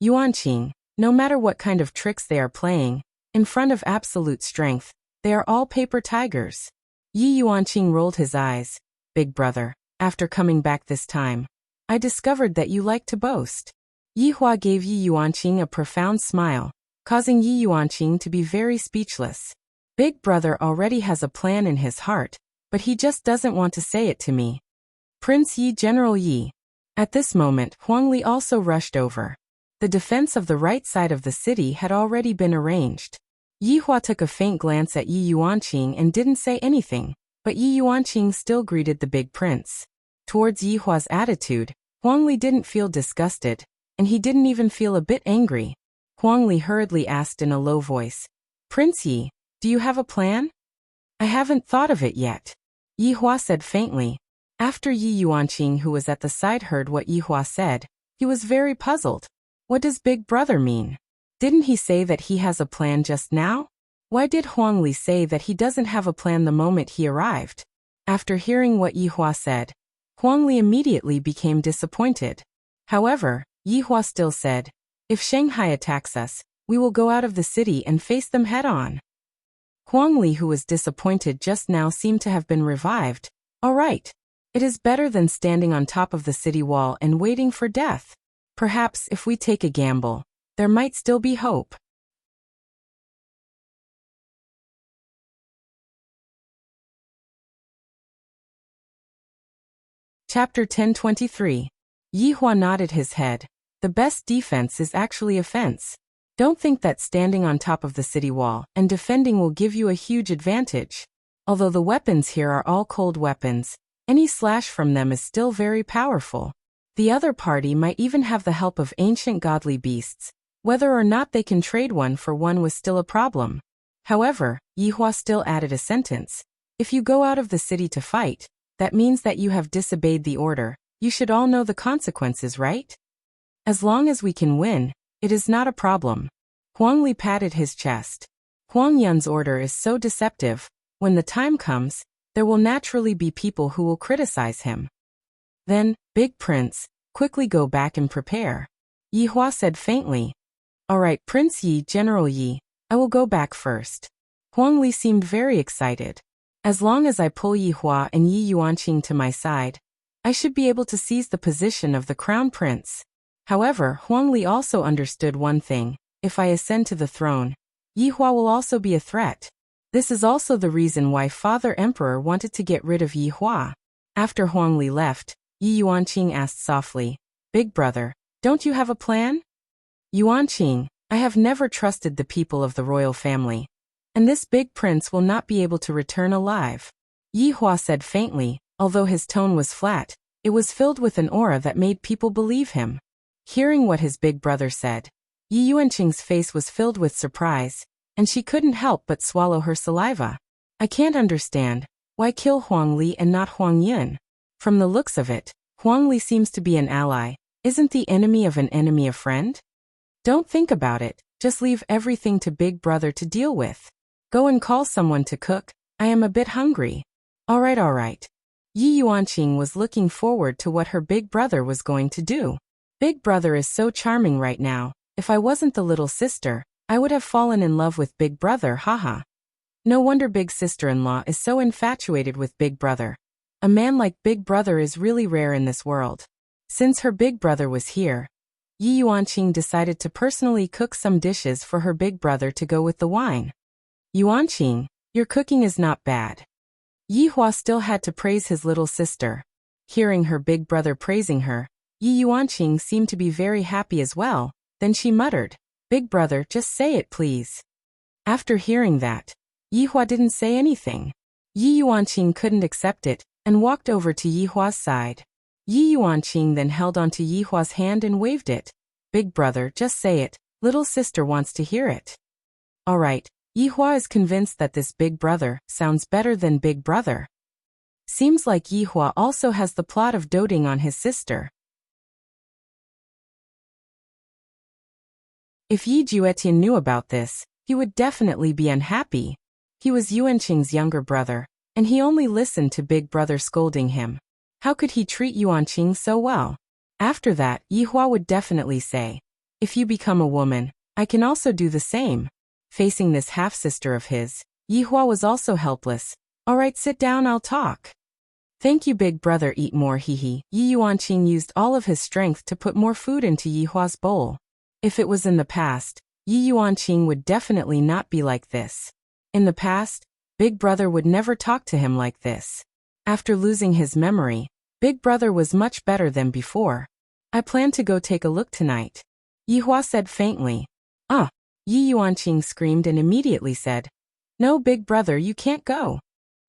S1: "Yuanqing, no matter what kind of tricks they are playing, in front of absolute strength, they are all paper tigers." Yi Yuanqing rolled his eyes. "Big brother, after coming back this time, I discovered that you like to boast." Yi Hua gave Yi Yuanqing a profound smile, causing Yi Yuanqing to be very speechless. "Big brother already has a plan in his heart, but he just doesn't want to say it to me." "Prince Yi, General Yi." At this moment, Huang Li also rushed over. The defense of the right side of the city had already been arranged. Yi Hua took a faint glance at Yi Yuanqing and didn't say anything, but Yi Yuanqing still greeted the big prince. Towards Yi Hua's attitude, Huang Li didn't feel disgusted, and he didn't even feel a bit angry. Huang Li hurriedly asked in a low voice, "Prince Yi, do you have a plan?" "I haven't thought of it yet," Yi Hua said faintly. After Yi Yuanqing, who was at the side, heard what Yi Hua said, he was very puzzled. What does big brother mean? Didn't he say that he has a plan just now? Why did Huang Li say that he doesn't have a plan the moment he arrived? After hearing what Yi Hua said, Huang Li immediately became disappointed. However, Yi Hua still said, "If Shanghai attacks us, we will go out of the city and face them head-on." Huang Li, who was disappointed just now, seemed to have been revived. "All right. It is better than standing on top of the city wall and waiting for death. Perhaps if we take a gamble, there might still be hope." Chapter 1023. Yi Hua nodded his head. The best defense is actually offense. Don't think that standing on top of the city wall and defending will give you a huge advantage. Although the weapons here are all cold weapons, any slash from them is still very powerful. The other party might even have the help of ancient godly beasts. Whether or not they can trade one for one was still a problem. However, Yi Hua still added a sentence. "If you go out of the city to fight, that means that you have disobeyed the order. You should all know the consequences, right? As long as we can win, it is not a problem." Huang Li patted his chest. Huang Yun's order is so deceptive. When the time comes, there will naturally be people who will criticize him. "Then, Big Prince, quickly go back and prepare," Yi Hua said faintly. "All right, Prince Yi, General Yi, I will go back first." Huang Li seemed very excited. "As long as I pull Yi Hua and Yi Yuanqing to my side, I should be able to seize the position of the crown prince." However, Huang Li also understood one thing. If I ascend to the throne, Yi Hua will also be a threat. This is also the reason why Father Emperor wanted to get rid of Yi Hua. After Huang Li left, Yi Yuanqing asked softly, "Big brother, don't you have a plan?" "Yuanqing, I have never trusted the people of the royal family. And this big prince will not be able to return alive," Yi Hua said faintly. Although his tone was flat, it was filled with an aura that made people believe him. Hearing what his big brother said, Yi Yuanqing's face was filled with surprise, and she couldn't help but swallow her saliva. "I can't understand. Why kill Huang Li and not Huang Yun? From the looks of it, Huang Li seems to be an ally. Isn't the enemy of an enemy a friend? Don't think about it, just leave everything to big brother to deal with. Go and call someone to cook. I am a bit hungry." All right. Yi Yuanqing was looking forward to what her big brother was going to do. Big brother is so charming right now. If I wasn't the little sister, I would have fallen in love with big brother, haha. No wonder big sister-in-law is so infatuated with big brother. A man like big brother is really rare in this world. Since her big brother was here, Yi Yuanqing decided to personally cook some dishes for her big brother to go with the wine. "Yuanqing, your cooking is not bad." Yi Hua still had to praise his little sister. Hearing her big brother praising her, Yi Yuanqing seemed to be very happy as well. Then she muttered, "Big brother, just say it please." After hearing that, Yi Hua didn't say anything. Yi Yuanqing couldn't accept it, and walked over to Yi Hua's side. Yi Yuanqing then held onto Yi Hua's hand and waved it. "Big brother, just say it, little sister wants to hear it." Alright, Yi Hua is convinced that this big brother sounds better than big brother. Seems like Yi Hua also has the plot of doting on his sister. If Yi Juetian knew about this, he would definitely be unhappy. He was Yuanqing's younger brother, and he only listened to big brother scolding him. How could he treat Yuanqing so well? After that, Yi Hua would definitely say, "If you become a woman, I can also do the same." Facing this half-sister of his, Yi Hua was also helpless. "Alright, sit down, I'll talk." "Thank you, big brother, eat more, hee." Yi Yuanqing used all of his strength to put more food into Yi Hua's bowl. If it was in the past, Yi Yuanqing would definitely not be like this. In the past, big brother would never talk to him like this. After losing his memory, big brother was much better than before. "I plan to go take a look tonight," Yi Hua said faintly. Yi Yuanqing screamed and immediately said, "No, big brother, you can't go."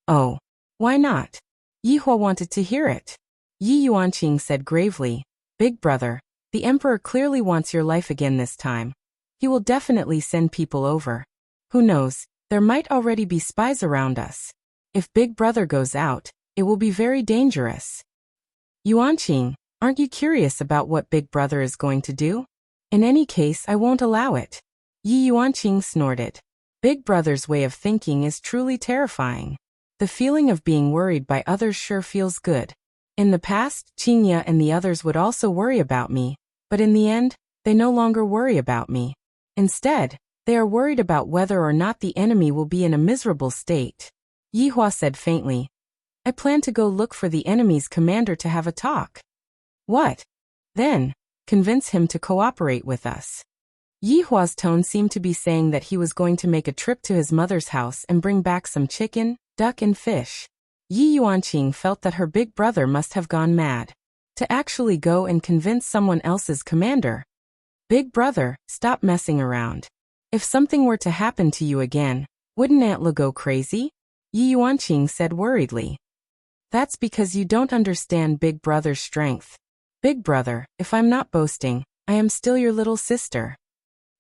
S1: "Oh, why not?" Yi Hua wanted to hear it. Yi Yuanqing said gravely, "Big brother, the emperor clearly wants your life again this time. He will definitely send people over. Who knows, there might already be spies around us. If big brother goes out, it will be very dangerous." "Yuanqing, aren't you curious about what big brother is going to do? In any case, I won't allow it." Yi Yuanqing snorted. Big brother's way of thinking is truly terrifying. The feeling of being worried by others sure feels good. In the past, Qingya and the others would also worry about me, but in the end, they no longer worry about me. Instead, they are worried about whether or not the enemy will be in a miserable state. Yi Hua said faintly, "I plan to go look for the enemy's commander to have a talk." "What? Then, convince him to cooperate with us." Yi Hua's tone seemed to be saying that he was going to make a trip to his mother's house and bring back some chicken, duck and fish. Yi Yuanqing felt that her big brother must have gone mad. To actually go and convince someone else's commander. "Big brother, stop messing around. If something were to happen to you again, wouldn't Aunt Le go crazy?" Yi Yuanqing said worriedly. "That's because you don't understand big brother's strength. Big brother, if I'm not boasting, I am still your little sister.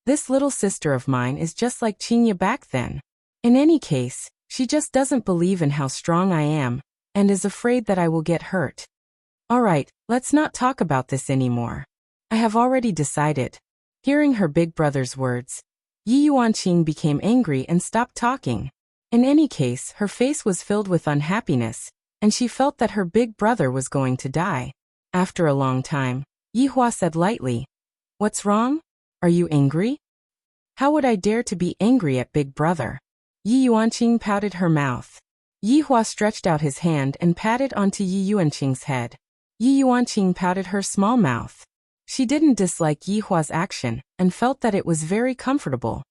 S1: This little sister of mine is just like Qingya back then. In any case, she just doesn't believe in how strong I am, and is afraid that I will get hurt. Alright, let's not talk about this anymore. I have already decided." Hearing her big brother's words, Yi Yuanqing became angry and stopped talking. In any case, her face was filled with unhappiness, and she felt that her big brother was going to die. After a long time, Yi Hua said lightly, "What's wrong? Are you angry?" "How would I dare to be angry at big brother?" Yi Yuanqing pouted her mouth. Yi Hua stretched out his hand and patted onto Yi Yuanqing's head. Yi Yuanqing pouted her small mouth. She didn't dislike Yi Hua's action, and felt that it was very comfortable.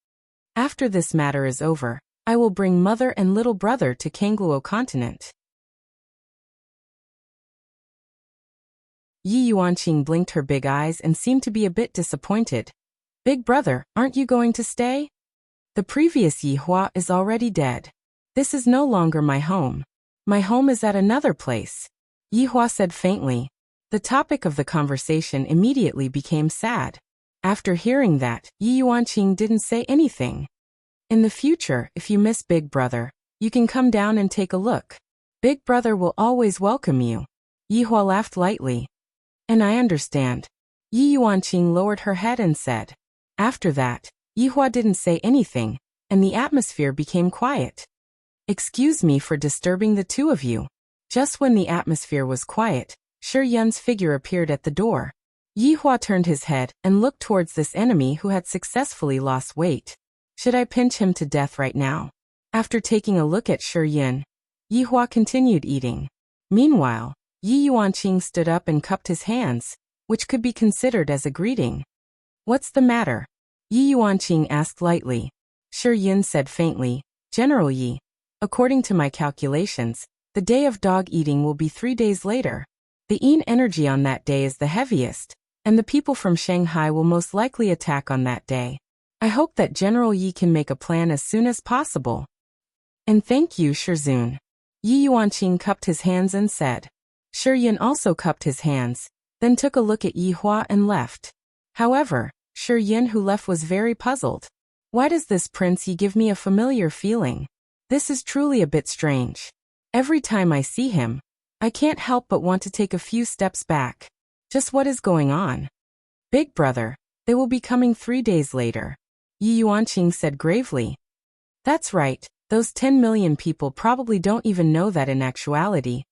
S1: "After this matter is over, I will bring mother and little brother to Kangluo continent." Yi Yuanqing blinked her big eyes and seemed to be a bit disappointed. "Big brother, aren't you going to stay? The previous Yi Hua is already dead. This is no longer my home. My home is at another place." Yi Hua said faintly. The topic of the conversation immediately became sad. After hearing that, Yi Yuanqing didn't say anything. "In the future, if you miss big brother, you can come down and take a look. Big brother will always welcome you." Yi Hua laughed lightly. "And I understand." Yi Yuanqing lowered her head and said. After that, Yi Hua didn't say anything, and the atmosphere became quiet. "Excuse me for disturbing the two of you." Just when the atmosphere was quiet, Shi Yun's figure appeared at the door. Yi Hua turned his head and looked towards this enemy who had successfully lost weight. Should I pinch him to death right now? After taking a look at Shi Yun, Yi Hua continued eating. Meanwhile, Yi Yuanqing stood up and cupped his hands, which could be considered as a greeting. "What's the matter?" Yi Yuanqing asked lightly. Shi Yun said faintly, "General Yi, according to my calculations, The day of dog eating will be 3 days later. The yin energy on that day is the heaviest, and the people from Shanghai will most likely attack on that day. I hope that General Yi can make a plan as soon as possible. And thank you, Shirzun. Yi Yuanqing cupped his hands and said. Shi Yin also cupped his hands, then took a look at Yi Hua and left. However, Shi Yin who left was very puzzled. Why does this Prince Yi give me a familiar feeling? This is truly a bit strange. Every time I see him, I can't help but want to take a few steps back. Just what is going on? Big brother, they will be coming 3 days later. Yi Yuanqing said gravely. That's right, those 10 million people probably don't even know that in actuality.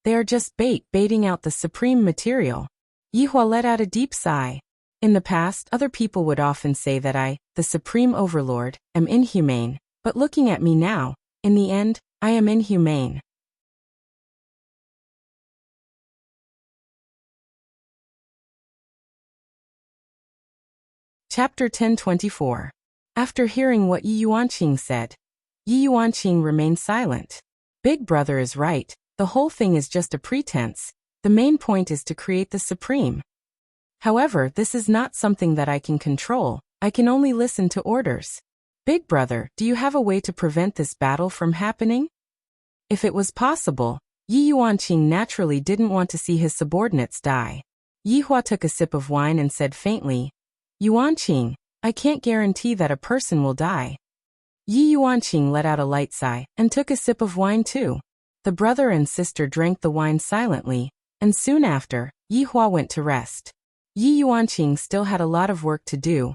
S1: They are just baiting out the supreme material. Yi Hua let out a deep sigh. In the past, other people would often say that I, the supreme overlord, am inhumane, but looking at me now, in the end, I am inhumane. Chapter 1024. After hearing what Yi Yuanqing said, Yi Yuanqing remained silent. Big brother is right, the whole thing is just a pretense. The main point is to create the supreme. However, this is not something that I can control, I can only listen to orders. Big brother, do you have a way to prevent this battle from happening? If it was possible, Yi Yuanqing naturally didn't want to see his subordinates die. Yi Hua took a sip of wine and said faintly, Yuanqing, I can't guarantee that a person will die. Yi Yuanqing let out a light sigh and took a sip of wine too. The brother and sister drank the wine silently, and soon after, Yi Hua went to rest. Yi Yuanqing still had a lot of work to do,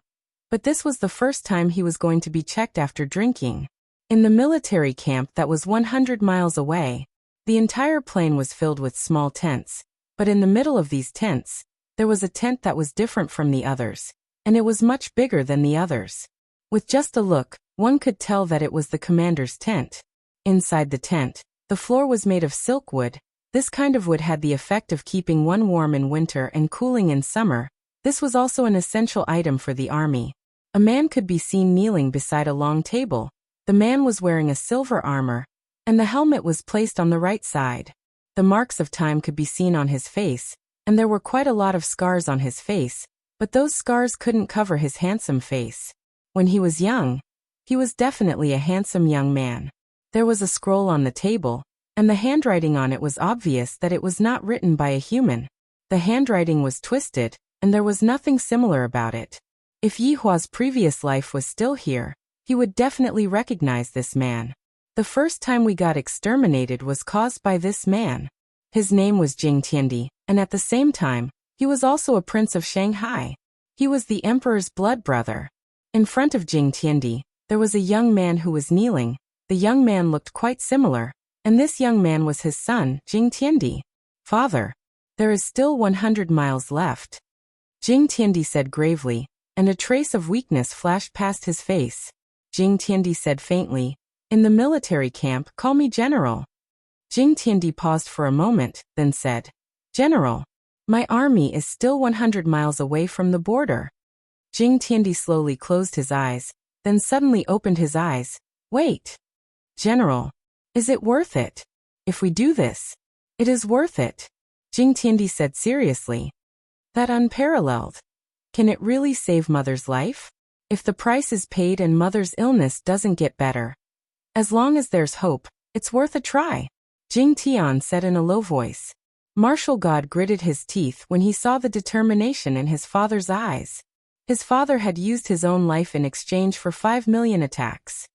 S1: but this was the first time he was going to be checked after drinking. In the military camp that was 100 miles away, the entire plain was filled with small tents, but in the middle of these tents, there was a tent that was different from the others, and it was much bigger than the others. With just a look, one could tell that it was the commander's tent. Inside the tent, the floor was made of silk wood. This kind of wood had the effect of keeping one warm in winter and cooling in summer. This was also an essential item for the army. A man could be seen kneeling beside a long table. The man was wearing a silver armor, and the helmet was placed on the right side. The marks of time could be seen on his face, and there were quite a lot of scars on his face, but those scars couldn't cover his handsome face. When he was young, he was definitely a handsome young man. There was a scroll on the table, and the handwriting on it was obvious that it was not written by a human. The handwriting was twisted, and there was nothing similar about it. If Yi Hua's previous life was still here, he would definitely recognize this man. The first time we got exterminated was caused by this man. His name was Jing Tiandi, and at the same time, he was also a prince of Shanghai. He was the emperor's blood brother. In front of Jing Tiandi, there was a young man who was kneeling. The young man looked quite similar, and this young man was his son, Jing Tiandi. Father, there is still 100 miles left. Jing Tiandi said gravely, and a trace of weakness flashed past his face. Jing Tiandi said faintly, in the military camp, call me General. Jing Tiandi paused for a moment, then said, General, my army is still 100 miles away from the border. Jing Tiandi slowly closed his eyes, then suddenly opened his eyes. Wait. General, is it worth it? If we do this, it is worth it. Jing Tiandi said seriously. That unparalleled. Can it really save Mother's life? If the price is paid and Mother's illness doesn't get better, as long as there's hope, it's worth a try. Jing Tian said in a low voice. Martial God gritted his teeth when he saw the determination in his father's eyes. His father had used his own life in exchange for 5 million attacks.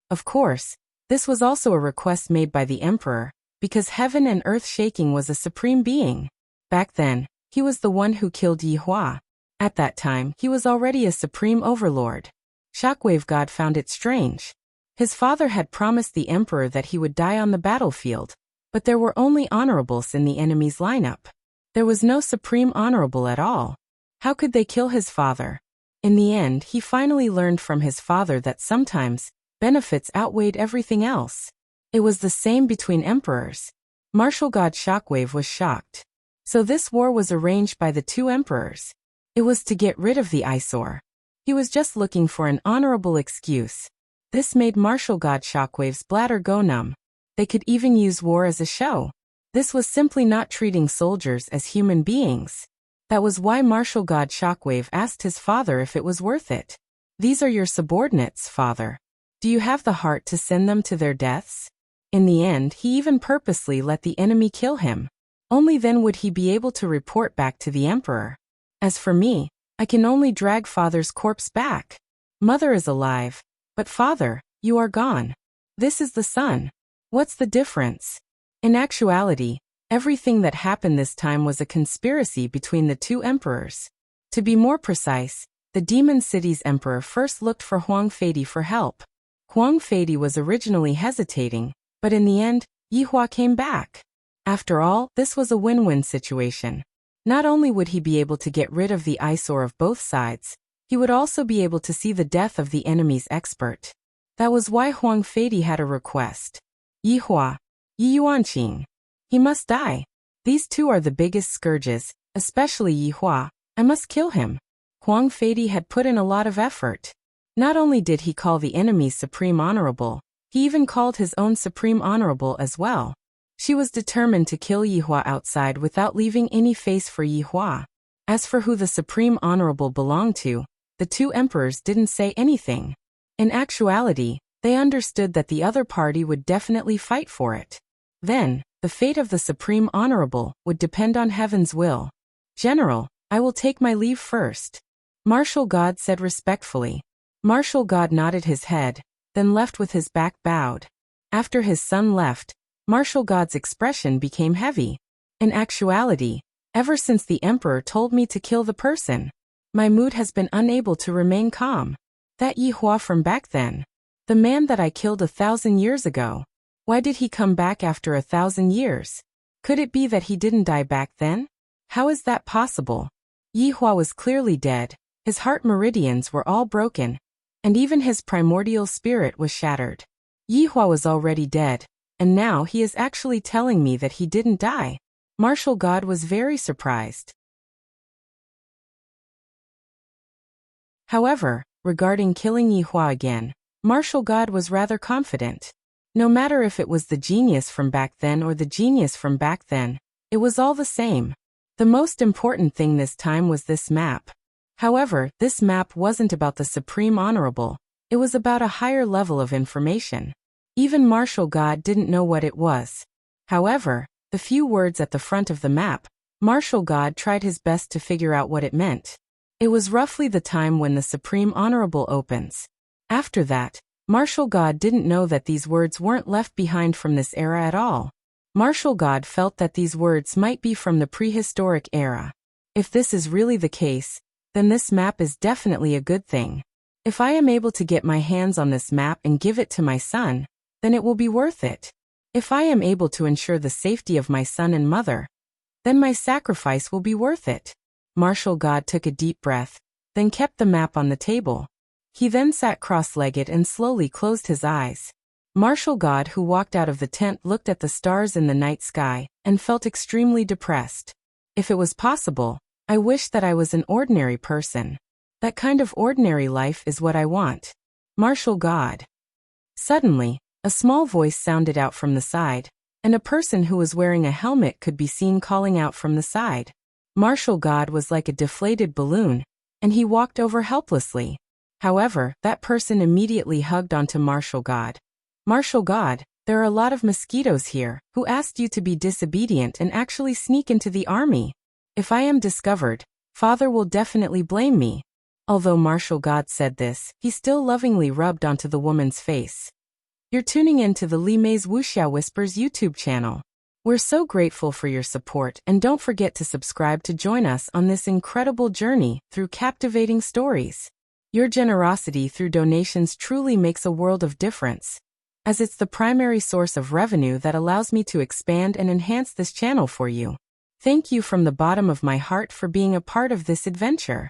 S1: Of course, this was also a request made by the emperor, because heaven and earth shaking was a supreme being. Back then, he was the one who killed Yi Hua. At that time, he was already a supreme overlord. Shockwave God found it strange. His father had promised the emperor that he would die on the battlefield, but there were only honorables in the enemy's lineup. There was no supreme honorable at all. How could they kill his father? In the end, he finally learned from his father that sometimes, benefits outweighed everything else. It was the same between emperors. Martial God Shockwave was shocked. So this war was arranged by the two emperors. It was to get rid of the eyesore. He was just looking for an honorable excuse. This made martial god Shockwave's bladder go numb. They could even use war as a show. This was simply not treating soldiers as human beings. That was why martial god Shockwave asked his father if it was worth it. These are your subordinates, father. Do you have the heart to send them to their deaths? In the end, he even purposely let the enemy kill him. Only then would he be able to report back to the emperor. As for me, I can only drag father's corpse back. Mother is alive, but father, you are gone. This is the son. What's the difference? In actuality, everything that happened this time was a conspiracy between the two emperors. To be more precise, the Demon City's emperor first looked for Huang Feidi for help. Huang Feidi was originally hesitating, but in the end, Yihua came back. After all, this was a win-win situation. Not only would he be able to get rid of the eyesore of both sides, he would also be able to see the death of the enemy's expert. That was why Huang Feidi had a request. Yihua, Yi Yuanqing. He must die. These two are the biggest scourges, especially Yihua. I must kill him. Huang Feidi had put in a lot of effort. Not only did he call the enemy's Supreme Honorable, he even called his own Supreme Honorable as well. She was determined to kill Yihua outside without leaving any face for Yihua. As for who the Supreme Honorable belonged to, the two emperors didn't say anything. In actuality, they understood that the other party would definitely fight for it. Then, the fate of the Supreme Honorable would depend on heaven's will. General, I will take my leave first. Martial God said respectfully. Martial God nodded his head, then left with his back bowed. After his son left, Martial God's expression became heavy. In actuality, ever since the emperor told me to kill the person, my mood has been unable to remain calm. That Yihua from back then. The man that I killed 1,000 years ago. Why did he come back after 1,000 years? Could it be that he didn't die back then? How is that possible? Yihua was clearly dead, his heart meridians were all broken, and even his primordial spirit was shattered. Yihua was already dead, and now he is actually telling me that he didn't die. Martial God was very surprised. However, regarding killing Yihua again, Martial God was rather confident. No matter if it was the genius from back then or the genius from back then, it was all the same. The most important thing this time was this map. However, this map wasn't about the Supreme Honorable, it was about a higher level of information. Even Martial God didn't know what it was. However, the few words at the front of the map, Martial God tried his best to figure out what it meant. It was roughly the time when the Supreme Honorable opens. After that, Martial God didn't know that these words weren't left behind from this era at all. Martial God felt that these words might be from the prehistoric era. If this is really the case, then this map is definitely a good thing. If I am able to get my hands on this map and give it to my son, then it will be worth it. If I am able to ensure the safety of my son and mother, then my sacrifice will be worth it. Martial God took a deep breath, then kept the map on the table. He then sat cross-legged and slowly closed his eyes. Martial God, who walked out of the tent, looked at the stars in the night sky and felt extremely depressed. If it was possible, I wish that I was an ordinary person. That kind of ordinary life is what I want. Martial God. Suddenly, a small voice sounded out from the side, and a person who was wearing a helmet could be seen calling out from the side. Martial God was like a deflated balloon, and he walked over helplessly. However, that person immediately hugged onto Martial God. Martial God, there are a lot of mosquitoes here, who asked you to be disobedient and actually sneak into the army. If I am discovered, Father will definitely blame me. Although Martial God said this, he still lovingly rubbed onto the woman's face. You're tuning in to the Li Mei's Wuxia Whispers YouTube channel. We're so grateful for your support, and don't forget to subscribe to join us on this incredible journey through captivating stories. Your generosity through donations truly makes a world of difference, as it's the primary source of revenue that allows me to expand and enhance this channel for you. Thank you from the bottom of my heart for being a part of this adventure.